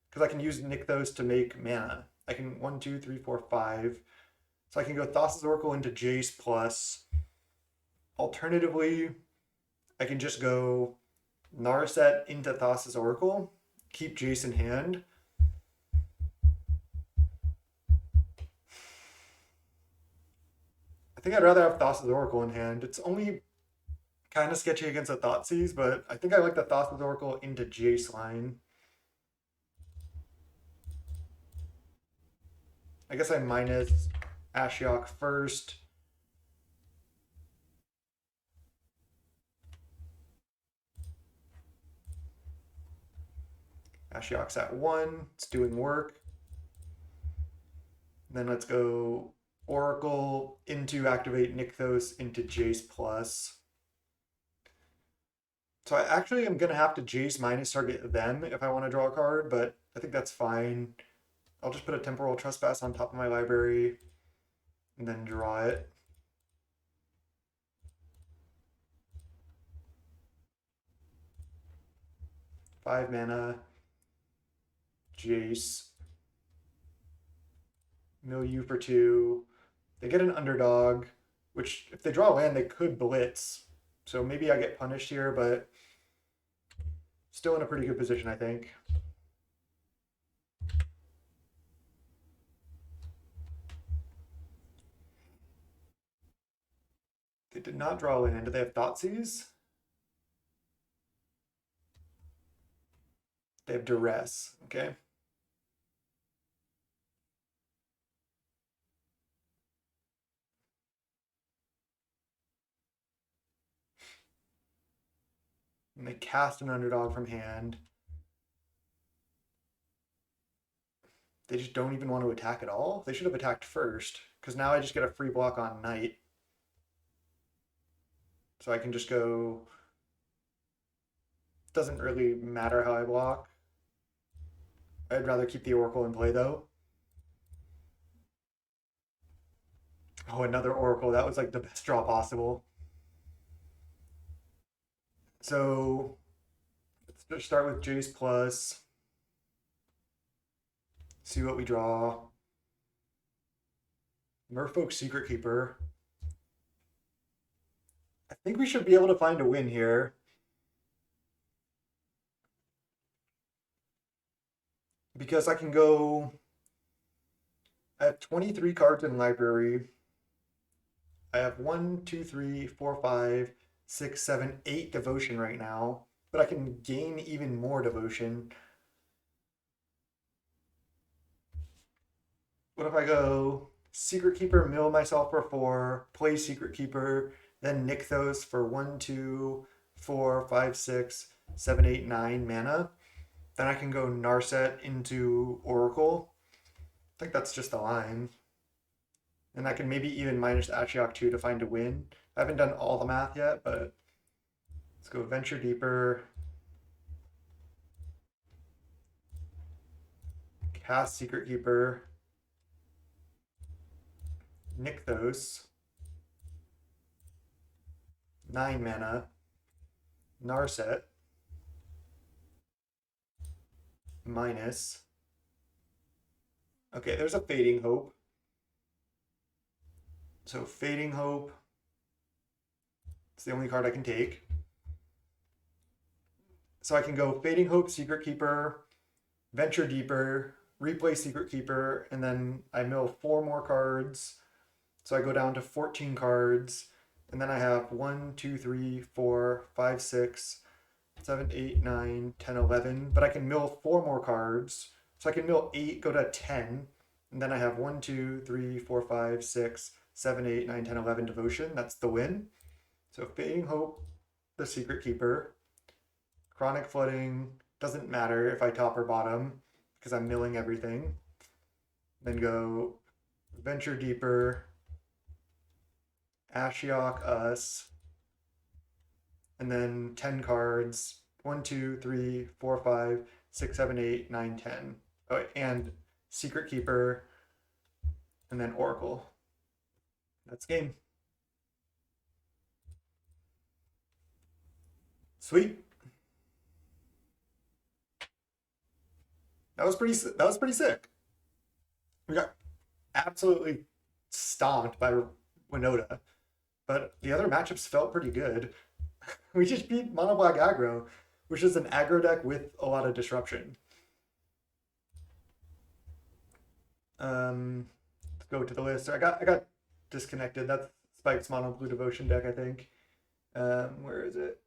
Because I can use Nykthos to make mana. I can 1, 2, 3, 4, 5. So I can go Thassa's Oracle into Jace plus. Alternatively, I can just go Narset into Thassa's Oracle, keep Jace in hand. I think I'd rather have Thassa's Oracle in hand. It's only kind of sketchy against a Thoughtseize, but I think I like the Thassa's Oracle into Jace line. I guess I minus Ashiok first. Ashiok's at 1. It's doing work. Then let's go Oracle into activate Nykthos into Jace plus. So I actually am going to have to Jace minus target them if I want to draw a card, but I think that's fine. I'll just put a Temporal Trespass on top of my library and then draw it. Five mana. Jace. Mill you for 2. They get an underdog, which if they draw land, they could blitz. So maybe I get punished here, but still in a pretty good position, I think. They did not draw land. Do they have Thoughtseize? They have Duress. Okay. And they cast an underdog from hand. They just don't even want to attack at all. They should have attacked first, because now I just get a free block on knight. So I can just go... Doesn't really matter how I block. I'd rather keep the Oracle in play, though. Oh, another Oracle. That was like the best draw possible. So let's just start with Jace plus. See what we draw. Merfolk Secret Keeper. I think we should be able to find a win here. Because I can go... I have 23 cards in library. I have 1, 2, 3, 4, 5, 6, 7, 8 devotion right now. But I can gain even more devotion. What if I go Secret Keeper, mill myself for 4, play Secret Keeper, then Nykthos for 1, 2, 4, 5, 6, 7, 8, 9 mana? Then I can go Narset into Oracle. I think that's just the line. And I can maybe even minus Ashiok 2 to find a win. I haven't done all the math yet, but let's go Venture Deeper. Cast Secret Keeper. Nykthos. 9 mana. Narset. Minus. Okay, there's a Fading Hope. So Fading Hope. It's the only card I can take. So I can go Fading Hope, Secret Keeper, Venture Deeper, replay Secret Keeper, and then I mill 4 more cards. So I go down to 14 cards. And then I have 1, 2, 3, 4, 5, 6, 7, 8, 9, 10, 11. But I can mill 4 more cards. So I can mill 8, go to 10. And then I have 1, 2, 3, 4, 5, 6, 7, 8, 9, 10, 11 devotion. That's the win. So Fading Hope, the Secret Keeper. Chronic Flooding, doesn't matter if I top or bottom because I'm milling everything. Then go Venture Deeper, Ashiok Us, and then 10 cards. 1, 2, 3, 4, 5, 6, 7, 8, 9, 10. Oh, and Secret Keeper, and then Oracle. That's game. Sweet. That was pretty sick. We got absolutely stomped by Winoda, but the other matchups felt pretty good. We just beat Mono Black Aggro, which is an aggro deck with a lot of disruption. Let's go to the list. I got disconnected. That's Spike's Mono Blue Devotion deck, I think. Where is it?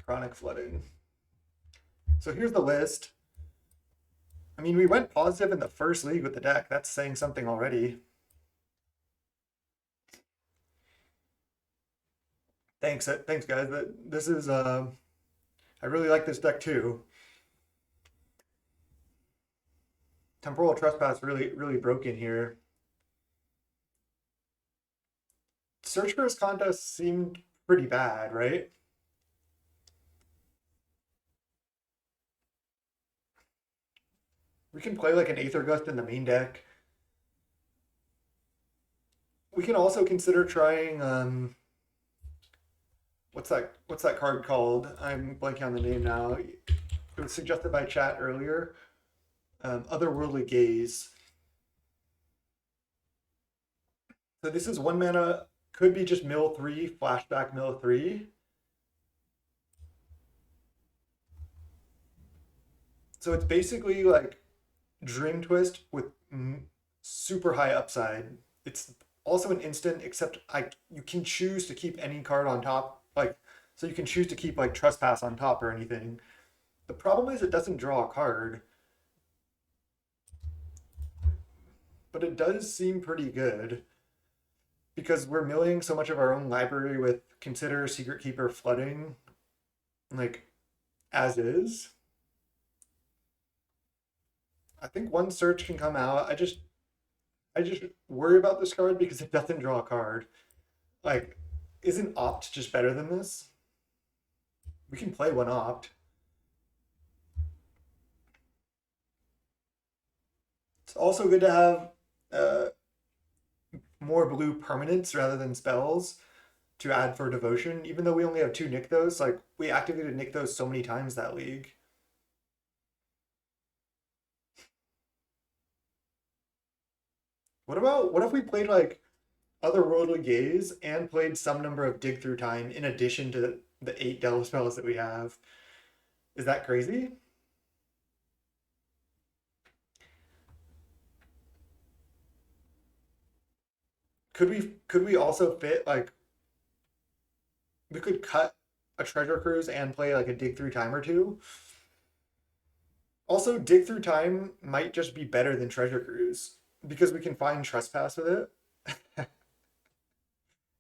Chronic Flooding. So here's the list. I mean, we went positive in the first league with the deck. That's saying something already. Thanks guys. This is I really like this deck too. Temporal Trespass really broke in here. Search for his contest seemed pretty bad, right? We can play like an Aether Gust in the main deck. We can also consider trying what's that card called? I'm blanking on the name now. It was suggested by chat earlier. Otherworldly Gaze. So this is 1 mana, could be just mill 3, flashback mill 3. So it's basically like Dream Twist with super high upside. It's also an instant, except you can choose to keep any card on top. So you can choose to keep like Trespass on top or anything. The problem is it doesn't draw a card. But it does seem pretty good. because we're milling so much of our own library with Consider, Secret Keeper, Flooding, like as is. I think one search can come out. I just worry about this card because it doesn't draw a card. Like, isn't Opt just better than this? We can play one Opt. It's also good to have more blue permanents rather than spells to add for devotion. Even though we only have two Nykthos, like we activated Nykthos so many times that league. What if we played like Otherworldly Gaze and played some number of Dig Through Time in addition to the 8 Delve spells that we have? Is that crazy? Could we also fit like we could cut a Treasure Cruise and play like a Dig Through Time or two? Also, Dig Through Time might just be better than Treasure Cruise because we can find Trespass with it.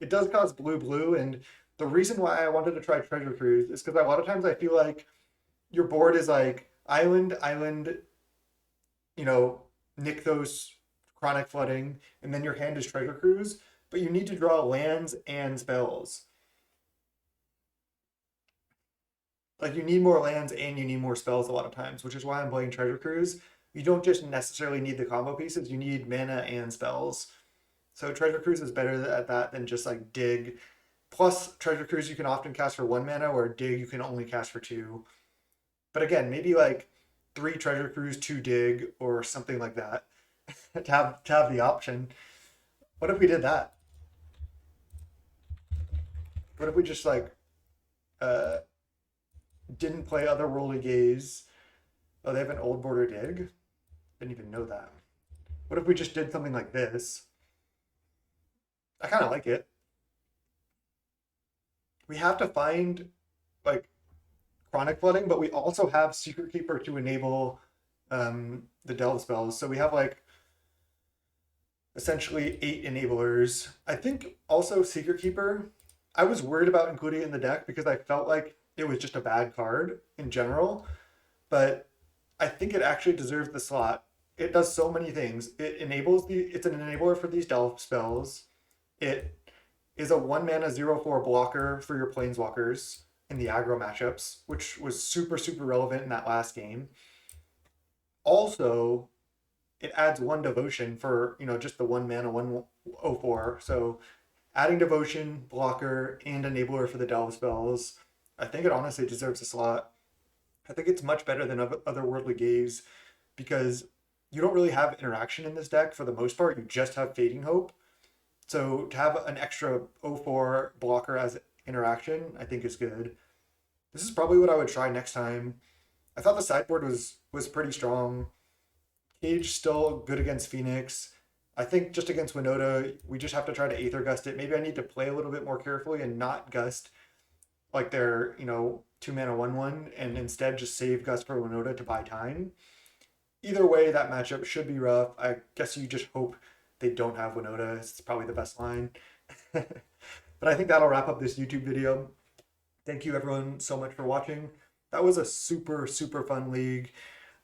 It does cost blue, and the reason why I wanted to try Treasure Cruise is because a lot of times I feel like your board is like island, you know, Nykthos, Chronic Flooding, and then your hand is Treasure Cruise, but you need to draw lands and spells. Like you need more lands and you need more spells a lot of times, which is why I'm playing Treasure Cruise. You don't just necessarily need the combo pieces, you need mana and spells. So Treasure Cruise is better at that than just like Dig. Plus, Treasure Cruise you can often cast for 1 mana, where Dig you can only cast for 2. But again, maybe like 3 Treasure Cruise, 2 Dig, or something like that to have the option. What if we did that? What if we just like uh didn't play Otherworldly Gaze? Oh, they have an old border Dig? Didn't even know that. What if we just did something like this? I kind of like it. We have to find like Chronic Flooding, but we also have Secret Keeper to enable the Delve spells. So we have like essentially 8 enablers. I think also Secret Keeper, I was worried about including it in the deck because I felt like it was just a bad card in general, but I think it actually deserves the slot. It does so many things. It's an enabler for these Delve spells. It is a 1 mana 0/4 blocker for your planeswalkers in the aggro matchups, which was super, super relevant in that last game. Also, it adds 1 devotion for, just the 1 mana 1/04. So adding devotion, blocker, and enabler for the Delve spells, I think it honestly deserves a slot. I think it's much better than Otherworldly Gaze because you don't really have interaction in this deck for the most part. You just have Fading Hope. So to have an extra 0/4 blocker as interaction, I think is good. This is probably what I would try next time. I thought the sideboard was pretty strong. Cage still good against Phoenix. I think just against Winoda, we just have to try to Aether Gust it. Maybe I need to play a little bit more carefully and not Gust like their, 2 mana 1/1 and instead just save Gust for Winoda to buy time. Either way, that matchup should be rough. I guess you just hope they don't have Winoda. It's probably the best line. But I think that'll wrap up this YouTube video. Thank you everyone so much for watching. That was a super, super fun league.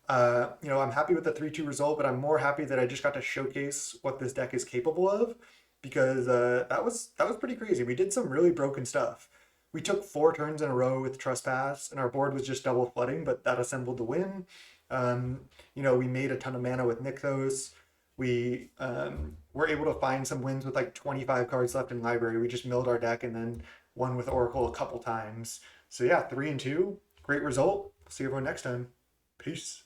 I'm happy with the 3-2 result, but I'm more happy that I just got to showcase what this deck is capable of because that was pretty crazy. We did some really broken stuff. We took 4 turns in a row with Trespass, and our board was just double flooding, but that assembled the win. We made a ton of mana with Nykthos. We were able to find some wins with like 25 cards left in library. We just milled our deck and then won with Oracle a couple times. So yeah, 3-2, great result. See everyone next time. Peace.